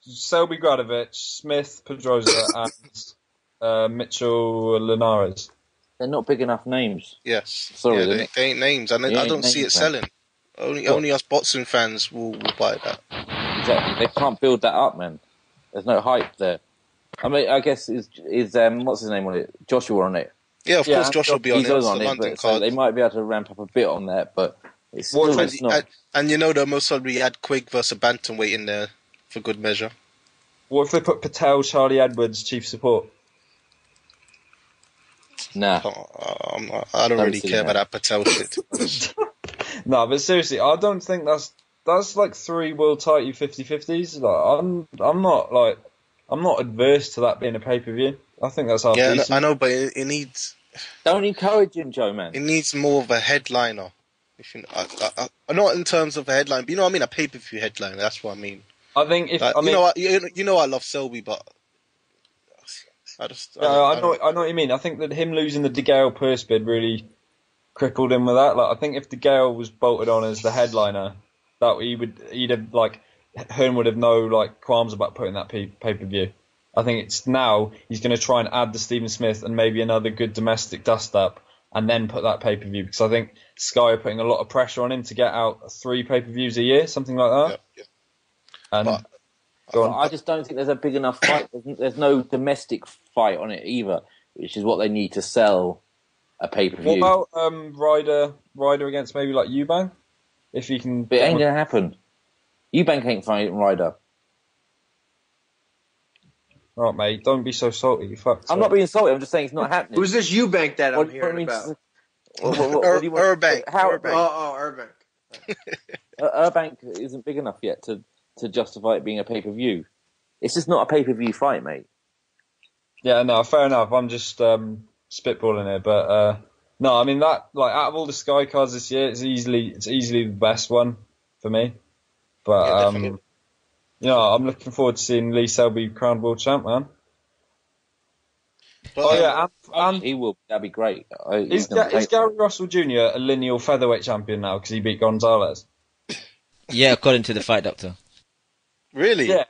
Speaker 15: Selby Gradovic, Smith Pedrosa, and Mitchell Linares.
Speaker 12: They're not big enough names.
Speaker 3: Yes.
Speaker 12: Sorry,
Speaker 3: they ain't names, and I don't see it selling. Only us boxing fans will buy that.
Speaker 12: Exactly. They can't build that up, man. There's no hype there. I mean, I guess is what's his name on it? Joshua on it.
Speaker 3: Yeah, of course, Joshua will be on it.
Speaker 12: He's on it, but so they might be able to ramp up a bit on that, but it's still not.
Speaker 3: And you know, they'll most probably add Quigg versus bantamweight in there for good measure.
Speaker 15: What if they put Patel, Charlie Edwards, chief support?
Speaker 12: Nah.
Speaker 3: I don't really care about that Patel shit.
Speaker 15: No, but seriously, I don't think that's like 3 world title 50-50s. Like, I'm not adverse to that being a pay-per-view. I think that's half decent.
Speaker 3: I know, but it needs.
Speaker 12: Don't encourage him, Joe, man.
Speaker 3: It needs more of a headliner. Not in terms of a headline, but you know what I mean, a pay-per-view headliner. That's what I mean.
Speaker 15: I think if
Speaker 3: you know I love Selby, but I
Speaker 15: know what you mean. I think that him losing the De Gale purse bid really crippled him with that. Like, I think if De Gale was bolted on as the headliner, that he'd have like Hearn would have no like qualms about putting that pay-per-view. I think it's now he's going to try and add the Stephen Smith and maybe another good domestic dust-up and then put that pay-per-view, because I think Sky are putting a lot of pressure on him to get out 3 pay-per-views a year, something like that.
Speaker 3: Yeah.
Speaker 15: And
Speaker 12: I just don't think there's a big enough fight. There's no domestic fight on it either, which is what they need to sell a pay-per-view.
Speaker 15: What about Ryder against maybe like Eubank? If he can...
Speaker 12: But it ain't going to happen. Eubank ain't fighting Ryder.
Speaker 15: Right, mate, don't be so salty. You fucked.
Speaker 12: I'm not being salty, I'm just saying it's not happening.
Speaker 11: Who's this Eubank that I'm hearing about?
Speaker 3: Urbank.
Speaker 11: Urbank.
Speaker 12: Urbank isn't big enough yet to justify it being a pay-per-view. It's just not a pay-per-view fight, mate.
Speaker 15: Yeah, no, fair enough. I'm just spitballing here, but no, I mean that like out of all the Sky cards this year, it's easily the best one for me. But I'm looking forward to seeing Lee Selby crowned world champ, man.
Speaker 3: But,
Speaker 12: and he will. That'd be great.
Speaker 15: Is Gary Russell Jr. a lineal featherweight champion now because he beat Gonzalez?
Speaker 9: Yeah, according to the Fight Doctor.
Speaker 3: Really?
Speaker 15: Yeah.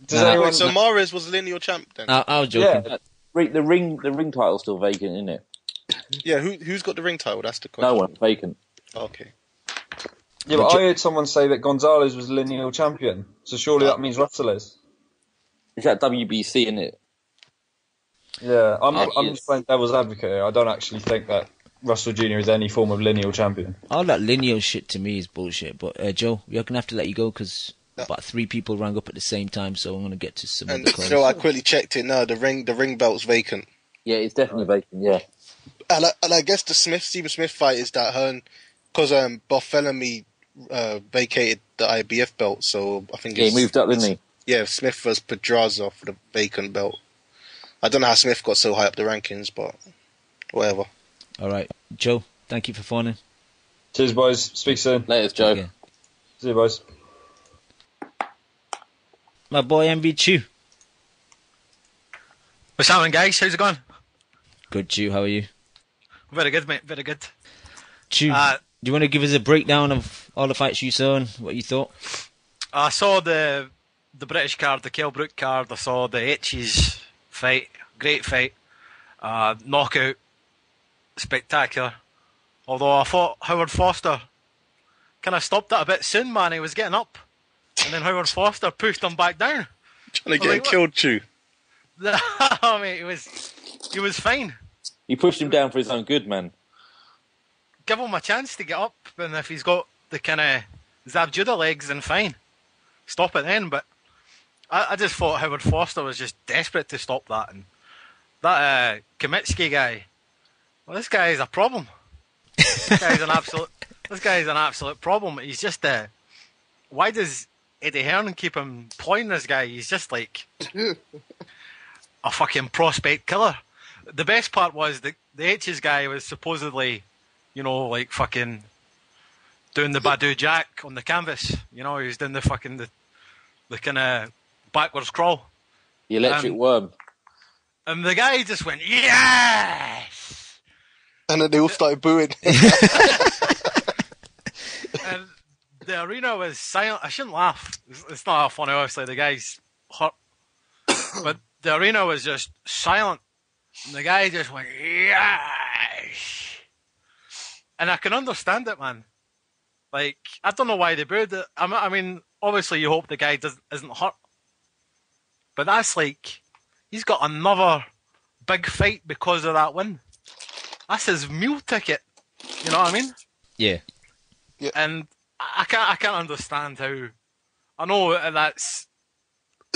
Speaker 3: Wait, so Mares was lineal champ then?
Speaker 9: I was joking.
Speaker 12: Yeah. The ring title's still vacant, isn't it?
Speaker 3: Yeah, who's got the ring title? That's the question.
Speaker 12: No one, vacant.
Speaker 3: Okay.
Speaker 15: Yeah, but I heard someone say that Gonzalez was lineal champion, so surely that means Russell is.
Speaker 12: Is that WBC, isn't it?
Speaker 15: Yeah, I'm just playing devil's advocate here. I don't actually think that Russell Jr. is any form of lineal champion.
Speaker 9: All that lineal shit to me is bullshit. But Joe, we're gonna have to let you go because about 3 people rang up at the same time, so I'm gonna get to some of the calls.
Speaker 3: So I quickly checked it. No, the ring belt's vacant.
Speaker 12: Yeah, it's definitely vacant. Yeah.
Speaker 3: And I guess the Stephen Smith fight is that Hearn, because Barthélemy vacated the IBF belt, so I think
Speaker 12: he moved up, didn't he?
Speaker 3: Yeah, Smith versus Pedraza for the vacant belt. I don't know how Smith got so high up the rankings, but whatever.
Speaker 9: All right, Joe, thank you for phoning.
Speaker 15: Cheers, boys. Speak soon.
Speaker 12: Later, Joe.
Speaker 9: Yeah.
Speaker 15: See you, boys.
Speaker 9: My boy MV2.
Speaker 16: What's happening, guys? How's it going?
Speaker 9: Good, Chew. How are you?
Speaker 16: Very good, mate. Very good.
Speaker 9: Chew, do you want to give us a breakdown of all the fights you saw and what you thought?
Speaker 16: I saw the British card, the Kell Brook card. I saw the H's fight. Great fight. Knockout. Spectacular. Although I thought Howard Foster kind of stopped that a bit soon, man. He was getting up. And then Howard Foster pushed him back down.
Speaker 3: Trying to get killed, Chew.
Speaker 16: I mean, he was fine.
Speaker 12: He pushed him down for his own good, man.
Speaker 16: Give him a chance to get up, and if he's got the kind of Zab Judah legs, then fine. Stop it then, but I just thought Howard Foster was just desperate to stop that. And that Kamitsky guy, well, this guy is a problem. This guy's an absolute... This guy's an absolute problem. He's just why does Eddie Hearn keep him playing this guy? He's just like a fucking prospect killer. The best part was the H's guy was supposedly, like fucking doing the Badu Jack on the canvas. He was doing the fucking the kind of backwards crawl.
Speaker 10: The electric worm.
Speaker 16: And the guy just went, yes!
Speaker 3: And then they all started booing.
Speaker 16: And the arena was silent. I shouldn't laugh. It's not funny, obviously. The guy's hurt. But the arena was just silent. And the guy just went, yes! And I can understand it, man. Like, I don't know why they booed it. I mean, obviously you hope the guy isn't hurt. But that's like, he's got another big fight because of that win. That's his meal ticket. You know what I mean?
Speaker 9: Yeah.
Speaker 16: And I can't understand how. I know that's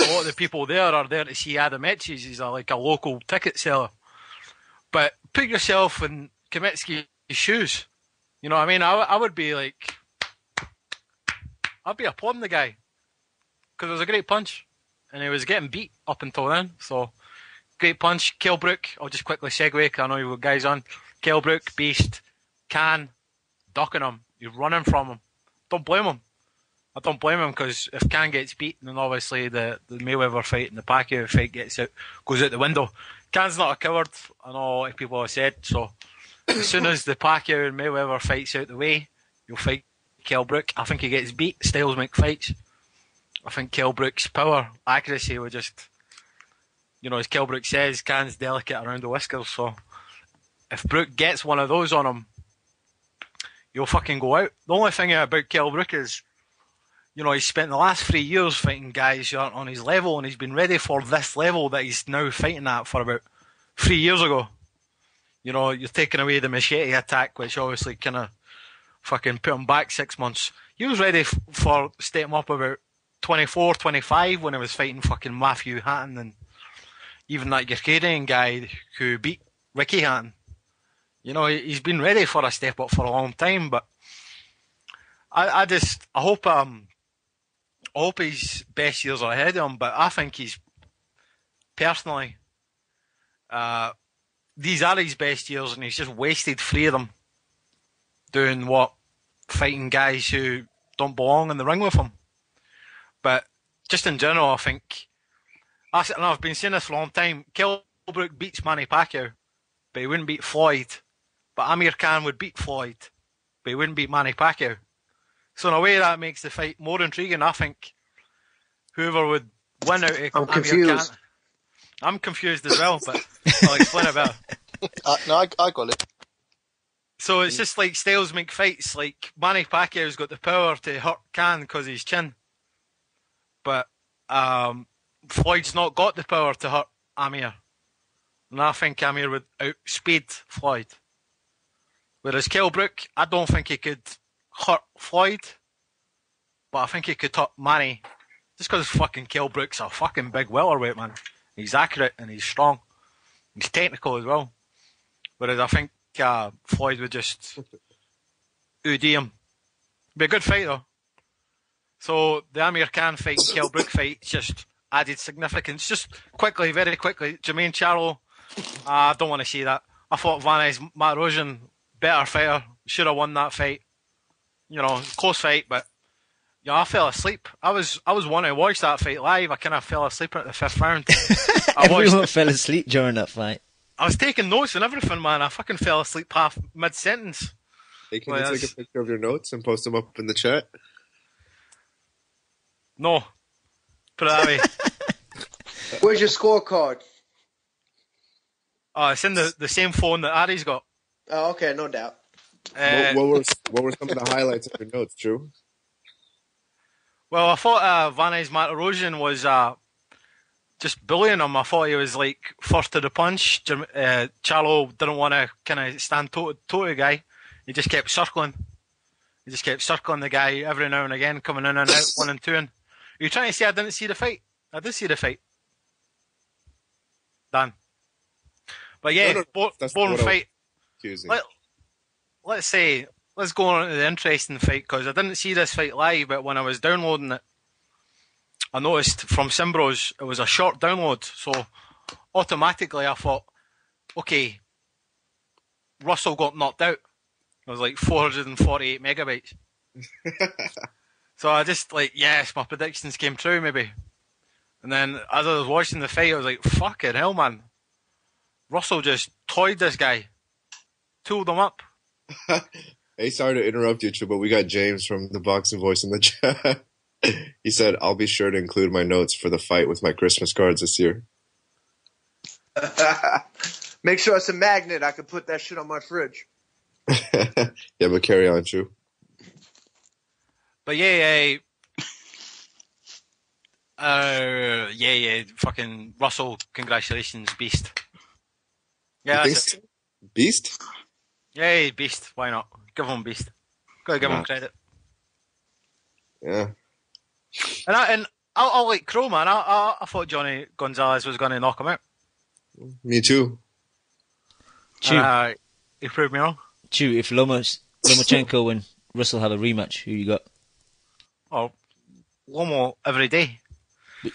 Speaker 16: a lot of the people there are there to see Adam Etches. He's like a local ticket seller. But put yourself in Kamitsky's shoes. You know what I mean? I would be like, I'd be applauding the guy because it was a great punch. And he was getting beat up until then, so great punch. Kell Brook, I'll just quickly segue because I know you've got guys on. Kell Brook, beast, Can, ducking him. You're running from him. Don't blame him. I don't blame him because if Can gets beat, then obviously the Mayweather fight and the Pacquiao fight goes out the window. Can's not a coward, I know a lot of people have said, so as soon as the Pacquiao and Mayweather fight's out the way, you'll fight Kell Brook. I think he gets beat. Styles make fights. I think Kell Brook's power, accuracy would just, as Kell Brook says, Can's delicate around the whiskers, so if Brook gets one of those on him, you'll fucking go out. The only thing about Kell Brook is, he's spent the last 3 years fighting guys who aren't on his level, and he's been ready for this level that he's now fighting at for about 3 years ago. You're taking away the machete attack, which obviously kind of fucking put him back 6 months. He was ready for stepping up about 24, 25 when he was fighting fucking Matthew Hatton and even that Ukrainian guy who beat Ricky Hatton. He's been ready for a step up for a long time, but I hope his best years are ahead of him, but I think he's personally, these are his best years and he's just wasted 3 of them doing what? Fighting guys who don't belong in the ring with him. But just in general, I think, and I've been saying this for a long time, Kell Brook beats Manny Pacquiao, but he wouldn't beat Floyd. But Amir Khan would beat Floyd, but he wouldn't beat Manny Pacquiao. So in a way that makes the fight more intriguing. I think whoever would win out of Amir
Speaker 11: confused.
Speaker 16: Khan... I'm confused as well, but I'll explain it better.
Speaker 3: No, I got it.
Speaker 16: So it's just like styles make fights. Like Manny Pacquiao's got the power to hurt Khan because of his chin. But Floyd's not got the power to hurt Amir. And I think Amir would outspeed Floyd. Whereas Kell Brook, I don't think he could hurt Floyd, but I think he could hurt Manny. Just because fucking Kell Brook's a fucking big welterweight, man. He's accurate and he's strong. He's technical as well. Whereas I think Floyd would just OD him. Be a good fight though. So the Amir Khan fight and Kell Brook fight just added significance. Just quickly, very quickly, Jermaine Charlo, I don't want to see that. I thought Vanez Matrosian, better fighter, should have won that fight. Close fight, but I fell asleep. I was wanting to watch that fight live. I kind of fell asleep at the 5th round.
Speaker 9: Everyone fell asleep during that fight.
Speaker 16: I was taking notes and everything, man. I fucking fell asleep half mid-sentence.
Speaker 14: Hey, can you take a picture of your notes and post them up in the chat?
Speaker 16: No. Put it that way.
Speaker 11: Where's your scorecard?
Speaker 16: Oh, it's in the same phone that Ari's got.
Speaker 11: Oh, okay, no doubt.
Speaker 14: What were some of the highlights of your notes, Drew?
Speaker 16: Well, I thought Vanez Matrosian was just bullying him. I thought he was like first to the punch. Charlo didn't want to kind of stand toe to the guy. He just kept circling. He just kept circling the guy every now and again, coming in and out, 1 and 2. Are you trying to say I didn't see the fight? I did see the fight. Dan. But yeah, boring fight. Let's say let's go on to the interesting fight, because I didn't see this fight live, but when I was downloading it, I noticed from Simbros it was a short download, so automatically I thought, okay, Russell got knocked out. It was like 448 megabytes. So I just yes, my predictions came true maybe. And then as I was watching the fight, I was like, fucking hell, man. Russell just toyed this guy. Tooled him up.
Speaker 14: Hey, sorry to interrupt you, but we got James from the Boxing Voice in the chat. He said, I'll be sure to include my notes for the fight with my Christmas cards this year.
Speaker 11: Make sure it's a magnet. I can put that shit on my fridge.
Speaker 14: Yeah, but carry on, Chu.
Speaker 16: But yeah, fucking Russell, congratulations, beast. Yeah, that's it.
Speaker 14: Beast?
Speaker 16: Yeah, beast. Why not? Give him beast. Gotta give him credit.
Speaker 14: Yeah.
Speaker 16: And I'll like Crow, man. I thought Jhonny Gonzalez was going to knock him out.
Speaker 14: Me too.
Speaker 9: Chew.
Speaker 16: He proved me wrong.
Speaker 9: Chew, if Lomachenko and Russell have a rematch, who you got?
Speaker 16: Oh, Lomo every day.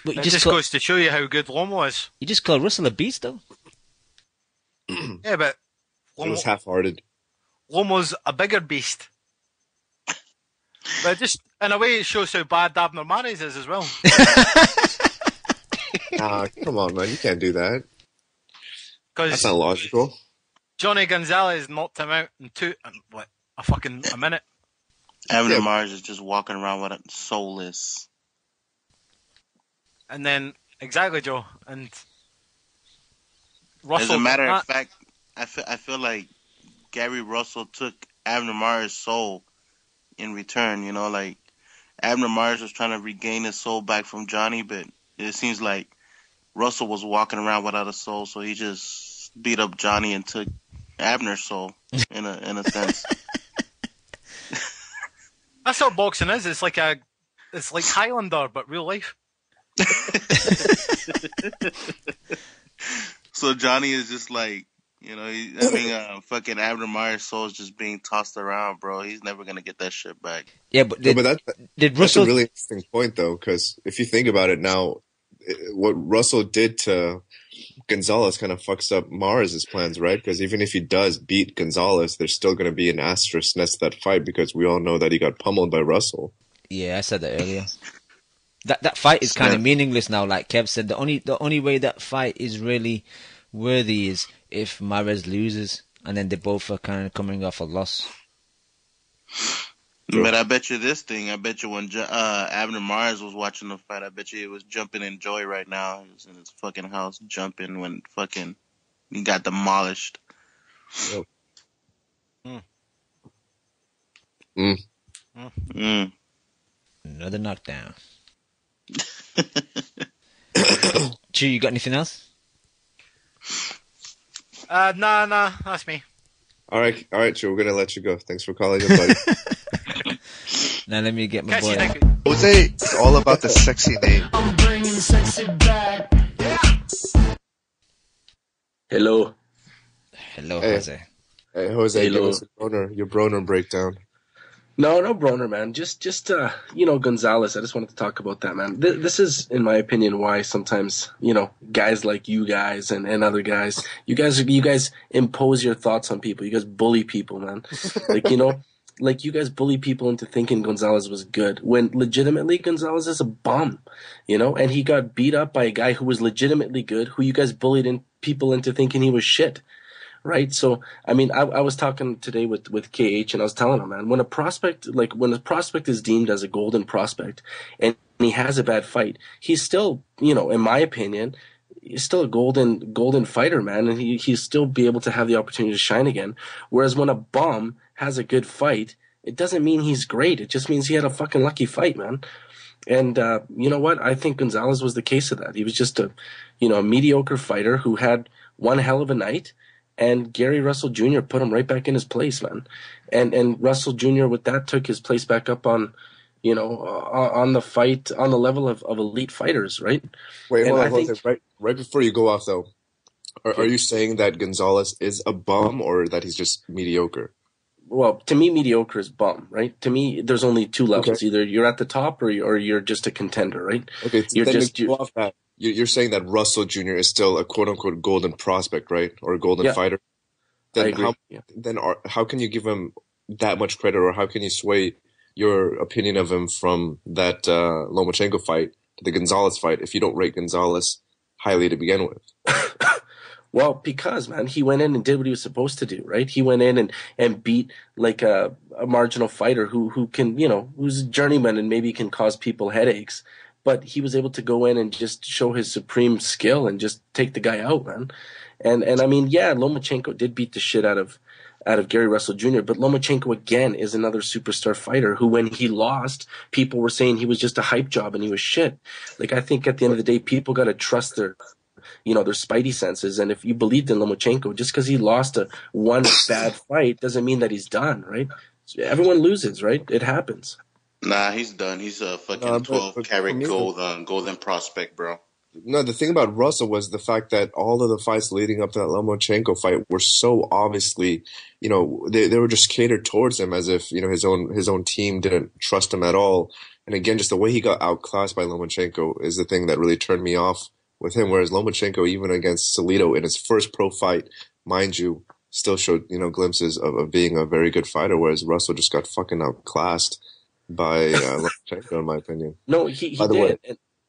Speaker 9: But
Speaker 16: it just goes to show you how good Lomo is.
Speaker 9: You just call Russell a beast, though.
Speaker 16: Yeah, but
Speaker 14: It was half-hearted.
Speaker 16: Lomo's a bigger beast. But just in a way, it shows how bad Abner Mares is as well.
Speaker 14: Come on, man. You can't do that. That's not logical.
Speaker 16: Jhonny Gonzalez knocked him out in a minute.
Speaker 13: Abner Mares is just walking around with a soulless.
Speaker 16: And then, exactly, Joe. And Russell.
Speaker 13: As a matter of fact, I feel like Gary Russell took Abner Mares' soul in return. You know, like Abner Mares was trying to regain his soul back from Jhonny, but it seems like Russell was walking around without a soul, so he just beat up Jhonny and took Abner's soul in a sense.
Speaker 16: That's what boxing is. It's like Highlander, but real life.
Speaker 13: So Jhonny is just like, fucking Abner Mares' soul is just being tossed around, bro. He's never gonna get that shit back.
Speaker 9: Yeah, but
Speaker 14: that's
Speaker 9: Russell...
Speaker 14: a really interesting point, though, because if you think about it now, what Russell did to Gonzalez kind of fucks up Mares' plans, right? Because even if he does beat Gonzalez, there's still going to be an asterisk next to that fight because we all know that he got pummeled by Russell.
Speaker 9: Yeah, I said that earlier. That fight is kind of meaningless now, like Kev said. The only way that fight is really worthy is if Mares loses, and then they both are kind of coming off a loss.
Speaker 13: But I bet you this thing. I bet you when Abner Mares was watching the fight, I bet you he was jumping in joy right now. He was in his fucking house jumping when fucking he got demolished.
Speaker 9: Another knockdown. Chew, you got anything else?
Speaker 16: Nah, that's me.
Speaker 14: All right, Chew, we're gonna let you go. Thanks for calling in, buddy.
Speaker 9: Now let me get my boy.
Speaker 17: Jose, it's all about the sexy name.
Speaker 18: I'm bringing sexy back.
Speaker 19: Hello.
Speaker 9: Hello, Jose.
Speaker 14: Hey, Jose,
Speaker 19: Hello.
Speaker 14: give us your Broner breakdown.
Speaker 19: No Broner, man. Just Gonzalez. I just wanted to talk about that, man. This is, in my opinion, why sometimes, guys like you guys and other guys, you guys impose your thoughts on people. You guys bully people, man. Like, you guys bully people into thinking Gonzalez was good when legitimately Gonzalez is a bum, and he got beat up by a guy who was legitimately good, who you guys bullied people into thinking he was shit. Right. So, I mean, I was talking today with KH and I was telling him, man, when a prospect is deemed as a golden prospect and he has a bad fight, he's still, in my opinion, he's still a golden fighter, man. And he'll still be able to have the opportunity to shine again. Whereas when a bum has a good fight, it doesn't mean he's great. It just means he had a fucking lucky fight, man. And, you know what? I think Gonzalez was the case of that. He was just a mediocre fighter who had one hell of a night. And Gary Russell Jr. put him right back in his place, man. And Russell Jr. with that took his place back up on, on the fight, on the level of elite fighters, right?
Speaker 14: Wait, hold on. Right before you go off, though, are you saying that Gonzalez is a bum or that he's just mediocre?
Speaker 19: well, to me, mediocre is bum, right? To me, there's only two levels.
Speaker 14: Okay.
Speaker 19: Either you're at the top or you're just a contender, right?
Speaker 14: Okay, so
Speaker 19: You're
Speaker 14: then
Speaker 19: just,
Speaker 14: to go off that, you're saying that Russell Jr. is still a quote unquote golden prospect, right? Or a golden
Speaker 19: Yeah.
Speaker 14: fighter.
Speaker 19: I
Speaker 14: Then
Speaker 19: agree. Yeah.
Speaker 14: how can you give him that much credit, or how can you sway your opinion of him from that Lomachenko fight to the Gonzalez fight if you don't rate Gonzalez highly to begin with?
Speaker 19: Well, because, man, he went in and did what he was supposed to do, right? He went in and beat like a marginal fighter who can, who's a journeyman and maybe can cause people headaches. But he was able to go in and just show his supreme skill and just take the guy out, man. And I mean, yeah, Lomachenko did beat the shit out of Gary Russell Jr., but Lomachenko again is another superstar fighter who, when he lost, people were saying he was just a hype job and he was shit. Like, I think at the end of the day, people got to trust their spidey senses. And if you believed in Lomachenko, just because he lost one bad fight doesn't mean that he's done, right? Everyone loses, right? It happens.
Speaker 20: Nah, he's done. He's a fucking 12-carat golden prospect, bro.
Speaker 14: No, the thing about Russell was the fact that all of the fights leading up to that Lomachenko fight were so obviously, they were just catered towards him as if, his own team didn't trust him at all. And again, just the way he got outclassed by Lomachenko is the thing that really turned me off with him. Whereas Lomachenko, even against Salido in his first pro fight, mind you, still showed, glimpses of being a very good fighter, whereas Russell just got fucking outclassed by Lomachenko, in my opinion.
Speaker 19: No, he did.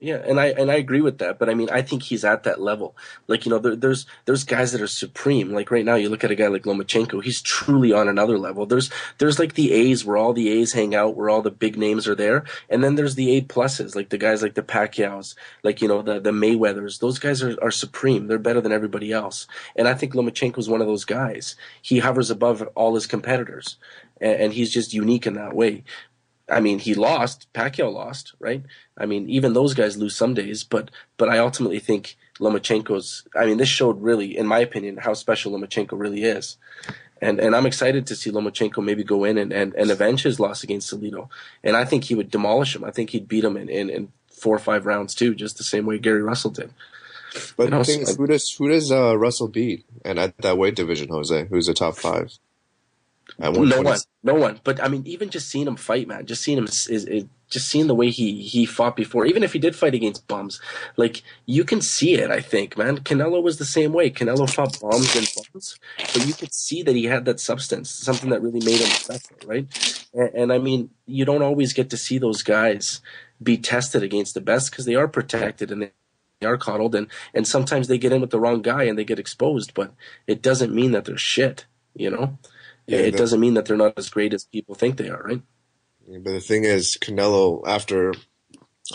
Speaker 19: Yeah, and I agree with that, but I mean, I think he's at that level. Like, there's guys that are supreme. Like right now, you look at a guy like Lomachenko, he's truly on another level. There's like the A's where all the A's hang out, where all the big names are there, and then there's the A pluses, like the guys like the Pacquiaos, like the Mayweathers. Those guys are supreme. They're better than everybody else, and I think Lomachenko's one of those guys. He hovers above all his competitors, and he's just unique in that way. I mean, Pacquiao lost, right? I mean, even those guys lose some days, but I ultimately think this showed really, in my opinion, how special Lomachenko really is. And I'm excited to see Lomachenko maybe go in and avenge his loss against Salido. And I think he would demolish him. I think he'd beat him in 4 or 5 rounds too, just the same way Gary Russell did.
Speaker 14: But the thing is, who does Russell beat? And at that weight division, Jose, who's the top 5?
Speaker 19: No one. But I mean, even just seeing him fight, man, just seeing the way he fought before, even if he did fight against bums, like you can see it. I think, man, Canelo was the same way. Canelo fought bums and bums, but you could see that he had that substance, something that really made him special, right? And I mean, you don't always get to see those guys be tested against the best because they are protected and they are coddled, and sometimes they get in with the wrong guy and they get exposed. But it doesn't mean that they're shit, Yeah, it doesn't mean that they're not as great as people think they are, right?
Speaker 14: Yeah, but the thing is, Canelo, after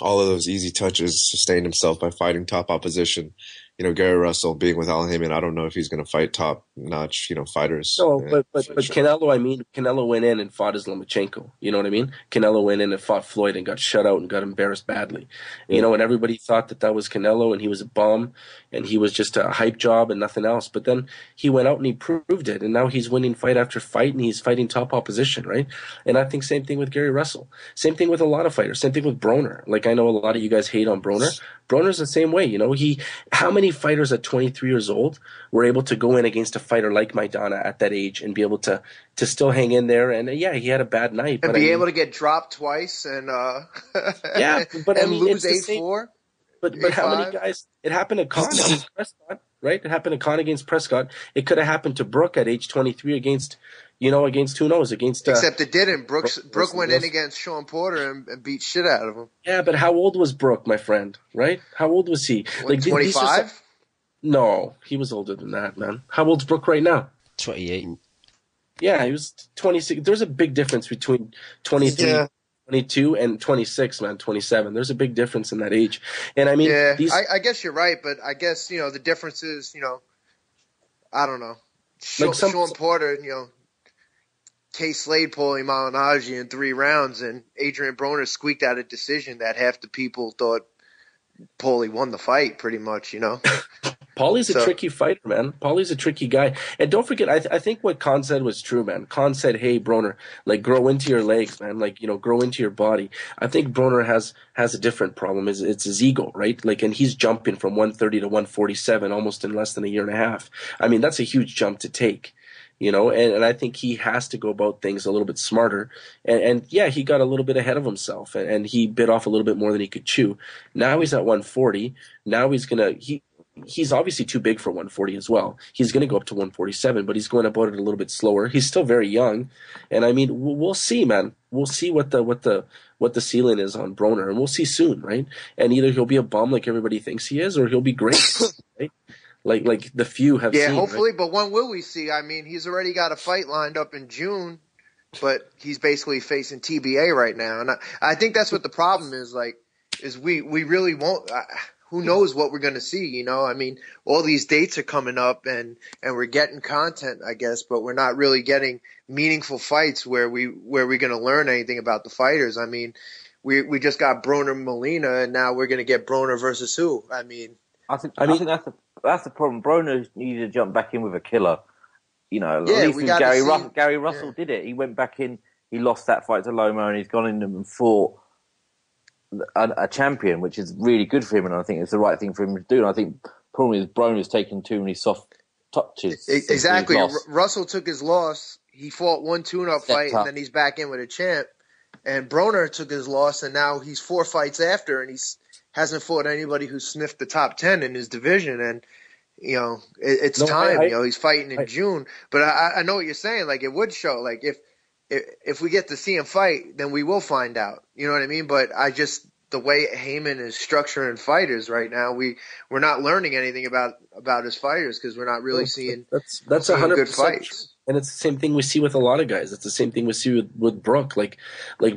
Speaker 14: all of those easy touches, sustained himself by fighting top opposition. Gary Russell being with Al Heyman, I don't know if he's going to fight top-notch, fighters.
Speaker 19: No, but Canelo went in and fought his Lomachenko. You know what I mean? Canelo went in and fought Floyd and got shut out and got embarrassed badly. Yeah. And everybody thought that was Canelo and he was a bum and he was just a hype job and nothing else. But then he went out and he proved it, and now he's winning fight after fight and he's fighting top opposition, right? And I think same thing with Gary Russell. Same thing with a lot of fighters. Same thing with Broner. Like, I know a lot of you guys hate on Broner. Broner's the same way, how many fighters at 23 years old were able to go in against a fighter like Maidana at that age and be able to still hang in there? And yeah, he had a bad night,
Speaker 11: and able to get dropped twice and
Speaker 19: yeah, but
Speaker 11: and
Speaker 19: lose
Speaker 11: 8-4.
Speaker 19: But how many guys? It happened to Khan against Prescott, right? It happened to Khan against Prescott. It could have happened to Brook at age 23 against who knows?
Speaker 11: Except it didn't. Brook went in against Sean Porter and beat shit out of him.
Speaker 19: Yeah, but how old was Brook, my friend? Right? How old was he?
Speaker 11: 25?
Speaker 19: No, he was older than that, man. How old's Brook right now?
Speaker 9: 28.
Speaker 19: Yeah, he was 26. There's a big difference between 23, 22, and 26, man, 27. There's a big difference in that age. And I mean,
Speaker 11: I guess you're right, but I guess, the difference is, I don't know. Sean Porter, K. Slade pulling Malignaggi in 3 rounds, and Adrian Broner squeaked out a decision that half the people thought Paulie won the fight, pretty much,
Speaker 19: Paulie's a tricky fighter, man. Paulie's a tricky guy. And don't forget, I think what Khan said was true, man. Khan said, hey, Broner, like, grow into your legs, man. Like, grow into your body. I think Broner has a different problem. It's his ego, right? Like, and he's jumping from 130 to 147 almost in less than a year and a half. I mean, that's a huge jump to take. you know, and I think he has to go about things a little bit smarter. And yeah, he got a little bit ahead of himself, and he bit off a little bit more than he could chew. Now he's at 140. Now he's obviously too big for 140 as well. He's going to go up to 147, but he's going about it a little bit slower. He's still very young, and I mean, we'll see, man. We'll see what the ceiling is on Broner, and we'll see soon, right? And either he'll be a bum like everybody thinks he is, or he'll be great, right? Like the few have seen.
Speaker 11: Yeah, hopefully,
Speaker 19: right?
Speaker 11: but when will we see? I mean, he's already got a fight lined up in June, but he's basically facing TBA right now, and I think that's what the problem is. Is we really won't. Who knows what we're going to see? You know, I mean, all these dates are coming up, and we're getting content, I guess, but we're not really getting meaningful fights where we're going to learn anything about the fighters. I mean, we just got Broner Molina, and now we're going to get Broner versus who? I mean,
Speaker 12: I think that's the problem. Broner needed to jump back in with a killer. You know,
Speaker 11: yeah,
Speaker 12: at least Gary Russell did it. He went back in, he lost that fight to Loma, and he's gone in and fought a champion, which is really good for him, and I think it's the right thing for him to do. And I think the problem is Broner's taken too many soft touches.
Speaker 11: Exactly. Russell took his loss. He fought one tune-up fight, and then he's back in with a champ. And Broner took his loss, and now he's 4 fights after, and he's hasn't fought anybody who sniffed the top 10 in his division. And, you know, it's time. You know, he's fighting in June. But I know what you're saying. Like, it would show. Like, if we get to see him fight, then we will find out. You know what I mean? But the way Heyman is structuring fighters right now, we're not learning anything about his fighters because we're not really seeing
Speaker 19: that's
Speaker 11: 100%
Speaker 19: good
Speaker 11: fights.
Speaker 19: And it's the same thing we see with a lot of guys. It's the same thing we see with Brook. Like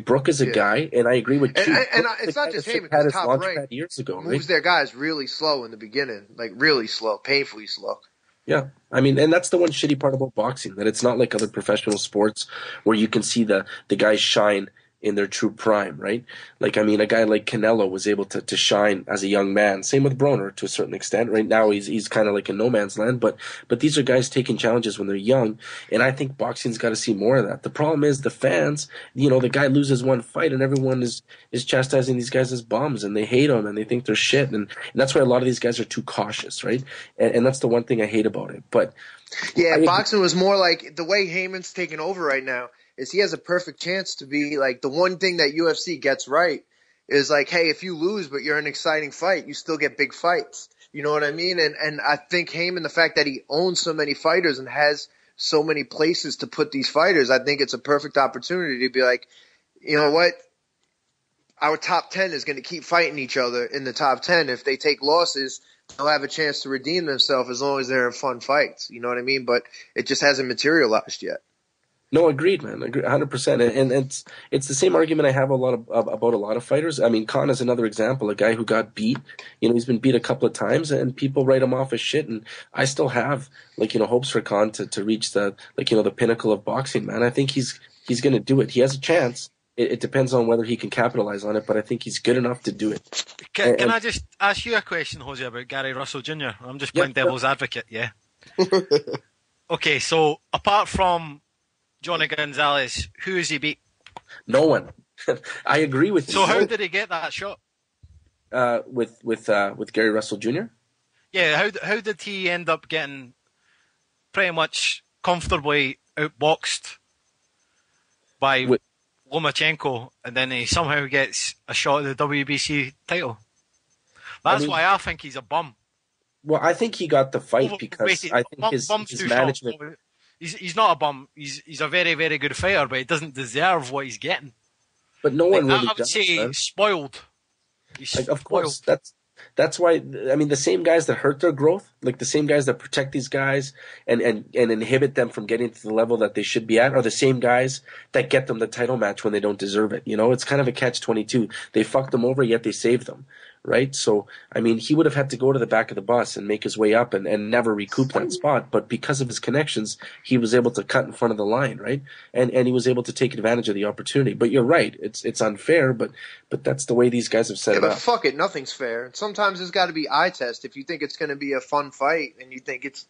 Speaker 19: Brook is a guy, and I agree with you.
Speaker 11: And it's not just Heyman, because Top Rank
Speaker 19: years ago,
Speaker 11: moves their guys really slow in the beginning, like really slow, painfully slow.
Speaker 19: Yeah, I mean, and that's the one shitty part about boxing, that it's not like other professional sports where you can see the guys shine in their true prime, right? Like, I mean, a guy like Canelo was able to shine as a young man. Same with Broner to a certain extent. Right now, he's kind of like in no man's land, but these are guys taking challenges when they're young, and I think boxing's got to see more of that. The problem is the fans, you know, the guy loses one fight and everyone is chastising these guys as bums, and they hate them and they think they're shit, and that's why a lot of these guys are too cautious, right? And that's the one thing I hate about it. But
Speaker 11: yeah, boxing was more like the way Heyman's taking over right now. Is he has a perfect chance to be like the one thing that UFC gets right is like, hey, if you lose but you're an exciting fight, you still get big fights. You know what I mean? And I think Heyman, the fact that he owns so many fighters and has so many places to put these fighters, I think it's a perfect opportunity to be like, you know what? Our top 10 is going to keep fighting each other in the top 10. If they take losses, they'll have a chance to redeem themselves as long as they're in fun fights. You know what I mean? But it just hasn't materialized yet.
Speaker 19: No, agreed, man. 100%. And it's the same argument I have about a lot of fighters. I mean, Khan is another example, a guy who got beat. You know, he's been beat a couple of times, and people write him off as shit. And I still have, like, you know, hopes for Khan to reach the, like, you know, the pinnacle of boxing, man. I think he's going to do it. He has a chance. It depends on whether he can capitalize on it, but I think he's good enough to do it.
Speaker 16: Can I just ask you a question, Jose, about Gary Russell Jr.? I'm just playing devil's advocate, yeah? Okay, so apart from Jhonny Gonzalez, who has he beat?
Speaker 19: No one. I agree with you.
Speaker 16: So how did he get that shot?
Speaker 19: With Gary Russell Jr.?
Speaker 16: Yeah, how did he end up getting pretty much comfortably outboxed by Lomachenko, and then he somehow gets a shot at the WBC title? That's why I think he's a bum.
Speaker 19: Well, I think he got the fight because I think his management...
Speaker 16: He's not a bum. He's a very, very good fighter, but he doesn't deserve what he's getting.
Speaker 19: But no one really
Speaker 16: I would
Speaker 19: does,
Speaker 16: say
Speaker 19: man.
Speaker 16: Spoiled.
Speaker 19: Like, of course, that's why. I mean, the same guys that hurt their growth, like the same guys that protect these guys and inhibit them from getting to the level that they should be at, are the same guys that get them the title match when they don't deserve it. You know, it's kind of a catch-22. They fucked them over, yet they saved them. Right? So, I mean, he would have had to go to the back of the bus and make his way up and never recoup that spot. But because of his connections, he was able to cut in front of the line, right? And he was able to take advantage of the opportunity. But you're right. It's unfair, but that's the way these guys have set it up.
Speaker 11: But fuck it. Nothing's fair. Sometimes it's got to be eye test. If you think it's going to be a fun fight and you think it's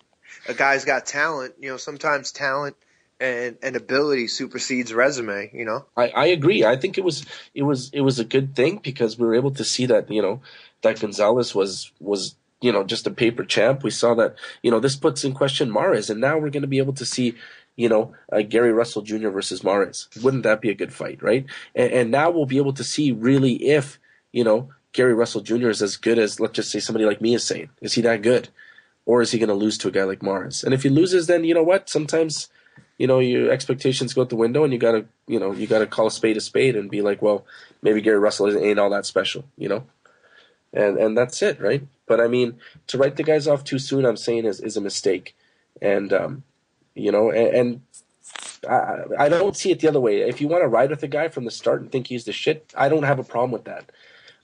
Speaker 11: a guy's got talent, you know, sometimes talent and ability supersedes resume, you know?
Speaker 19: I agree. I think it was a good thing because we were able to see that, you know, that Gonzalez was, you know, just a paper champ. We saw that, you know, this puts in question Mares, and now we're going to be able to see, Gary Russell Jr. versus Mares. Wouldn't that be a good fight, right? And now we'll be able to see really if, Gary Russell Jr. is as good as, let's just say, somebody like me is saying. Is he that good? Or is he going to lose to a guy like Mares? And if he loses, then you know what? Sometimes, your expectations go out the window, and you gotta call a spade and be like, well, maybe Gary Russell ain't all that special, And that's it, right? But I mean, to write the guys off too soon, I'm saying is a mistake. And I don't see it the other way. If you want to ride with a guy from the start and think he's the shit, I don't have a problem with that.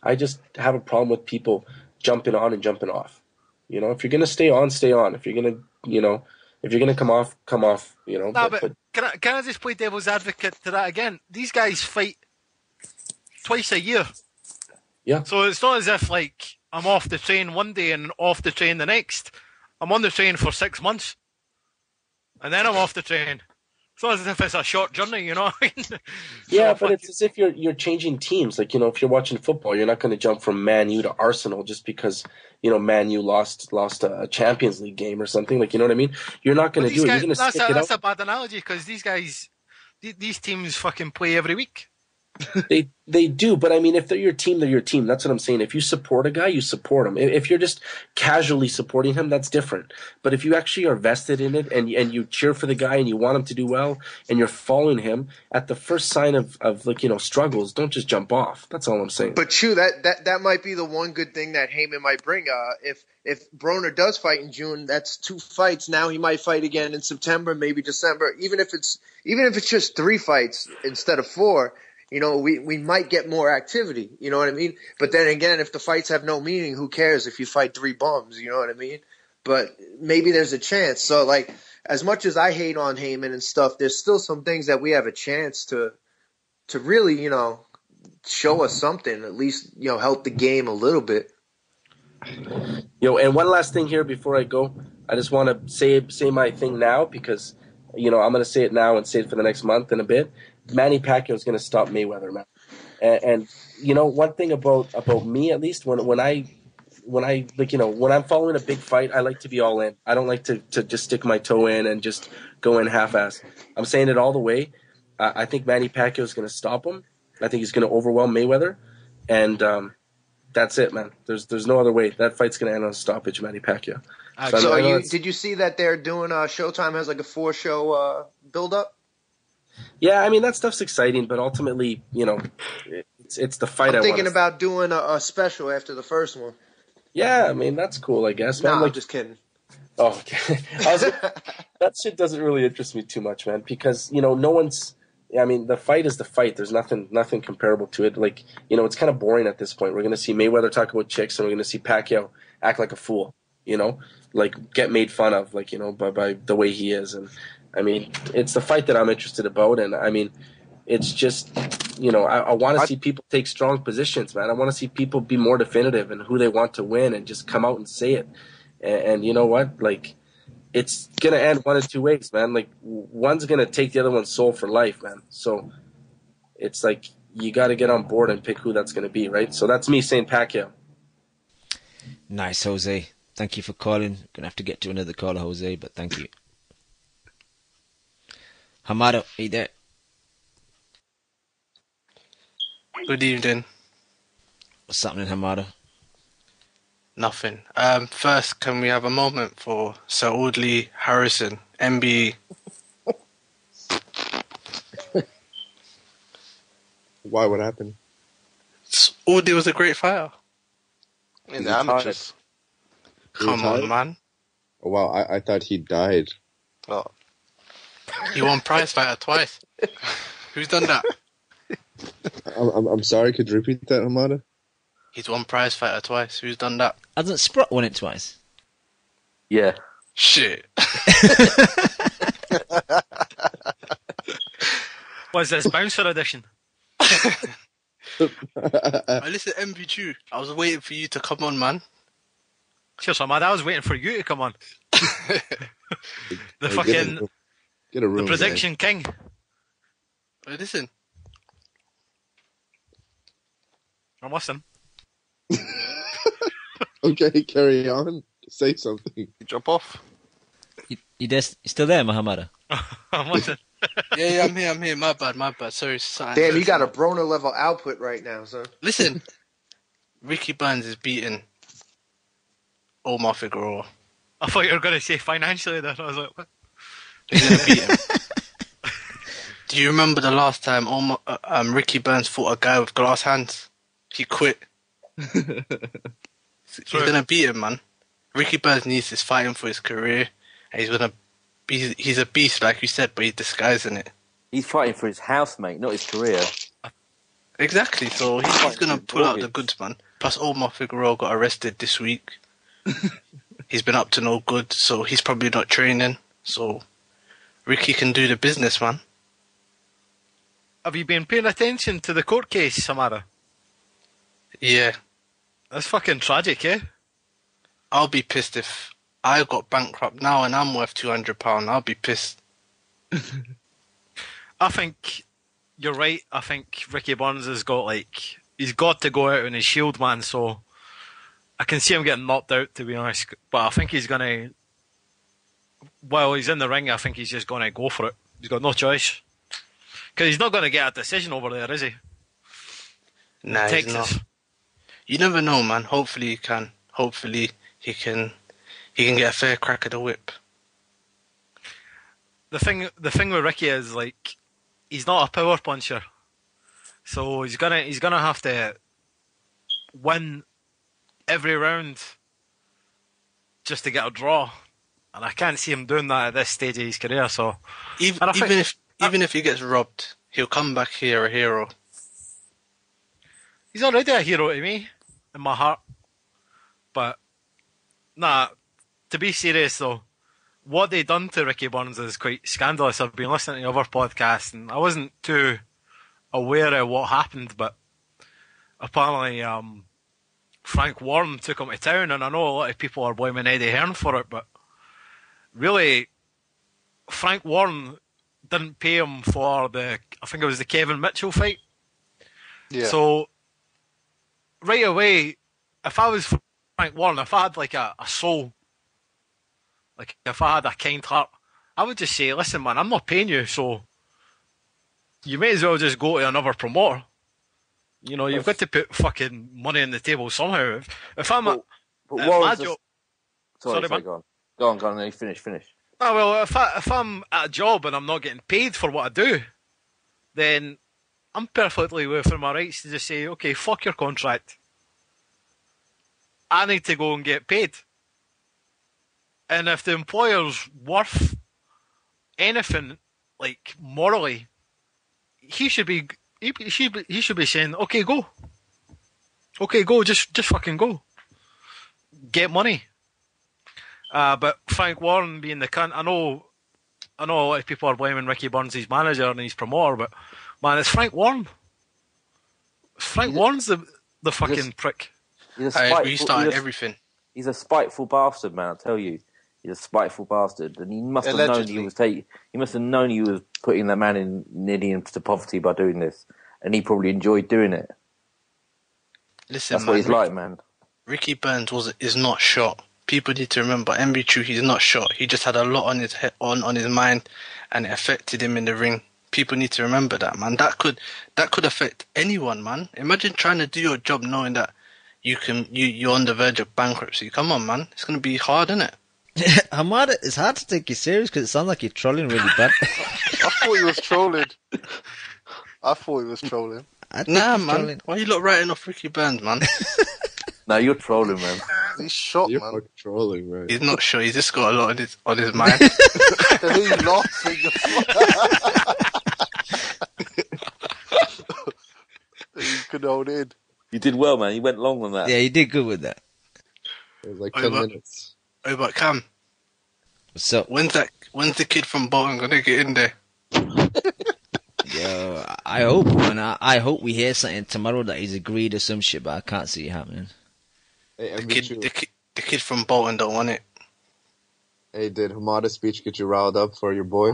Speaker 19: I just have a problem with people jumping on and jumping off. If you're gonna stay on, stay on. If you're gonna come off, come off.
Speaker 16: But can I just play devil's advocate to that again? These guys fight twice a year.
Speaker 19: Yeah.
Speaker 16: So it's not as if like I'm off the train one day and off the train the next. I'm on the train for 6 months, and then I'm off the train. It's not as if it's a short journey, you know.
Speaker 19: Yeah, but it's as if you're changing teams. Like, if you're watching football, you're not going to jump from Man U to Arsenal just because Man U lost a Champions League game or something. Like, you know what I mean? You're not going to do it. You're going to stick it out.
Speaker 16: That's a bad analogy because these guys, these teams fucking play every week.
Speaker 19: They do, but I mean, if they're your team, they're your team. That's what I'm saying. If you support a guy, you support him. If you're just casually supporting him, that's different. But if you actually are vested in it and you cheer for the guy and you want him to do well and you're following him, at the first sign of struggles, don't just jump off. That's all I'm saying.
Speaker 11: But that might be the one good thing that Heyman might bring. If Broner does fight in June, that's 2 fights. Now he might fight again in September, maybe December. Even if it's just 3 fights instead of 4. We might get more activity, you know what I mean? But then again, if the fights have no meaning, who cares if you fight 3 bums, you know what I mean? But maybe there's a chance. So, like, as much as I hate on Heyman and stuff, there's still some things that we have a chance to really, show us something, at least, help the game a little bit.
Speaker 19: And one last thing here before I go. I just want to say my thing now because, I'm going to say it now and say it for the next month and a bit. Manny Pacquiao is going to stop Mayweather, man. And one thing about me, at least, when I'm following a big fight, I like to be all in. I don't like to just stick my toe in and just go in half-ass. I'm saying it all the way. I think Manny Pacquiao is going to stop him. I think he's going to overwhelm Mayweather, and that's it, man. There's no other way. That fight's going to end on a stoppage, Manny Pacquiao.
Speaker 11: Did you see that they're doing Showtime has like a 4-show build-up?
Speaker 19: Yeah, I mean, that stuff's exciting, but ultimately, it's the fight.
Speaker 11: I'm thinking about doing a special after the first one.
Speaker 19: Yeah, I mean, that's cool, I guess, man.
Speaker 11: No, I'm just kidding.
Speaker 19: Oh, okay. That shit doesn't really interest me too much, man, because, no one's – I mean, the fight is the fight. There's nothing comparable to it. Like, it's kind of boring at this point. We're going to see Mayweather talk about chicks, and we're going to see Pacquiao act like a fool, like get made fun of, like, by the way he is. And I mean, it's the fight that I'm interested about, and I mean, it's just, I want to see people take strong positions, man. I want to see people be more definitive in who they want to win and just come out and say it. And you know what? Like, it's gonna end one of 2 ways, man. Like, one's gonna take the other one's soul for life, man. So it's like you got to get on board and pick who that's gonna be, right? So that's me saying Pacquiao.
Speaker 9: Nice, Jose. Thank you for calling. Gonna have to get to another caller, Jose, but thank you. Hamada, are you there?
Speaker 3: Good evening.
Speaker 9: What's happening, Hamada?
Speaker 3: Nothing. First, can we have a moment for Sir Audley Harrison, MBE?
Speaker 14: Why? What happened?
Speaker 3: Audley was a great fighter. In the amateurs. Come on, man.
Speaker 14: Oh, wow, I thought he died.
Speaker 3: Oh. He won prize fighter twice. Who's done that?
Speaker 14: I'm sorry, could you repeat that, Hamada?
Speaker 3: He's won prize fighter twice. Who's done that?
Speaker 9: Hasn't Sprott won it twice?
Speaker 10: Yeah.
Speaker 3: Shit.
Speaker 16: What's this, Bouncer edition?
Speaker 3: I listen to MV2. I was waiting for you to come on, man.
Speaker 16: Cheers, man. I was waiting for you to come on. The fucking...
Speaker 14: Get a room,
Speaker 16: the prediction
Speaker 14: man.
Speaker 16: king.
Speaker 3: Hey, listen.
Speaker 16: I'm listening.
Speaker 14: Okay, carry on. Say something.
Speaker 3: Jump off.
Speaker 9: You still there, Muhammad?
Speaker 16: I'm listening.
Speaker 21: Yeah, I'm here. My bad. Sorry,
Speaker 11: Damn, you got a Broner level output right now, son.
Speaker 21: Listen, Ricky Burns is beating Omar Figueroa.
Speaker 16: I thought you were going to say financially there. I was like, what?
Speaker 21: He's going to beat him. Do you remember the last time Ricky Burns fought a guy with glass hands? He quit. He's going to beat him, man. Ricky Burns needs this fighting for his career. And he's a beast, like you said, but he's disguising it.
Speaker 12: He's fighting for his house, mate, not his career.
Speaker 21: Exactly, so he's going to pull out the goods, man. Plus, Omar Figueroa got arrested this week. He's been up to no good, so he's probably not training. So Ricky can do the business, man.
Speaker 16: Have you been paying attention to the court case, Samara?
Speaker 21: Yeah.
Speaker 16: That's fucking tragic, eh?
Speaker 21: I'll be pissed if I got bankrupt now and I'm worth £200. I'll be pissed.
Speaker 16: I think you're right. I think Ricky Burns has got, he's got to go out on his shield, man, so I can see him getting knocked out, to be honest. But I think he's going to, while he's in the ring, I think he's just going to go for it. He's got no choice. Because he's not going to get a decision over there, is he?
Speaker 21: Nah, he's not. You never know, man. Hopefully he can. Hopefully he can get a fair crack at the whip.
Speaker 16: The thing with Ricky is, he's not a power puncher. So he's gonna have to win every round just to get a draw. And I can't see him doing that at this stage of his career, so
Speaker 21: Even if he gets robbed, he'll come back here a hero.
Speaker 16: He's already a hero to me, in my heart. But, nah, to be serious though, what they done to Ricky Burns is quite scandalous. I've been listening to other podcasts and I wasn't too aware of what happened, but apparently Frank Warren took him to town, and I know a lot of people are blaming Eddie Hearn for it, but really, Frank Warren didn't pay him for I think it was the Kevin Mitchell fight.
Speaker 3: Yeah.
Speaker 16: So, right away, if I was Frank Warren, if I had a soul, if I had a kind heart, I would just say, listen man, I'm not paying you, so you may as well just go to another promoter. You know, you've got to put fucking money on the table somehow. If I'm
Speaker 12: but
Speaker 16: my job...
Speaker 12: Sorry, go on, no, you finish.
Speaker 16: Oh, well, if I'm at a job and I'm not getting paid for what I do, then I'm perfectly within my rights to just say, okay, fuck your contract. I need to go and get paid. And if the employer's worth anything, morally, he should be saying, okay, go, just fucking go, get money. But Frank Warren being the cunt, I know a lot of people are blaming Ricky Burns, his manager and his promoter, but man, it's Frank Warren. Warren's the fucking prick.
Speaker 21: He started everything.
Speaker 12: He's a spiteful bastard, man. I tell you, he's a spiteful bastard, and he must have known he must have known he was putting that man nearly into poverty by doing this, and he probably enjoyed doing it.
Speaker 21: Listen,
Speaker 12: that's what he's like, man.
Speaker 21: Ricky Burns is not shot. People need to remember, and be true, he's not shot. He just had a lot on his head, on his mind, and it affected him in the ring. People need to remember that, man. That could affect anyone, man. Imagine trying to do your job knowing that you're on the verge of bankruptcy. Come on, man. It's gonna be hard, isn't it?
Speaker 9: Hamada, it's hard to take you serious because it sounds like you're trolling really bad.
Speaker 3: I thought he was trolling.
Speaker 21: Nah, man. Trolling. Why are you lot writing off Ricky Burns, man?
Speaker 12: No, you're trolling, man.
Speaker 3: He's shot,
Speaker 14: You're
Speaker 3: man.
Speaker 14: fucking trolling, right?
Speaker 21: He's not sure. He's just got a lot on his mind.
Speaker 3: He's laughing. You could hold in.
Speaker 12: You did well, man. You went long on that.
Speaker 9: Yeah, you did good with that.
Speaker 14: It was like 10 minutes.
Speaker 21: Oh, but Cam.
Speaker 9: What's up?
Speaker 21: When's the kid from Bolton gonna get in there?
Speaker 9: Yo, I hope, man. I hope we hear something tomorrow that he's agreed or some shit, but I can't see it happening.
Speaker 14: Hey,
Speaker 21: the kid from Bolton don't want it.
Speaker 14: Hey, did Hamada's speech get you riled up for your boy?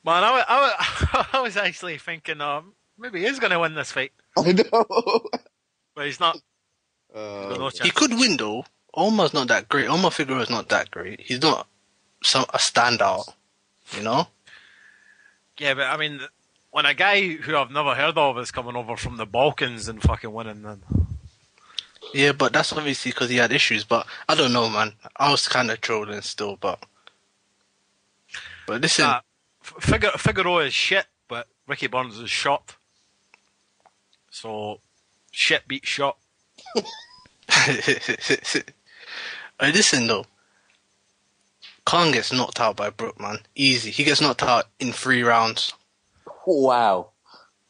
Speaker 16: Man, I was actually thinking, maybe he is going to win this fight.
Speaker 14: I know.
Speaker 16: But he's not.
Speaker 21: He could win, though. Omar's not that great. Omar Figueroa's not that great. He's not a standout, you know?
Speaker 16: Yeah, but I mean, when a guy who I've never heard of is coming over from the Balkans and fucking winning, then.
Speaker 21: Yeah, but that's obviously because he had issues. But I don't know, man. I was kind of trolling still, but listen,
Speaker 16: Figaro is shit, but Ricky Burns is shot. So shit beats shot.
Speaker 21: Hey, listen though, Khan gets knocked out by Brook, man. Easy. He gets knocked out in 3 rounds.
Speaker 12: Wow.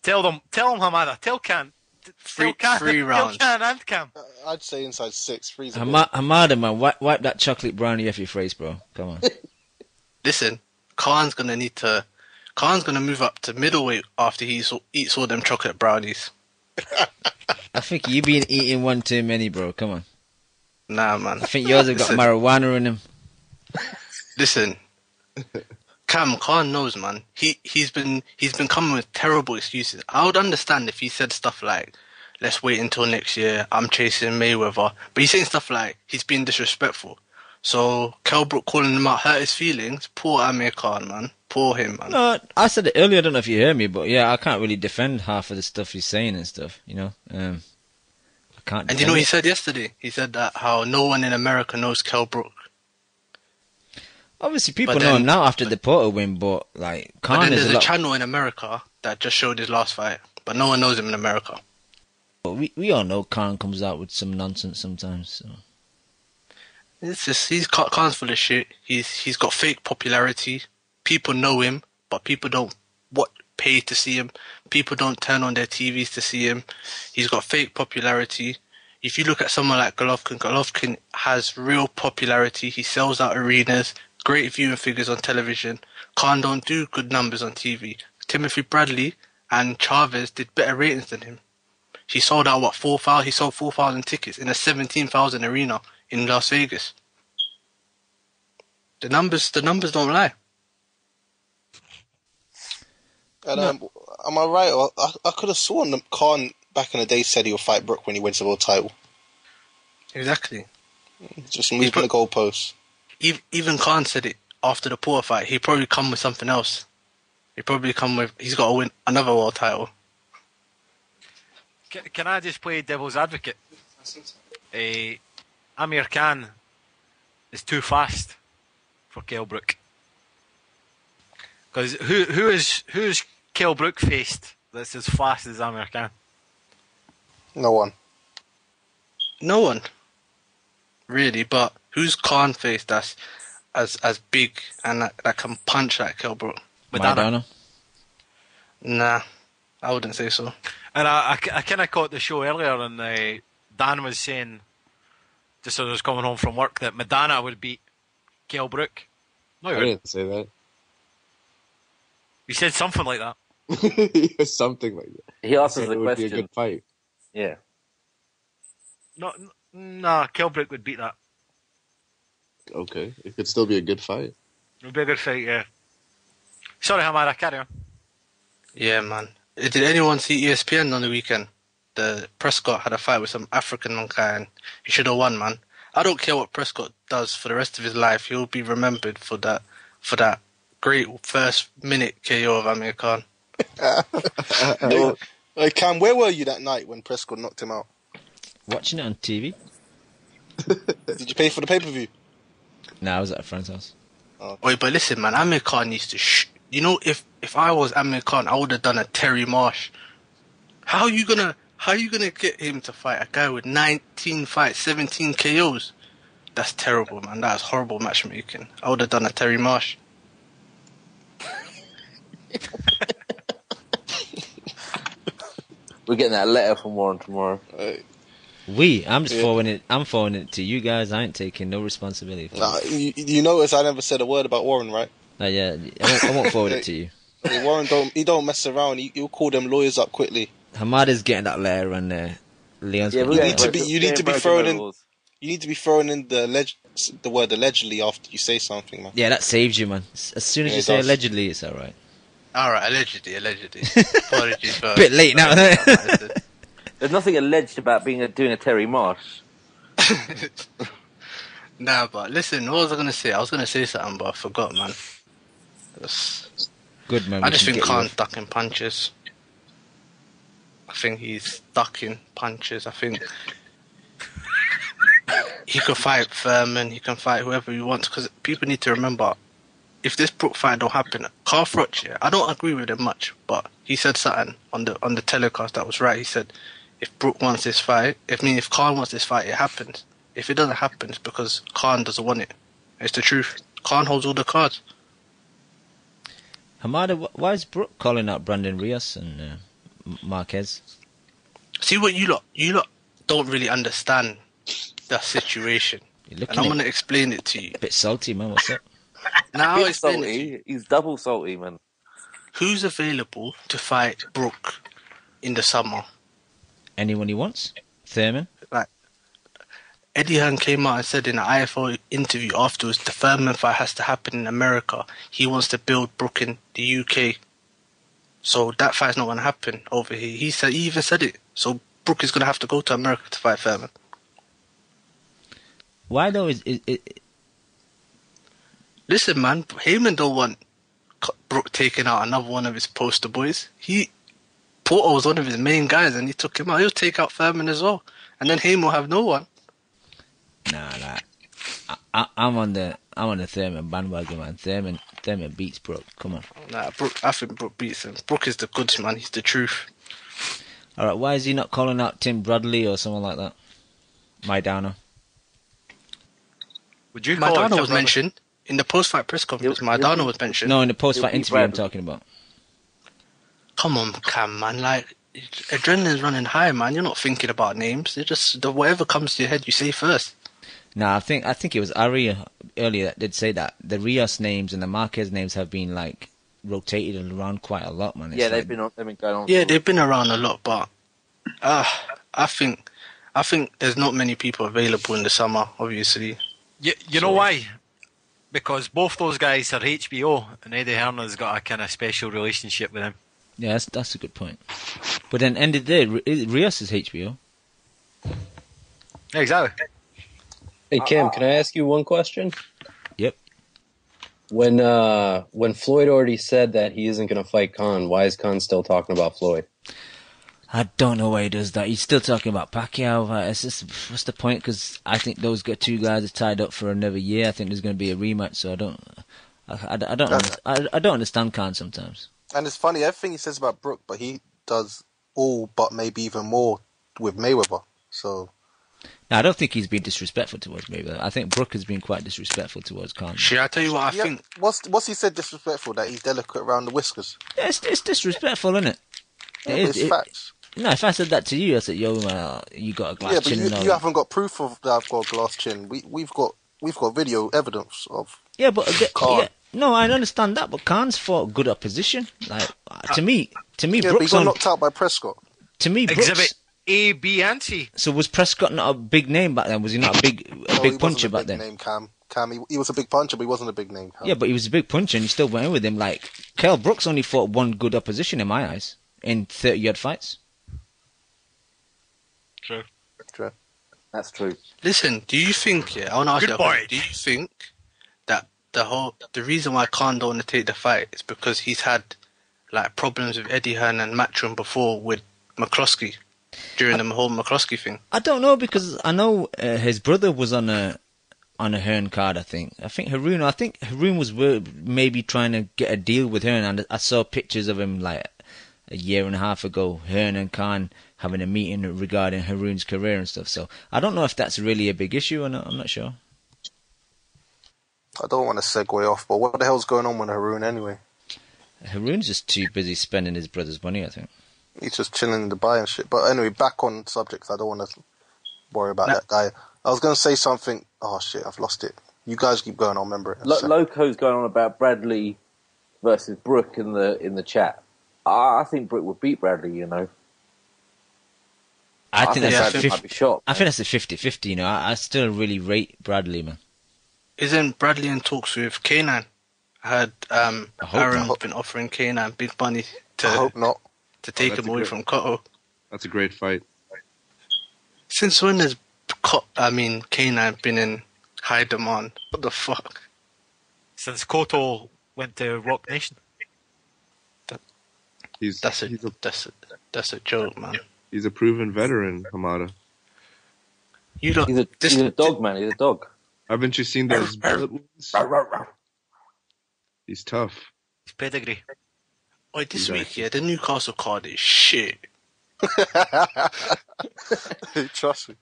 Speaker 16: Tell them, Hamada. Tell Khan.
Speaker 21: Three rounds.
Speaker 16: Tell Khan and Cam.
Speaker 3: I'd say inside 6.
Speaker 9: Hamada, man, wipe that chocolate brownie off your face, bro. Come on.
Speaker 21: Listen, Khan's gonna move up to middleweight after he eats all them chocolate brownies.
Speaker 9: I think you've been eating one too many, bro. Come on.
Speaker 21: Nah, man.
Speaker 9: I think yours have got marijuana in them.
Speaker 21: Listen, Khan knows, man. He's been coming with terrible excuses. I would understand if he said stuff like, "Let's wait until next year. I'm chasing Mayweather," but he's saying stuff like he's being disrespectful. So Kell Brook calling him out hurt his feelings. Poor Amir Khan, man. Poor him, man.
Speaker 9: No, I said it earlier. I don't know if you heard me, but yeah, I can't really defend half of the stuff he's saying and stuff. You know, I can't.
Speaker 21: And you know what he said yesterday? He said that how no one in America knows Kell Brook.
Speaker 9: Obviously, people know him now after the Porter win, but like Khan
Speaker 21: but then
Speaker 9: is
Speaker 21: there's a channel in America that just showed his last fight, but no one knows him in America.
Speaker 9: But we all know Khan comes out with some nonsense sometimes. So.
Speaker 21: It's just Khan's full of shit. He's got fake popularity. People know him, but people don't pay to see him. People don't turn on their TVs to see him. He's got fake popularity. If you look at someone like Golovkin has real popularity. He sells out arenas, great viewing figures on television. Khan don't do good numbers on TV. Timothy Bradley and Chavez did better ratings than him. He sold out 4,000. He sold 4,000 tickets in a 17,000 arena in Las Vegas. The numbers don't lie.
Speaker 3: And am I right? I could have sworn that Khan back in the day said he'll fight Brook when he wins the world title.
Speaker 21: Exactly.
Speaker 3: Just moving the goalposts.
Speaker 21: Even Khan said it after the Porter fight. He'd probably come with something else. He's got to win another world title.
Speaker 16: Can I just play devil's advocate? Amir Khan is too fast for Kell Brook. Because who's Kell Brook faced that's as fast as Amir Khan?
Speaker 3: No one.
Speaker 21: No one. Really, but who's Khan faced that's as big and that can punch like Kell Brook?
Speaker 9: Maidana.
Speaker 21: Nah, I wouldn't say so.
Speaker 16: And I kind of caught the show earlier, and Dan was saying, just as I was coming home from work, that Maidana would beat Kell Brook. No,
Speaker 14: I didn't say that.
Speaker 16: You said something like that.
Speaker 14: Something like that.
Speaker 12: He asked us
Speaker 14: it
Speaker 12: the
Speaker 14: would
Speaker 12: question.
Speaker 14: Be a good fight.
Speaker 12: Yeah.
Speaker 16: Nah, Kell Brook would beat that.
Speaker 14: Okay, it could still be a good fight.
Speaker 16: It would be a good fight, yeah. Sorry, Hamada, carry on.
Speaker 21: Yeah, man. Did anyone see ESPN on the weekend? The Prescott had a fight with some African guy, and he should have won, man. I don't care what Prescott does for the rest of his life. He'll be remembered for that great first minute KO of Amir Khan.
Speaker 3: Hey, Cam, where were you that night when Prescott knocked him out?
Speaker 9: Watching it on TV.
Speaker 3: Did you pay for the pay-per-view?
Speaker 9: Nah, I was at a friend's house.
Speaker 3: Oh.
Speaker 21: Wait, but listen, man, Amir Khan needs to you know, if I was Amir Khan, I would have done a Terry Marsh. How are you gonna get him to fight a guy with 19 fights, 17 KOs? That's terrible, man. That's horrible matchmaking. I would have done a Terry Marsh.
Speaker 12: We're getting that letter from Warren tomorrow.
Speaker 9: I'm just forwarding it to you guys. I ain't taking no responsibility for it.
Speaker 3: You notice I never said a word about Warren, right?
Speaker 9: Yeah, I won't forward it to you.
Speaker 3: Warren don't mess around. He'll call them lawyers up quickly.
Speaker 9: Hamada's getting that letter, and Leon's.
Speaker 3: Yeah, you need to be throwing in. You need to be throwing in the word allegedly after you say something, man.
Speaker 9: Yeah, that saves you, man. As soon as you say allegedly, it's all right.
Speaker 21: All right, allegedly. Apologies for
Speaker 9: bit late now.
Speaker 12: There's nothing alleged about doing a Terry Marsh.
Speaker 21: Nah, but listen, what was I gonna say? I was gonna say something, but I forgot, man.
Speaker 9: Good, man.
Speaker 21: I just think Khan's ducking punches. I think he's ducking punches. I think he could fight Thurman. He can fight whoever he wants. Because people need to remember, if this Brook fight don't happen, Carl Froch, I don't agree with him much, but he said something on the telecast that was right. He said, if Brook wants this fight, if Khan wants this fight, it happens. If it doesn't happen, it's because Khan doesn't want it. It's the truth. Khan holds all the cards.
Speaker 9: Hamada, why is Brook calling out Brandon Rios and Marquez?
Speaker 21: See what you lot don't really understand the situation. And I'm going to explain it to you.
Speaker 9: A bit salty, man. What's up?
Speaker 21: Now I'll explain it to you.
Speaker 12: He's double salty, man.
Speaker 21: Who's available to fight Brook in the summer?
Speaker 9: Anyone he wants? Thurman?
Speaker 21: Like, Eddie Hearn came out and said in an IFO interview afterwards, the Thurman fight has to happen in America. He wants to build Brook in the UK. So that fight's not going to happen over here. He even said it. So Brook is going to have to go to America to fight Thurman.
Speaker 9: Why though?
Speaker 21: Listen, man, Heyman don't want Brook taking out another one of his poster boys. Porter was one of his main guys, and he took him out. He'll take out Thurman as well, and then Heyman will have no one.
Speaker 9: Nah. I'm on the Thurman bandwagon, man. Thurman beats Brook. Come on.
Speaker 21: Nah, I think Brook beats him. Brook is the goods, man. He's the truth.
Speaker 9: All right, why is he not calling out Tim Bradley or someone like that? Maidana.
Speaker 16: Would you call
Speaker 21: Maidana was mentioned in the post-fight press conference. Maidana was mentioned.
Speaker 9: No, in the post-fight interview I'm talking about.
Speaker 21: Come on, Cam, man. Like, adrenaline's running high, man. You're not thinking about names. You're just whatever comes to your head, you say first.
Speaker 9: Nah, I think it was Ari earlier that did say that the Rios names and the Marquez names have been like rotated around quite a lot, man.
Speaker 12: Yeah, they've been going on.
Speaker 21: Yeah, they've been around a lot, but I think there's not many people available in the summer, obviously.
Speaker 16: You know why? Because both those guys are HBO, and Eddie Hearn has got a kind of special relationship with him.
Speaker 9: Yeah, that's a good point. But then end of the day, Rios is HBO.
Speaker 16: Exactly.
Speaker 10: Hey Cam, can I ask you one question?
Speaker 9: Yep.
Speaker 10: When Floyd already said that he isn't going to fight Khan, why is Khan still talking about Floyd?
Speaker 9: I don't know why he does that. He's still talking about Pacquiao. It's just, what's the point? Because I think those two guys are tied up for another year. I think there's going to be a rematch. So I don't understand Khan sometimes.
Speaker 3: And it's funny, everything he says about Brook, but he does all but maybe even more with Mayweather. So.
Speaker 9: Now, I don't think he's been disrespectful towards Mayweather. I think Brook has been quite disrespectful towards Khan.
Speaker 21: Should I tell you what I think?
Speaker 3: What's he said disrespectful? That he's delicate around the whiskers?
Speaker 9: Yeah, it's disrespectful, isn't it?
Speaker 3: It's facts.
Speaker 9: No, if I said that to you, I said, "Yo, you got a glass chin."
Speaker 3: Yeah, but you haven't got proof of that I've got a glass chin. We've got video evidence of.
Speaker 9: Yeah, but
Speaker 3: Khan.
Speaker 9: Yeah, no, I understand that, but Khan's fought good opposition. Like to me,
Speaker 3: yeah,
Speaker 9: Brook's
Speaker 3: but he got knocked out by Prescott.
Speaker 9: To me,
Speaker 16: Exhibit A, B, and C.
Speaker 9: So was Prescott not a big name back then? Was he not a big puncher back then?
Speaker 3: Name, Cam, he was a big puncher, but he wasn't a big name. Cam.
Speaker 9: Yeah, but he was a big puncher, and you still went in with him. Like Kell Brooks only fought one good opposition in my eyes in 30-odd fights.
Speaker 21: True.
Speaker 12: That's true.
Speaker 21: Listen, do you think? I want to ask you. Do you think that the reason why Khan don't want to take the fight is because he's had like problems with Eddie Hearn and Matchroom before with McCloskey during the whole McCloskey thing?
Speaker 9: I don't know, because I know his brother was on a Hearn card. I think Haroon was maybe trying to get a deal with Hearn, and I saw pictures of him like a year and a half ago, Hearn and Khan having a meeting regarding Haroon's career and stuff. So I don't know if that's really a big issue or not. I'm not sure.
Speaker 3: I don't want to segue off, but what the hell's going on with Haroon anyway?
Speaker 9: Haroon's just too busy spending his brother's money, I think.
Speaker 3: He's just chilling in Dubai and shit. But anyway, back on subject, I don't want to worry about that guy. I was going to say something. Oh shit, I've lost it. You guys keep going, I'll remember it.
Speaker 12: Loco's going on about Bradley versus Brook in the chat. I think Brook would beat Bradley, you know.
Speaker 9: I think that's
Speaker 12: Bradley might be shocked.
Speaker 9: I think that's a 50-50, you know. I still really rate Bradley, man.
Speaker 21: Isn't Bradley in talks with K9? I heard Aaron's been offering K9 big money to take him away from Cotto.
Speaker 14: That's a great fight.
Speaker 21: Since when has K9 been in High demand. What the fuck?
Speaker 16: Since Koto went to Rock Nation.
Speaker 21: That's a joke, man.
Speaker 14: He's a proven veteran, Hamada.
Speaker 21: You don't.
Speaker 12: He's a dog, man. He's a dog.
Speaker 14: Haven't you seen those bullet wounds? He's tough.
Speaker 16: His pedigree.
Speaker 21: Wait, this week, the Newcastle card is shit.
Speaker 3: Trust me.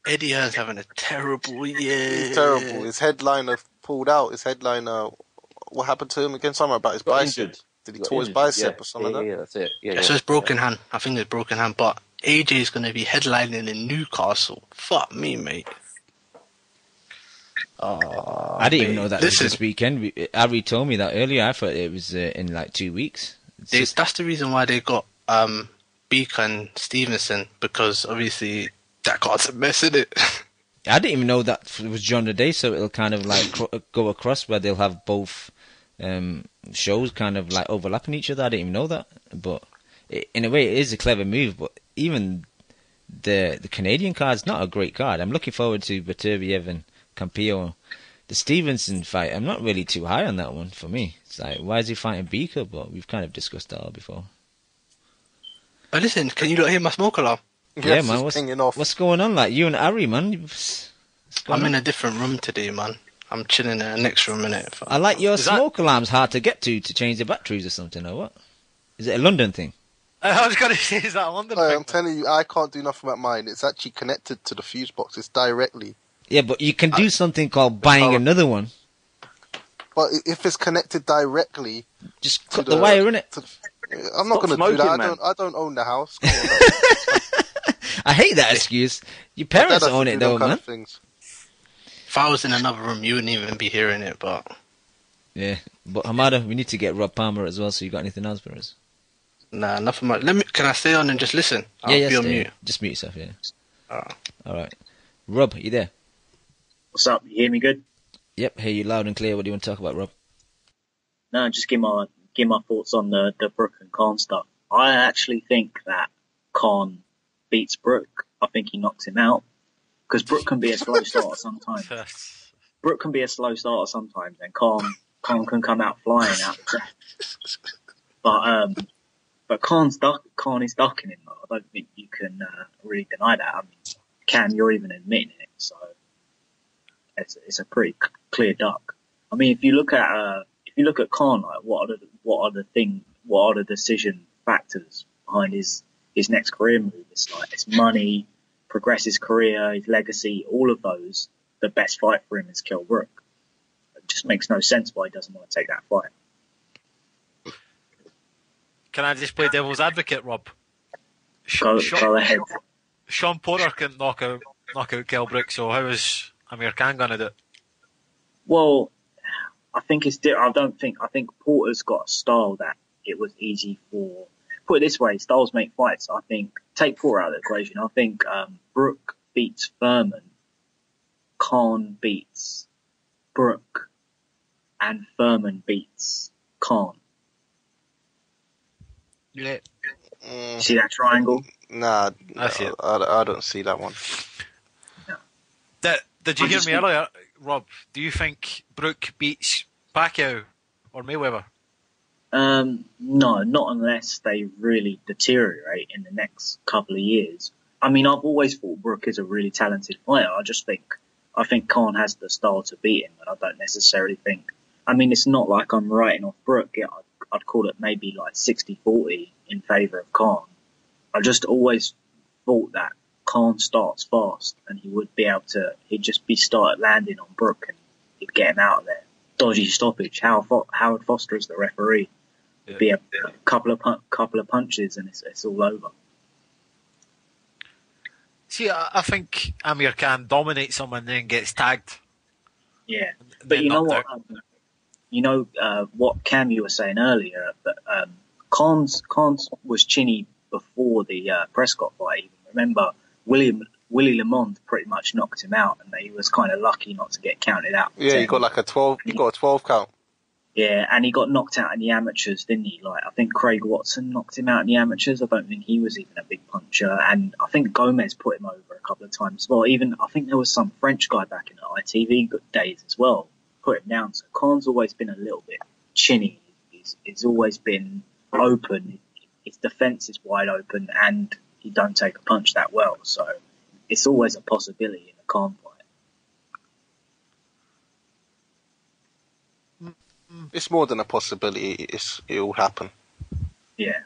Speaker 21: Eddie Hearn's having a terrible year.
Speaker 3: He's terrible. His headliner pulled out. His headliner, what happened to him again? Something about his bicep.
Speaker 12: Injured.
Speaker 3: Did he tore his bicep or something like that?
Speaker 12: Yeah, that's it.
Speaker 21: So it's broken hand. I think it's broken hand. But AJ is going to be headlining in Newcastle. Fuck me, mate.
Speaker 9: I didn't even know that was this weekend. Ari told me that earlier. I thought it was in like 2 weeks.
Speaker 21: That's the reason why they got Beak and Stevenson, because obviously that card's a mess, isn't it?
Speaker 9: I didn't even know that it was John the Day, so it'll kind of like go across where they'll have both shows kind of like overlapping each other. I didn't even know that, but in a way it is a clever move. But even the Canadian card's not a great card. I'm looking forward to Beterbiev and Campillo. The Stevenson fight, I'm not really too high on that one for me. It's like, why is he fighting Beaker? But we've kind of discussed that all before.
Speaker 21: But listen, can you not hear my smoke alarm?
Speaker 9: Yeah, man. What's going on? Like you and Ari, man.
Speaker 21: I'm in a different room today, man. I'm chilling in the next room, innit?
Speaker 9: I like your smoke alarm's hard to get to change the batteries or something, or what? Is it a London thing?
Speaker 16: I was going to say, is that a London thing?
Speaker 3: I'm telling you, I can't do nothing about mine. It's actually connected to the fuse box. It's directly.
Speaker 9: Yeah, but you can do something called buying another one.
Speaker 3: But if it's connected directly,
Speaker 9: just cut the wire in it.
Speaker 3: I'm not going to do that. I don't own the house.
Speaker 9: I hate that excuse. Your parents own it though, man.
Speaker 21: If I was in another room, you wouldn't even be hearing it, but...
Speaker 9: Yeah, but Hamada, we need to get Rob Palmer as well, so you got anything else for us?
Speaker 21: Nah, nothing much. Can I stay on and just listen? I'll be on mute.
Speaker 9: Just mute yourself, yeah. Alright. Rob, you there?
Speaker 6: What's up? You hear me good?
Speaker 9: Yep, hear you loud and clear. What do you want to talk about, Rob?
Speaker 6: No, just give my thoughts on the Brook and Khan stuff. I actually think that Khan beats Brook. I think he knocks him out. Because Brook can be a slow starter sometimes. Brook can be a slow starter sometimes, and Khan can come out flying out the death. But Khan is ducking him. I don't think you can really deny that. I mean, Cam, you're even admitting it, so it's a pretty clear duck. I mean, if you look at Khan, like what are the decision factors behind his next career move? It's money, progress his career, his legacy, all of those. The best fight for him is Kell Brook. It just makes no sense why he doesn't want to take that fight.
Speaker 16: Can I just play devil's advocate, Rob?
Speaker 6: Go ahead.
Speaker 16: Sean Porter can knock out Kell Brook, so how is Amir Khan going to do it?
Speaker 6: Well, I think I think Porter's got a style that it was easy for. Put it this way, styles make fights. I think, take Porter out of the equation. I think Brook beats Furman, Khan beats Brook, and Furman beats Khan.
Speaker 16: Yeah.
Speaker 6: See that triangle?
Speaker 3: Nah,
Speaker 16: I see it.
Speaker 3: I don't see that one.
Speaker 6: No.
Speaker 16: Did you hear me earlier, Rob? Do you think Brook beats Pacquiao or Mayweather?
Speaker 6: No, not unless they really deteriorate in the next couple of years. I mean, I've always thought Brook is a really talented fighter. I think Khan has the style to beat him, and I don't necessarily think. I mean, it's not like I'm writing off Brook. Yeah, I'd call it maybe like 60-40 in favour of Khan. I just always thought that Khan starts fast, and he'd just be started landing on Brook, and he'd get him out of there. Dodgy stoppage. Howard Foster is the referee. Yeah. Be a couple of punches, and it's all over.
Speaker 16: See, I think Amir Khan dominates someone and then gets tagged.
Speaker 6: Yeah, but you know what? What Cam, you were saying earlier, that Khan's was chinny before the Prescott fight. Even remember, Willie Lamont pretty much knocked him out, and he was kind of lucky not to get counted out.
Speaker 3: Yeah, he got like a 12. He got a 12 count.
Speaker 6: Yeah, and he got knocked out in the amateurs, didn't he? Like, I think Craig Watson knocked him out in the amateurs. I don't think he was even a big puncher. And I think Gomez put him over a couple of times. Well, even, I think there was some French guy back in the ITV days as well, put him down. So Khan's always been a little bit chinny. He's always been open. His defence is wide open and he don't take a punch that well. So it's always a possibility in a Khan fight.
Speaker 3: It's more than a possibility. It will happen.
Speaker 6: Yeah.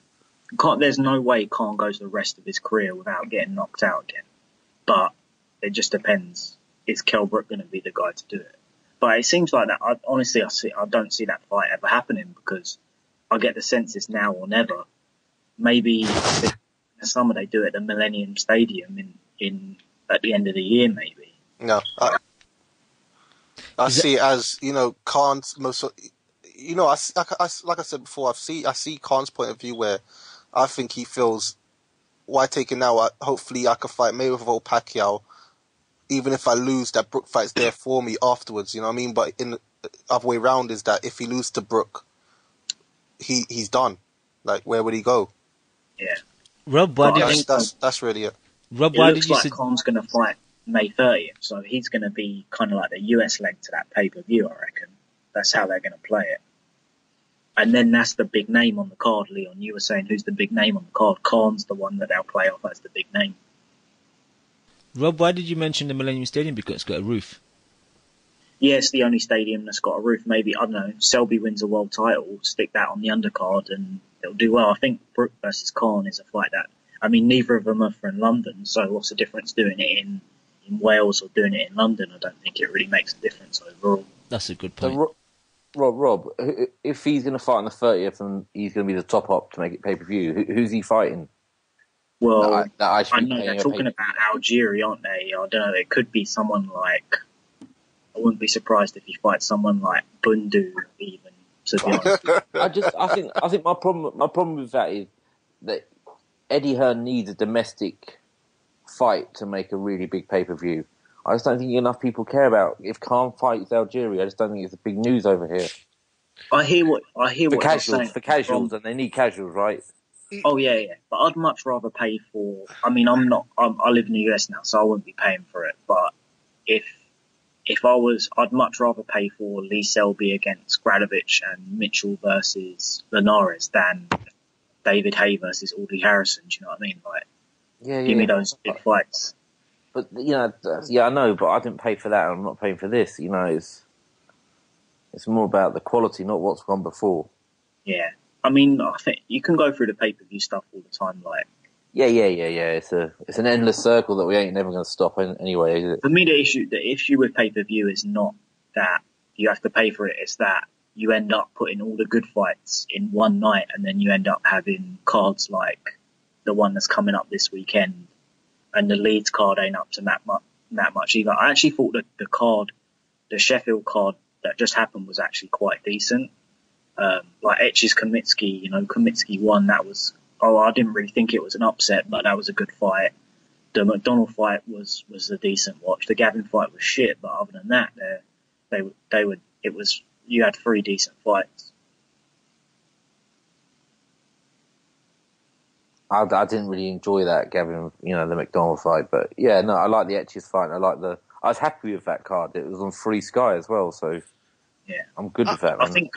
Speaker 6: There's no way Khan goes the rest of his career without getting knocked out again. But it just depends. Is Kell Brook going to be the guy to do it? But it seems like that. I don't see that fight ever happening because I get the sense it's now or never. Maybe in the summer they do it at the Millennium Stadium in at the end of the year, maybe.
Speaker 3: No, I see it as, Khan's most. Like I said before, I see Khan's point of view where I think he feels, why take it now? Hopefully I can fight Mayweather or Pacquiao. Even if I lose, that Brook fight's there for me afterwards, you know what I mean? But in the other way round is that if he loses to Brook, he's done. Like, where would he go?
Speaker 6: Yeah.
Speaker 9: Rob, why did
Speaker 3: that's really it.
Speaker 9: Rob,
Speaker 6: why did you say Khan's going to fight May 30th? So he's going to be kind of like the US leg to that pay-per-view, I reckon. That's how they're going to play it. And then that's the big name on the card, Leon. You were saying who's the big name on the card. Khan's the one that they'll play off as the big name.
Speaker 9: Rob, why did you mention the Millennium Stadium? Because it's got a roof.
Speaker 6: Yeah, it's the only stadium that's got a roof. Maybe, I don't know, Selby wins a world title, stick that on the undercard and it'll do well. I think Brook versus Khan is a fight that, neither of them are from London, so what's the difference doing it in Wales or doing it in London? I don't think it really makes a difference overall.
Speaker 9: That's a good point.
Speaker 12: So, Rob, if he's going to fight on the 30th and he's going to be the top up to make it pay-per-view, who's he fighting?
Speaker 6: Well, I know they're talking about Algeria, aren't they? I don't know, it could be someone like, I wouldn't be surprised if he fights someone like Bundu even, to be honest.
Speaker 12: I think my problem with that is that Eddie Hearn needs a domestic fight to make a really big pay-per-view. I just don't think enough people care about if Khan fights Algeria. I just don't think it's the big news over here.
Speaker 6: I hear what you're saying.
Speaker 12: For casuals, and they need casuals, right?
Speaker 6: Oh yeah. But I'd much rather pay for. I live in the US now, so I wouldn't be paying for it. But if I was, I'd much rather pay for Lee Selby against Gradovich and Mitchell versus Linares than David Hay versus Audley Harrison. Do you know what I mean? Like, give me those big fights.
Speaker 12: But I know, but I didn't pay for that. I'm not paying for this. It's more about the quality, not what's gone before.
Speaker 6: Yeah, I think you can go through the pay-per-view stuff all the time. Like,
Speaker 12: yeah. It's an endless circle that we ain't never going to stop anyway, is it?
Speaker 6: For me, the issue with pay-per-view is not that you have to pay for it. It's that you end up putting all the good fights in one night, and then you end up having cards like the one that's coming up this weekend. And the Leeds card ain't up to that much either. I actually thought that the Sheffield card that just happened was actually quite decent. Like Etch's Komitsky, Komitsky won. That was, I didn't really think it was an upset, but that was a good fight. The McDonald fight was a decent watch. The Gavin fight was shit, but other than that, you had 3 decent fights.
Speaker 12: I didn't really enjoy that, Gavin, the McDonald fight. But yeah, no, I like the Etches fight. I was happy with that card. It was on Free Sky as well, so
Speaker 6: yeah,
Speaker 12: I'm good with that.
Speaker 6: I think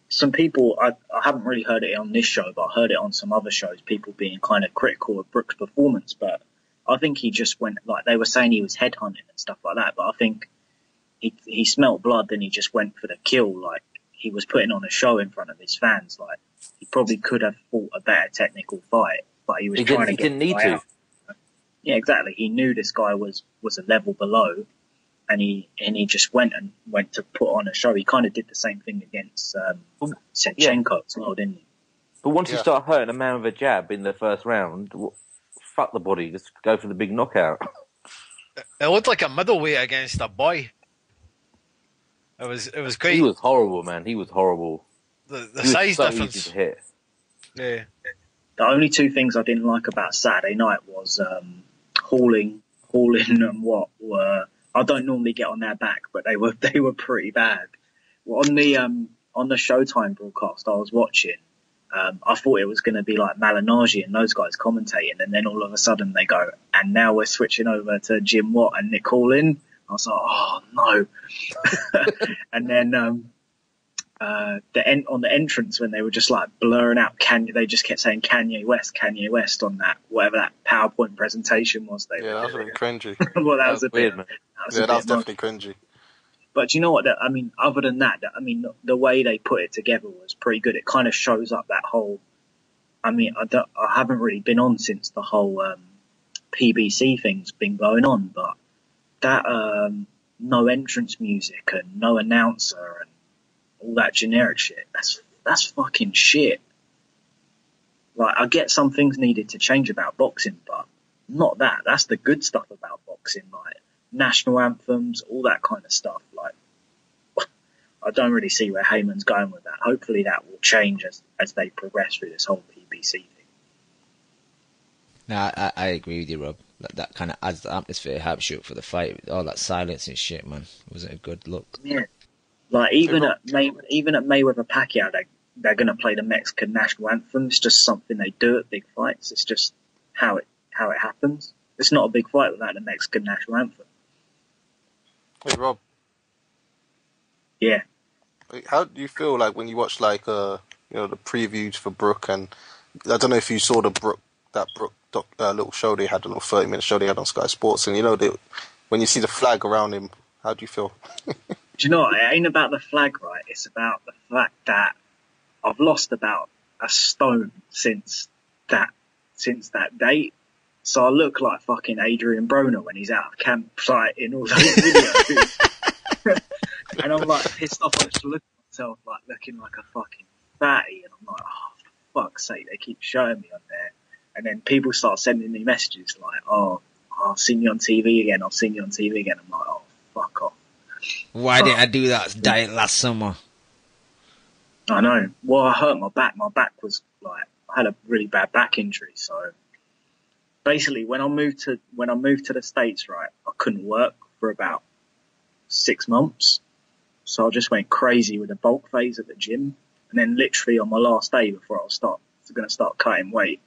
Speaker 6: some people, I haven't really heard it on this show, but I heard it on some other shows, people being kind of critical of Brook's performance. But I think he just went, like they were saying he was headhunting and stuff like that. But I think he smelt blood and he just went for the kill. Like, he was putting on a show in front of his fans. Like, he probably could have fought a better technical fight. But he didn't need to. Yeah, exactly. He knew this guy was a level below, and he just went to put on a show. He kind of did the same thing against Shevchenko as well, didn't he?
Speaker 12: But once you start hurting a man with a jab in the first round, fuck the body. Just go for the big knockout.
Speaker 16: It looked like a middleweight against a boy. It was great.
Speaker 12: He was horrible, man. He was horrible.
Speaker 16: The size difference.
Speaker 12: Easy to hit.
Speaker 16: Yeah.
Speaker 6: The only 2 things I didn't like about Saturday night was Hauling and what were, I don't normally get on their back, but they were pretty bad. On the on the Showtime broadcast I was watching, I thought it was going to be like Malignaggi and those guys commentating, and then all of a sudden they go, and now we're switching over to Jim Watt and Nick Hall-in. I was like, oh no. And then on the entrance when they were just like blurring out they just kept saying Kanye West on that whatever that PowerPoint presentation was.
Speaker 3: That was a bit cringy.
Speaker 6: Well, that was a
Speaker 3: weird,
Speaker 6: bit,
Speaker 3: man. That was definitely cringy.
Speaker 6: But you know what? I mean, other than that, I mean, the way they put it together was pretty good. It kind of shows up that whole. I mean, I haven't really been on since the whole PBC thing's been going on, but that no entrance music and no announcer and all that generic shit. That's fucking shit. Like, I get some things needed to change about boxing, but not that. That's the good stuff about boxing, like national anthems, all that kind of stuff. Like, I don't really see where Heyman's going with that. Hopefully that will change as they progress through this whole PBC thing.
Speaker 9: No, I agree with you, Rob. That kind of adds the atmosphere, helps you up for the fight. All that silence and shit, man. Wasn't a good look.
Speaker 6: Yeah. Like, even at Mayweather Pacquiao, they're going to play the Mexican national anthem. It's just something they do at big fights. It's just how it happens. It's not a big fight without the Mexican national anthem.
Speaker 3: Hey, Rob.
Speaker 6: Yeah.
Speaker 3: How do you feel like when you watch the previews for Brook, and I don't know if you saw the Brook little show they had, a little 30-minute show they had on Sky Sports, and when you see the flag around him, how do you feel?
Speaker 6: Do you know what? It ain't about the flag, right? It's about the fact that I've lost about a stone since that date. So I look like fucking Adrian Broner when he's out of campsite in all those videos. And I'm like pissed off. I just look at myself like looking like a fucking fatty, and I'm like, oh, for fuck's sake, they keep showing me on there. And then people start sending me messages like, oh, I've seen you on TV again. I've seen you on TV again. I'm like, oh, fuck off.
Speaker 9: Why did I do that diet last summer?
Speaker 6: I know. Well, I hurt my back. My back was like, I had a really bad back injury. So basically, when I moved to the States, right, I couldn't work for about 6 months. So I just went crazy with the bulk phase at the gym. And then literally on my last day before I was going to start cutting weight,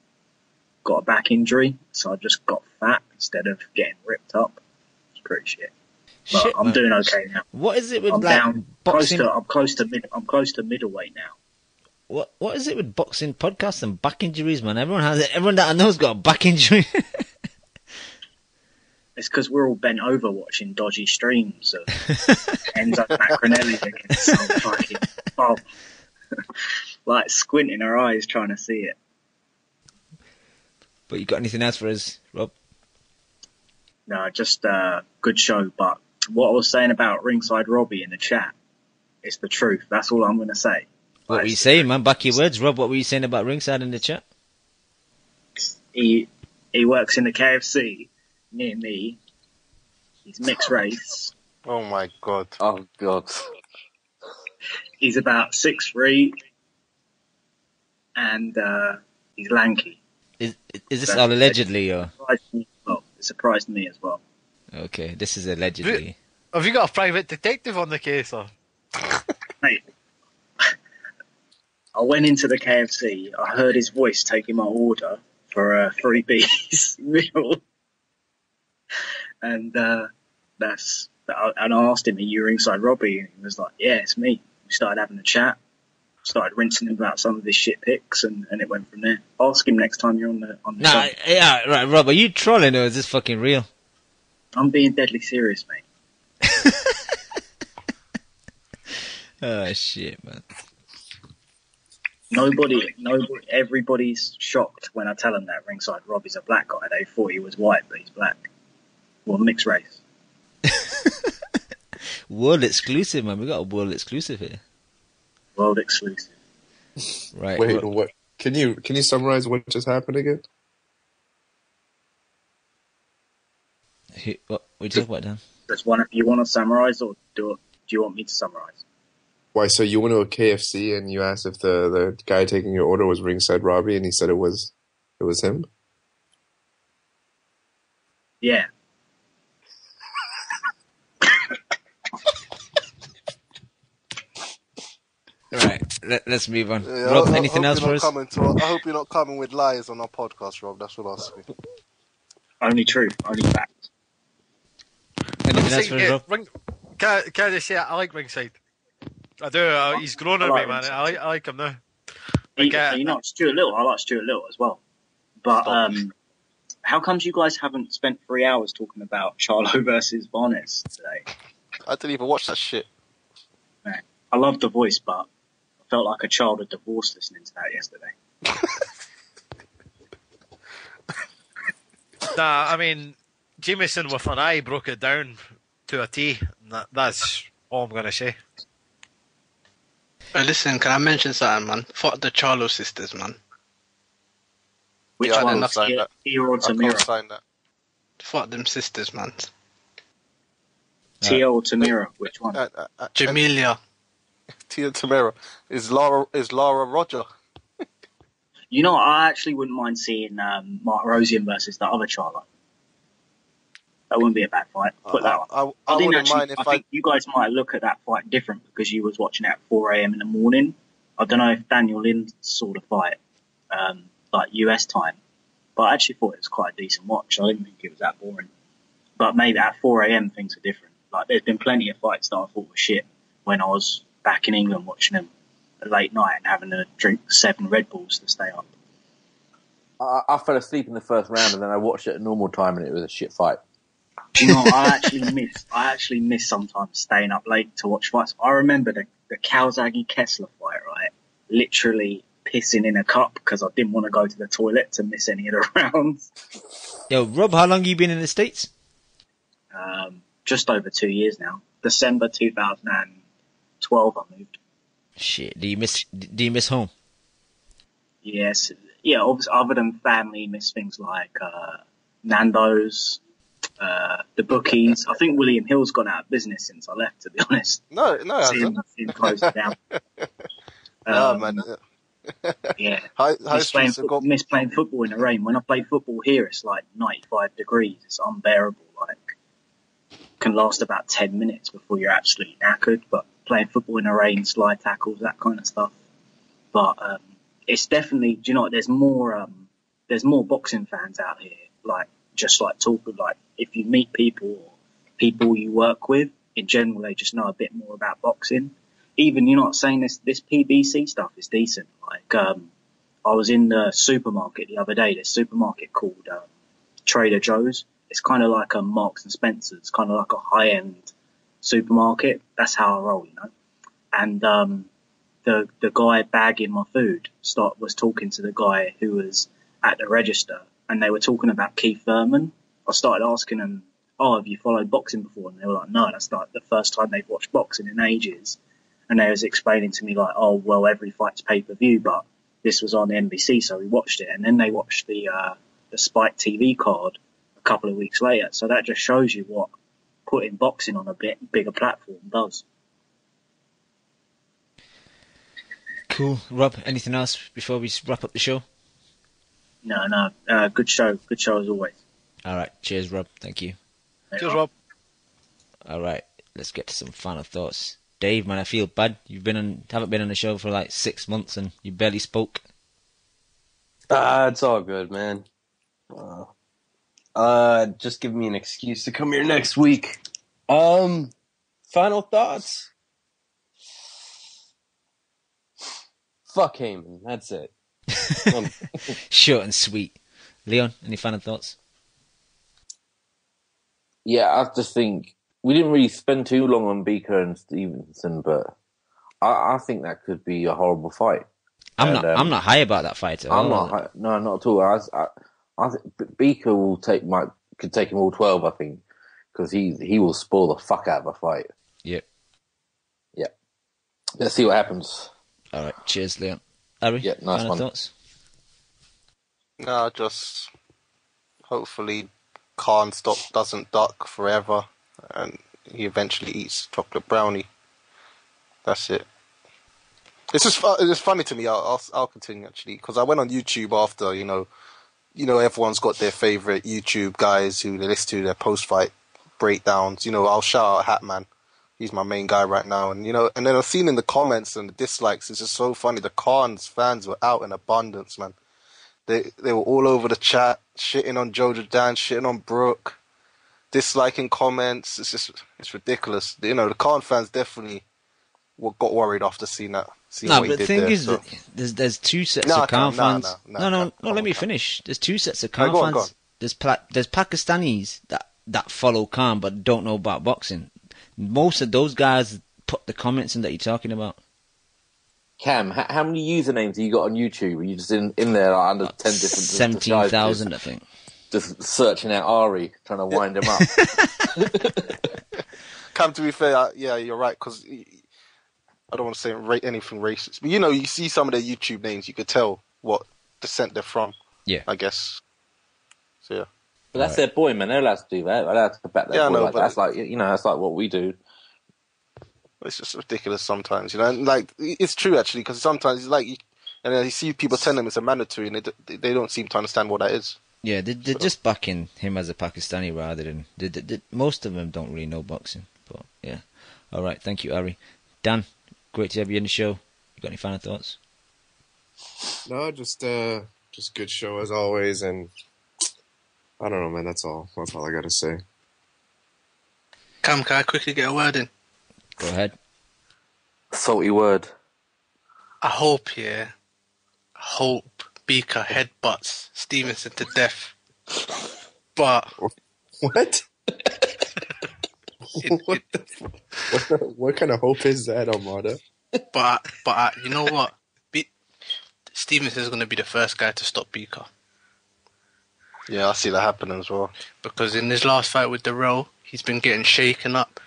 Speaker 6: got a back injury. So I just got fat instead of getting ripped up. It's pretty shit. But I'm doing okay now.
Speaker 9: What is it with
Speaker 6: boxing? I'm close to middleweight now.
Speaker 9: What is it with boxing podcasts and back injuries, man? Everyone that I know's got a back injury.
Speaker 6: It's because we're all bent over watching dodgy streams of Enzo Macronelli against some fucking Bob. Like squinting our eyes trying to see it.
Speaker 9: But you got anything else for us, Rob?
Speaker 6: No, just a good show. But what I was saying about Ringside Robbie in the chat, it's the truth. That's all I'm going to say.
Speaker 9: What were you saying, man? Back your words, Rob. What were you saying about Ringside in the chat?
Speaker 6: He works in the KFC near me. He's mixed race.
Speaker 3: Oh my god.
Speaker 10: Oh god.
Speaker 6: He's about 6'3", and he's lanky.
Speaker 9: Is this all allegedly, or?
Speaker 6: It surprised me as well.
Speaker 9: Okay, this is allegedly.
Speaker 16: Have you got a private detective on the case, or?
Speaker 6: Mate, I went into the KFC. I heard his voice taking my order for a 3-piece meal, and I asked him, "Are you Ringside Robbie?" And he was like, "Yeah, it's me." We started having a chat. Started rinsing him about some of his shit picks, and it went from there. Ask him next time you're on the show.
Speaker 9: Yeah, right, Rob, are you trolling or is this fucking real?
Speaker 6: I'm being deadly serious, mate.
Speaker 9: Oh shit, man.
Speaker 6: Everybody's shocked when I tell them that Ringside Robbie's a black guy. They thought he was white, but he's black. Well, mixed race.
Speaker 9: World exclusive, man. We got a world exclusive here.
Speaker 6: World exclusive.
Speaker 9: Right.
Speaker 14: Wait, what? Can you summarize what just happened again?
Speaker 9: What we talking about, Dan?
Speaker 6: Does one of you want to summarize, or do you want me to summarize?
Speaker 14: Why? So you went to a KFC and you asked if the guy taking your order was Ringside Robbie, and he said it was him.
Speaker 6: Yeah.
Speaker 9: Right, let's move on.
Speaker 3: Yeah,
Speaker 9: Rob, anything else for us?
Speaker 3: I hope you're not coming with lies on our podcast, Rob. That's what I'll say.
Speaker 6: Only truth, only facts.
Speaker 9: Anything else for us, Rob?
Speaker 16: Can I just say I like Ringside? I do. He's grown on me, man. I like him now.
Speaker 6: Stuart Little. I like Stuart Little as well. But how comes you guys haven't spent 3 hours talking about Charlo versus Varnes today?
Speaker 3: I didn't even watch that shit.
Speaker 6: Man, I love The Voice, but I felt like a child of divorce listening to that yesterday.
Speaker 16: Nah, I mean, Jameson with an eye broke it down to a T. That's all I'm going to say.
Speaker 21: Listen, can I mention something, man? Fuck the Charlo sisters, man.
Speaker 6: Which one? Tia or Tamira?
Speaker 21: Fuck them sisters, man.
Speaker 6: Tia or Tamira? Which one?
Speaker 21: Jamelia.
Speaker 3: Tia Tamira. Is Lara Roger?
Speaker 6: You know, I actually wouldn't mind seeing Mark Rosian versus that other Charlo. That wouldn't be a bad fight. Put that on. I think you guys might look at that fight different because you was watching it at 4 a.m. in the morning. I don't know if Daniel Lynn saw the fight, like US time, but I actually thought it was quite a decent watch. I didn't think it was that boring. But maybe at 4 a.m. things are different. Like there's been plenty of fights that I thought were shit when I was back in England watching them at late night and having to drink 7 Red Bulls to stay up.
Speaker 12: I fell asleep in the first round and then I watched it at normal time and it was a shit fight.
Speaker 6: Do you know, I actually miss sometimes staying up late to watch fights. I remember the Calzaghe-Kessler fight, right? Literally pissing in a cup because I didn't want to go to the toilet to miss any of the rounds.
Speaker 9: Yo, Rob, how long have you been in the States?
Speaker 6: Just over 2 years now. December 2012 I moved.
Speaker 9: Shit, do you miss home?
Speaker 6: Yes. Yeah, obviously, other than family, miss things like Nando's, the bookies. I think William Hill's gone out of business since I left, to be honest.
Speaker 3: No,
Speaker 6: seen him close it down.
Speaker 3: Man.
Speaker 6: Yeah.
Speaker 3: Miss
Speaker 6: playing football in the rain. When I play football here, it's like 95 degrees. It's unbearable. Like, can last about 10 minutes before you're absolutely knackered. But playing football in the rain, slide tackles, that kind of stuff. But it's definitely, do you know what? There's more boxing fans out here. Like, just like talking, like if you meet people or people you work with, in general, they just know a bit more about boxing. Even, you're not saying this PBC stuff is decent. Like, I was in the supermarket the other day, this supermarket called Trader Joe's. It's kind of like a Marks and Spencer's, kind of like a high-end supermarket. That's how I roll, you know. And the guy bagging my food was talking to the guy who was at the register, and they were talking about Keith Thurman. I started asking them, "Oh, have you followed boxing before?" And they were like, "No, that's like the first time they've watched boxing in ages." And they was explaining to me like, "Oh, well, every fight's pay-per-view, but this was on NBC, so we watched it." And then they watched the Spike TV card a couple of weeks later. So that just shows you what putting boxing on a bit bigger platform does.
Speaker 9: Cool. Rob, anything else before we wrap up the show?
Speaker 6: No. Good show as always.
Speaker 9: All right. Cheers, Rob. Thank you.
Speaker 16: Cheers, Rob.
Speaker 9: All right. Let's get to some final thoughts. Dave, man, I feel bad. You've haven't been on the show for like 6 months and you barely spoke.
Speaker 10: It's all good, man. Just give me an excuse to come here next week. Final thoughts? Fuck Heyman. That's it.
Speaker 9: Short and sweet. Leon, any final thoughts?
Speaker 12: Yeah, I just think we didn't really spend too long on Beaker and Stevenson, but I think that could be a horrible fight.
Speaker 9: I'm not high about that fight at all.
Speaker 12: I'm not high, no, not at all. I think Beaker could take him all 12. I think because he will spoil the fuck out of a fight.
Speaker 9: Yep.
Speaker 12: Yeah. Let's see what happens.
Speaker 9: All right. Cheers, Leon. Harry,
Speaker 12: yeah, nice
Speaker 9: final
Speaker 12: one.
Speaker 9: Thoughts?
Speaker 3: No, just hopefully Khan doesn't duck forever and he eventually eats chocolate brownie. That's it. It's funny to me. I'll continue actually because I went on YouTube after you know everyone's got their favorite YouTube guys who they listen to their post fight breakdowns. You know, I'll shout out Hatman he's my main guy right now. And and then I've seen in the comments and the dislikes, it's just so funny. The Khan's fans were out in abundance, man. They were all over the chat, shitting on JoJo Dan, shitting on Brook, disliking comments. It's ridiculous. The Khan fans definitely got worried after seeing that.
Speaker 9: No, but the thing is, that there's two sets of Khan fans. No, let me finish. There's two sets of Khan fans. Go on. There's Pakistanis that follow Khan but don't know about boxing. Most of those guys put the comments in that you're talking about.
Speaker 12: Cam, how many usernames have you got on YouTube? Are you just in there like, under 10 different...
Speaker 9: 17,000, I think.
Speaker 12: Just searching out Ari, trying to wind him up.
Speaker 3: Cam, to be fair, yeah, you're right, because I don't want to say anything racist. But, you see some of their YouTube names, you could tell what descent they're from.
Speaker 9: Yeah.
Speaker 3: I guess. So, yeah.
Speaker 12: But that's their boy, man. They're allowed to do that. They're allowed to back their boy. That's like, that's like what we do.
Speaker 3: It's just ridiculous sometimes, and like it's true actually, because sometimes it's like, and then you see people telling them it's a mandatory, and they don't seem to understand what that is.
Speaker 9: Yeah, they're just backing him as a Pakistani rather than most of them don't really know boxing. But yeah, all right, thank you, Ari. Dan, great to have you on the show. You got any final thoughts?
Speaker 14: No, just good show as always, and I don't know, man. That's all I got to say.
Speaker 21: Cam, can I quickly get a word in?
Speaker 9: Go ahead.
Speaker 12: Salty word.
Speaker 21: I hope Beaker headbutts Stevenson to death. But
Speaker 14: what? What kind of hope is that, Armada?
Speaker 21: But you know what? Stevenson's going to be the first guy to stop Beaker.
Speaker 3: Yeah, I see that happening as well.
Speaker 21: Because in his last fight with Darrell, he's been getting shaken up.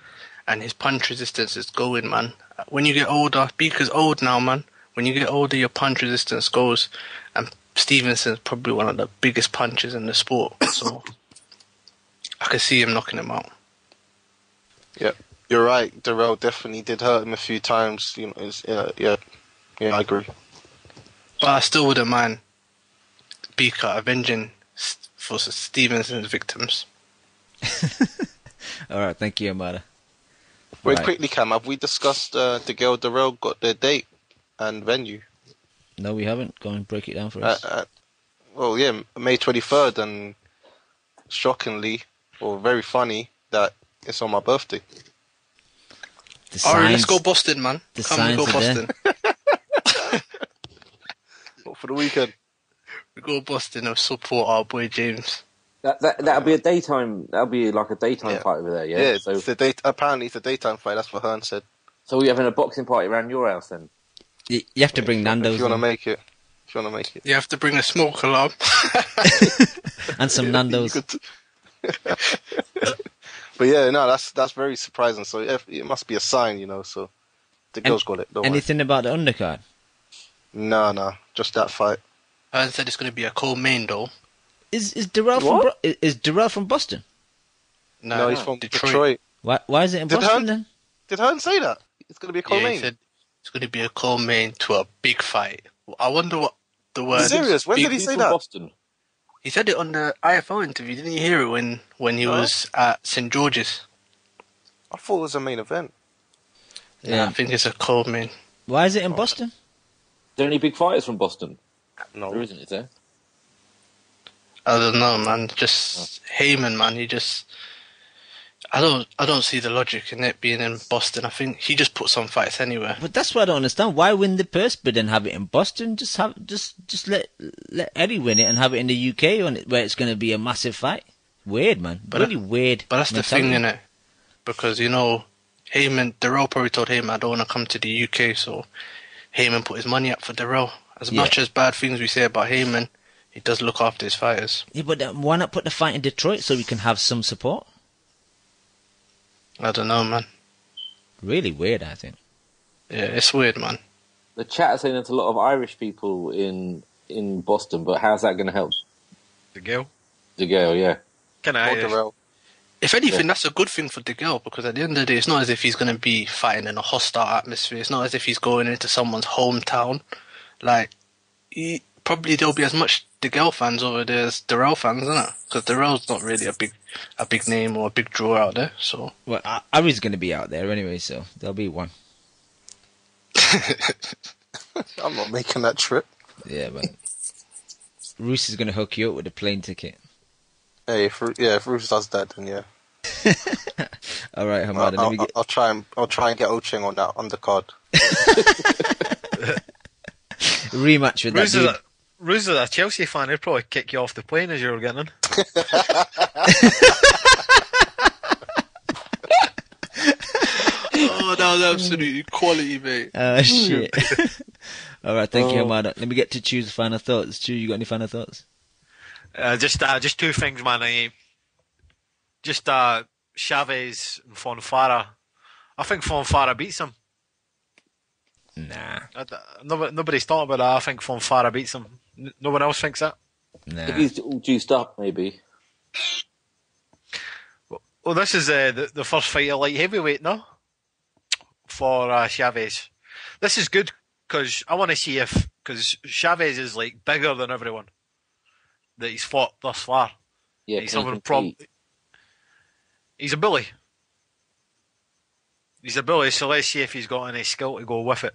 Speaker 21: And his punch resistance is going, man. When you get older, Beaker's old now, man. When you get older, your punch resistance goes. And Stevenson's probably one of the biggest punchers in the sport. So I can see him knocking him out.
Speaker 3: Yeah, you're right. Darrell definitely did hurt him a few times. Yeah, I agree.
Speaker 21: But I still wouldn't mind Beaker avenging for Stevenson's victims.
Speaker 9: All right, thank you, Amada.
Speaker 3: Very quickly, Cam, have we discussed the girl Darrell got their date and venue?
Speaker 9: No, we haven't. Go and break it down for us.
Speaker 3: Well, yeah, May 23rd, and shockingly, or very funny, that it's on my birthday.
Speaker 21: Alright, let's go Boston, man. Come, we go Boston.
Speaker 3: What, for the weekend?
Speaker 21: We go Boston and support our boy James.
Speaker 12: That'll be a daytime. That'll be like a daytime fight over there. Yeah.
Speaker 3: Yeah. So apparently it's a daytime fight. That's what Hearn said.
Speaker 12: So we're having a boxing party around your house then.
Speaker 9: You have to bring Nando's.
Speaker 3: If you want to make it.
Speaker 21: You have to bring a smoke alarm
Speaker 9: and some Nando's.
Speaker 3: But yeah, no, that's very surprising. So it must be a sign, So the girls got it.
Speaker 9: Anything about the undercard?
Speaker 3: No, just that fight.
Speaker 21: Hearn said it's going to be a co-main though.
Speaker 9: Is Darrell from Boston?
Speaker 3: No, he's from Detroit.
Speaker 9: Why is it in Boston then?
Speaker 3: Did Hearn say that? It's going to be a co-main?
Speaker 21: Yeah, he said it's going to be a co-main to a big fight. I wonder what the word...
Speaker 3: Serious? When did he say that?
Speaker 12: Boston?
Speaker 21: He said it on the IFL interview. Didn't you hear it when he was at St. George's?
Speaker 3: I thought it was a main event.
Speaker 21: Yeah, I think it's a co-main.
Speaker 9: Why is it in Boston?
Speaker 12: Are there any big fighters from Boston?
Speaker 3: No.
Speaker 12: There isn't, is there?
Speaker 21: I don't know, man. Just Heyman, man. He just... I don't see the logic in it being in Boston. I think he just put some fights anywhere.
Speaker 9: But that's what I don't understand. Why win the purse bid and have it in Boston? Just let Eddie win it and have it in the UK where it's going to be a massive fight. Weird, man. Really weird.
Speaker 21: But that's mentality. The thing, innit? Because Heyman, Darrell probably told Heyman, I don't want to come to the UK, so Heyman put his money up for Darrell. As much as bad things we say about Heyman, he does look after his fighters.
Speaker 9: Yeah, but why not put the fight in Detroit so we can have some support?
Speaker 21: I don't know, man.
Speaker 9: Really weird, I think.
Speaker 21: Yeah, it's weird, man.
Speaker 12: The chat is saying there's a lot of Irish people in Boston, but how's that going to help?
Speaker 16: The girl?
Speaker 12: The girl, yeah.
Speaker 21: If anything, that's a good thing for the girl, because at the end of the day, it's not as if he's going to be fighting in a hostile atmosphere. It's not as if he's going into someone's hometown. Like, probably there'll be as much DeGale fans over there as Darrell fans, isn't it? Because Darrell's not really a big name or a big draw out there. So
Speaker 9: Well, Ari's going to be out there anyway, so there'll be one.
Speaker 3: I'm not making that trip.
Speaker 9: Yeah, but Roos is going to hook you up with a plane ticket.
Speaker 3: Hey, if Roos does that, then yeah.
Speaker 9: All right, Hamada.
Speaker 3: I'll try and get Ocheng on that undercard.
Speaker 9: Rematch with that dude.
Speaker 16: Roos is a Chelsea fan. He'd probably kick you off the plane as you were getting in.
Speaker 21: Oh, that was absolutely quality, mate.
Speaker 9: Shit. All right, thank you, Hamada. Let me get to Chew's final thoughts. Chew, you got any final thoughts?
Speaker 16: Just two things, man. Chavez and Fonfara. I think Fonfara beats him.
Speaker 9: Nah.
Speaker 16: Nobody's thought about that. I think Fonfara beats him. No one else thinks that?
Speaker 9: Nah.
Speaker 12: I think he's all juiced up, maybe.
Speaker 16: Well, this is the first fight at light heavyweight, no? For Chavez. This is good because I want to see because Chavez is like bigger than everyone that he's fought thus far.
Speaker 12: Yeah,
Speaker 16: he's having problem. He's a bully. So let's see if he's got any skill to go with it.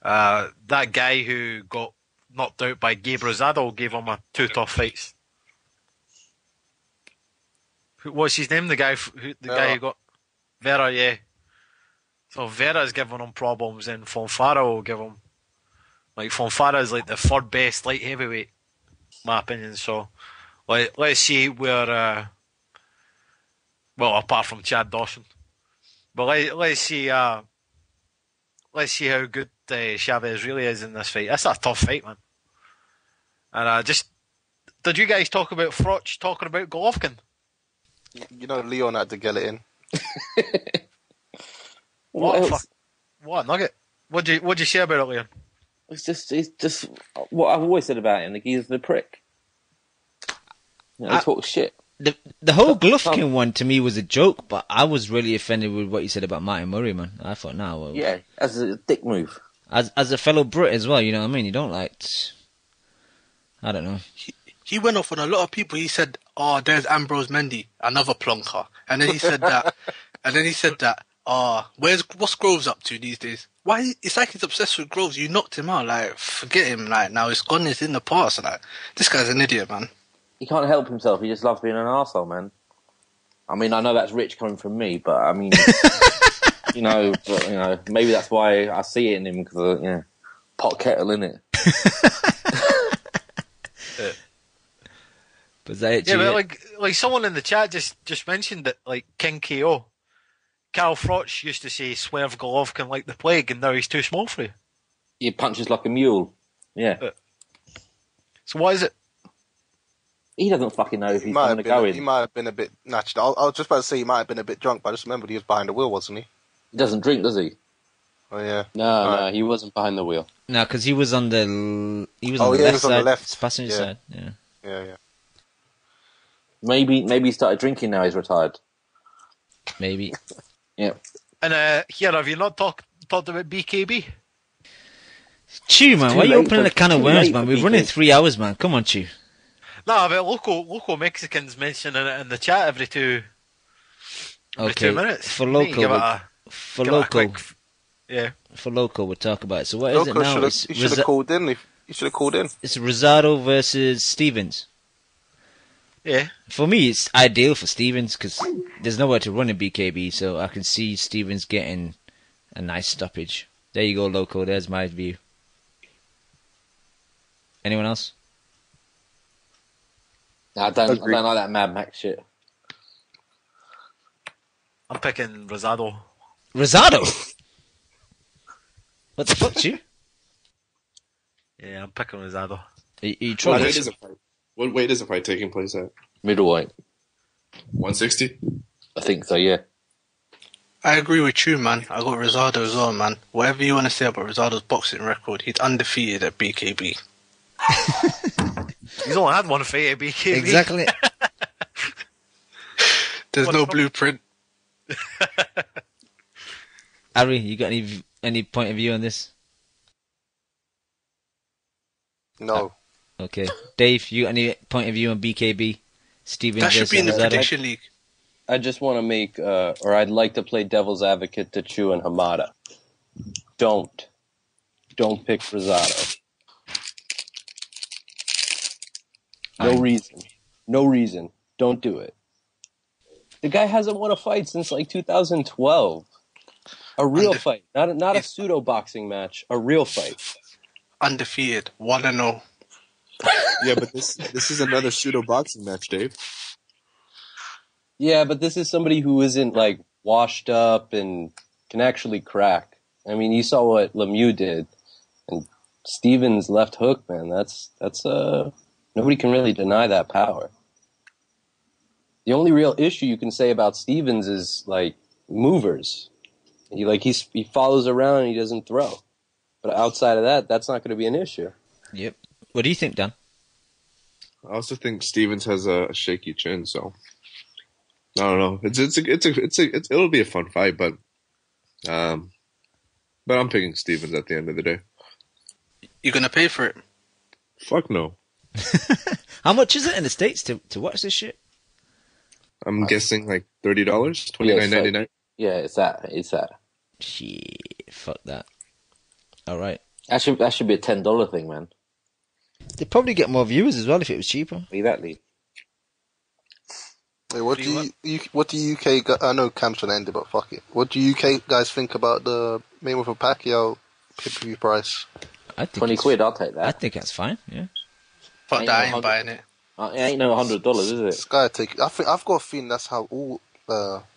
Speaker 16: That guy who got knocked out by Gabe Rosado gave him 2 tough fights. What's his name? The guy who got Vera, yeah. So Vera's giving him problems, and Fonfara will give him. Like Fonfara is like the third best light heavyweight, in my opinion. So, let's see where. Well, apart from Chad Dawson, but let's see. Let's see how good Chavez really is in this fight. That's a tough fight, man. And did you guys talk about Froch talking about Golovkin?
Speaker 3: You know, Leon had to get it in.
Speaker 16: What a nugget. What'd you say about it, Leon?
Speaker 12: It's just what I've always said about him. Like, he's the prick. He talks shit.
Speaker 9: The whole Golovkin one to me was a joke, but I was really offended with what you said about Martin Murray, man. I thought,
Speaker 12: yeah, as a dick move.
Speaker 9: As a fellow Brit as well, you know what I mean? You don't I don't know.
Speaker 21: He went off on a lot of people. He said, "Oh, there's Ambrose Mendy, another plonker," and then he said that, what's Groves up to these days? Why? It's like he's obsessed with Groves. You knocked him out. Like, forget him. Like, now it's gone. It's in the past. Like, this guy's an idiot, man.
Speaker 12: He can't help himself. He just loves being an arsehole, man. I mean, I know that's rich coming from me, but I mean, maybe that's why I see it in him because pot kettle in it.
Speaker 9: But
Speaker 16: like someone in the chat just mentioned that, like King KO, Carl Froch used to say swerve Golovkin like the plague, and now he's too small for you.
Speaker 12: He punches like a mule. Yeah.
Speaker 16: So what is it?
Speaker 12: He doesn't fucking know if he's going to go in.
Speaker 3: He might have been a bit natched. I was just about to say he might have been a bit drunk, but I just remembered he was behind the wheel, wasn't he?
Speaker 12: He doesn't drink, does he?
Speaker 3: Oh yeah.
Speaker 10: No, he wasn't behind the wheel.
Speaker 9: No, because he was on the left passenger side. Yeah.
Speaker 3: Yeah.
Speaker 12: Maybe he started drinking now he's retired.
Speaker 9: Maybe.
Speaker 12: Yeah.
Speaker 16: And here, have you not talked about BKB?
Speaker 9: Chew, man, why are you opening a can of worms, man? We're running 3 hours, man. Come on, Chew.
Speaker 16: No, but local Mexicans mentioning it in the chat every 2 minutes.
Speaker 9: For local, we'll talk about it. So what is it now?
Speaker 3: He should have called in. He should have called in.
Speaker 9: It's Rosado versus Stevens.
Speaker 16: Yeah.
Speaker 9: For me, it's ideal for Stevens because there's nowhere to run in BKB, so I can see Stevens getting a nice stoppage. There you go, local. There's my view. Anyone else?
Speaker 12: I don't like that Mad Max shit.
Speaker 16: I'm picking Rosado.
Speaker 9: Rosado? What the fuck, you?
Speaker 16: Yeah, I'm picking Rosado.
Speaker 9: You trying
Speaker 14: What weight is the fight taking place at?
Speaker 12: Middleweight.
Speaker 14: 160?
Speaker 12: I think so, yeah.
Speaker 21: I agree with you, man. I got Rosado as well, man. Whatever you want to say about Rosado's boxing record, he's undefeated at BKB.
Speaker 16: He's only had one fight at BKB.
Speaker 9: Exactly.
Speaker 21: There's no blueprint.
Speaker 9: Ari, you got any point of view on this?
Speaker 3: No.
Speaker 9: Okay. Dave, you got any point of view on BKB? Stevens
Speaker 21: That should be in the
Speaker 9: versus Rosado?
Speaker 21: prediction league.
Speaker 10: I just want to make, or I'd like to play devil's advocate to Chu and Hamada. Don't pick Rosado. No reason. Don't do it. The guy hasn't won a fight since like 2012. A real fight, not a pseudo boxing match. A real fight.
Speaker 21: Undefeated, 1-0.
Speaker 14: Yeah, but this is another pseudo boxing match, Dave.
Speaker 10: Yeah, but this is somebody who isn't like washed up and can actually crack. I mean, you saw what Lemieux did, and Stevens' left hook, man. That's nobody can really deny that power. The only real issue you can say about Stevens is like movers. He follows around and he doesn't throw. But outside of that, that's not going to be an issue.
Speaker 9: Yep. What do you think, Dan?
Speaker 14: I also think Stevens has a shaky chin, so I don't know. It'll be a fun fight, but I'm picking Stevens at the end of the day.
Speaker 21: You gonna pay for it?
Speaker 14: Fuck no.
Speaker 9: How much is it in the States to watch this shit?
Speaker 14: I'm guessing like $30, $29.99.
Speaker 10: Yeah, it's that.
Speaker 9: Shit, fuck that. All right.
Speaker 10: That should be a $10 thing, man.
Speaker 9: They'd probably get more viewers as well if it was cheaper.
Speaker 10: Exactly.
Speaker 3: Hey, what do you UK? I know Cam's gonna end it, but fuck it. What do you UK guys think about the Mayweather Pacquiao pay-per-view price?
Speaker 9: I think
Speaker 10: 20 quid, I'll take that.
Speaker 9: I think that's fine. Yeah.
Speaker 21: Fuck that, I ain't buying it.
Speaker 10: It ain't no $100, is it?
Speaker 3: Sky take. I think I've got a feeling that's how all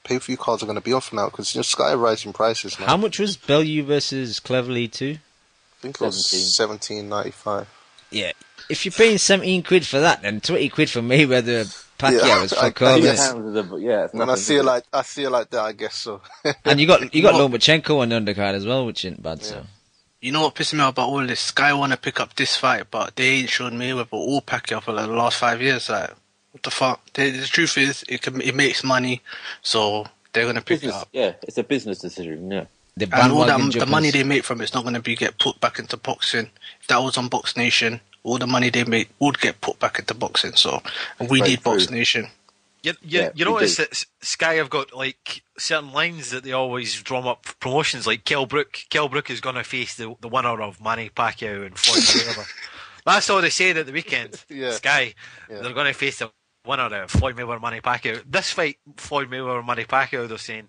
Speaker 3: pay-per-view cards are going to be off now because Sky rising prices now.
Speaker 9: How much was Bellew versus Cleverly 2?
Speaker 3: I think it was $17.95.
Speaker 9: Yeah. If you're paying 17 quid for that, then 20 quid for Mayweather Pacquiao is fuck all.
Speaker 3: When I see it like that, I guess so.
Speaker 9: And you got Lomachenko on the undercard as well, which isn't bad. So.
Speaker 21: You know what pisses me off about all this? Sky want to pick up this fight, but they ain't shown Mayweather or Pacquiao for like the last 5 years. Like, what the fuck? The truth is, it makes money, so they're gonna pick it up.
Speaker 10: Yeah, it's a business decision. Yeah,
Speaker 21: and all the money they make from it's not gonna get put back into boxing. If that was on Box Nation, all the money they make would get put back into boxing. So we need Box Nation.
Speaker 16: You notice that Sky have got like certain lines that they always drum up for promotions, like Kell Brook. Kell Brook is going to face the winner of Manny Pacquiao and Floyd Mayweather. That's all they said at the weekend. Sky, they're going to face the winner of Floyd Mayweather, Manny Pacquiao. This fight, Floyd Mayweather, Manny Pacquiao, they're saying,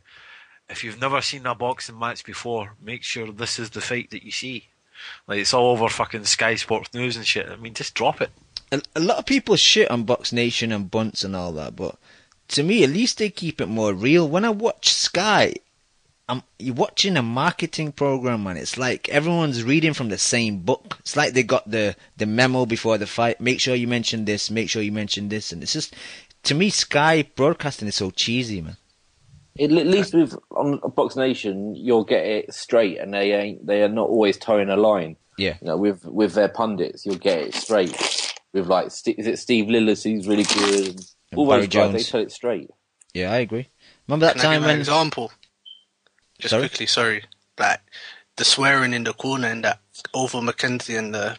Speaker 16: if you've never seen a boxing match before, make sure this is the fight that you see. Like, it's all over fucking Sky Sports News and shit. I mean, just drop it.
Speaker 9: A lot of people shit on Box Nation and Bunts and all that, but to me, at least they keep it more real. When I watch Sky, you're watching a marketing program, man. It's like everyone's reading from the same book. It's like they got the memo before the fight. Make sure you mention this. Make sure you mention this. And it's just, to me, Sky broadcasting is so cheesy, man.
Speaker 10: At least with on Box Nation, you'll get it straight, and they are not always towing a line.
Speaker 9: Yeah.
Speaker 10: You know, with their pundits, you'll get it straight. With like, is it Steve Lillis? He's really good.
Speaker 9: And
Speaker 10: all
Speaker 9: Barry
Speaker 10: those guys,
Speaker 9: Jones.
Speaker 10: they tell it straight.
Speaker 9: Yeah, I agree. Remember that
Speaker 21: Can I
Speaker 9: time
Speaker 21: give an
Speaker 9: when...
Speaker 21: example? Just quickly, sorry. Like, the swearing in the corner in that over McKenzie and the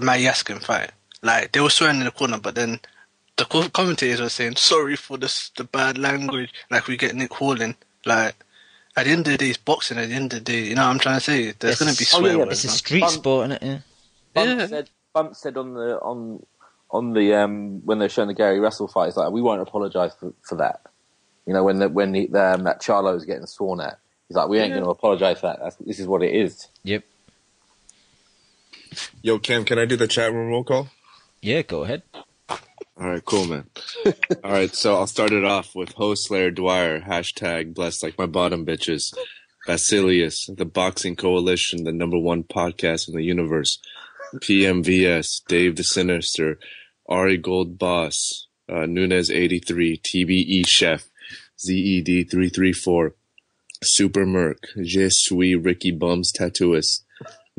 Speaker 21: Matt Yaskin fight. Like, they were swearing in the corner, but then the commentators were saying, sorry for the bad language. Like, we get Nick Hall. Like, at the end of the day, it's boxing. At the end of the day, you know what I'm trying to say? There's going to be swear words.
Speaker 9: It's a street sport, isn't it? Yeah.
Speaker 10: Bump said on the when they're showing the Gary Russell fight, it's like, we won't apologise for that. You know, when that Charlo was getting sworn at, he's like, we ain't going to apologise for that. This is what it is.
Speaker 9: Yep.
Speaker 14: Yo, Cam, can I do the chat room roll call?
Speaker 9: Yeah, go ahead.
Speaker 14: All right, cool, man. All right, so I'll start it off with Host Slayer Dwyer, hashtag blessed like my bottom bitches, Basilius, the Boxing Coalition, the #1 podcast in the universe, PMVS, Dave the Sinister, Ari Gold Boss, Nunez 83, TBE Chef, ZED 334, Super Merc, Je suis Ricky Bums Tattooist,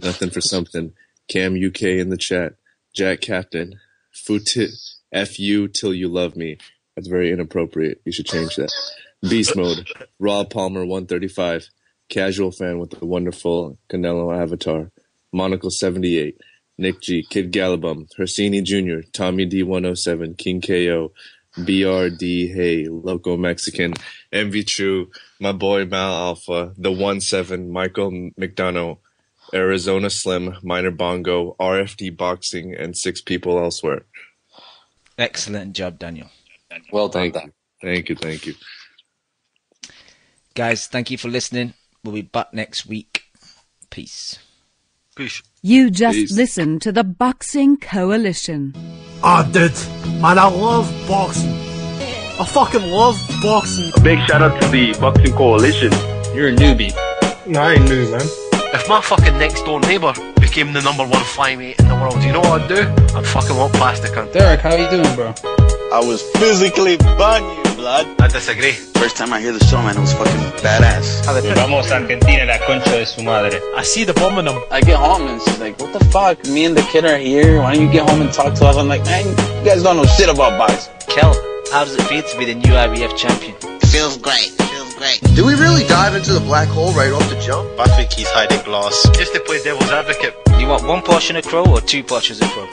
Speaker 14: Nothing for Something, Cam UK in the chat, Jack Captain, FU Till You Love Me. That's very inappropriate. You should change that. Beast Mode, Rob Palmer 135, Casual Fan with the wonderful Canelo avatar, Monocle 78, Nick G, Kid Galabum, Hersini Jr., Tommy D107, King KO, BRD Hey, Loco Mexican, MV True, my boy Mal Alpha, the 1-7, Michael McDonough, Arizona Slim, Minor Bongo, RFD Boxing, and 6 people elsewhere.
Speaker 9: Excellent job, Daniel.
Speaker 10: Well done.
Speaker 14: Thank you.
Speaker 9: Guys, thank you for listening. We'll be back next week. Peace.
Speaker 1: You just listened to the Boxing Coalition.
Speaker 18: Oh, dude, man, I love boxing. I fucking love boxing.
Speaker 2: A big shout out to the Boxing Coalition. You're a newbie.
Speaker 22: No, I ain't new, man.
Speaker 23: If my fucking next door neighbour became the #1 flyweight in the world, you know what I'd do? I'd fucking walk past the cunt.
Speaker 22: Derek, how you doing, bro?
Speaker 13: I was physically burn you, blood.
Speaker 23: I disagree.
Speaker 13: First time I hear the show, man, it was fucking badass.
Speaker 2: Vamos a Argentina, la concha de su madre.
Speaker 23: I see the bomb in him.
Speaker 2: I get home and she's like, what the fuck? Me and the kid are here. Why don't you get home and talk to us? I'm like, man, you guys don't know shit about boxing.
Speaker 23: Kell, how does it feel to be the new IBF champion?
Speaker 11: Feels great. Do we really dive into the black hole right off the jump?
Speaker 21: I think he's hiding glass.
Speaker 23: Just to play devil's advocate.
Speaker 9: You want 1 portion of crow or 2 portions of crow?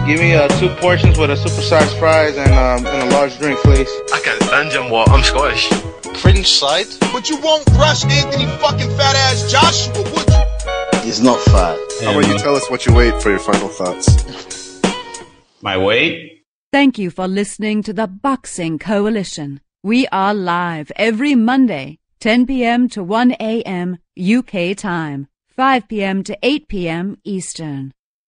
Speaker 22: Give me 2 portions with a supersized fries and a large drink, please.
Speaker 23: I can't stand him, what? I'm Scottish.
Speaker 21: Fringe side?
Speaker 24: But you won't rush Anthony fucking fat ass Joshua, would you?
Speaker 13: He's not fat.
Speaker 14: How about you tell us what you weigh for your final thoughts?
Speaker 2: My weight?
Speaker 1: Thank you for listening to the Boxing Coalition. We are live every Monday, 10 p.m. to 1 a.m. UK time, 5 p.m. to 8 p.m. Eastern.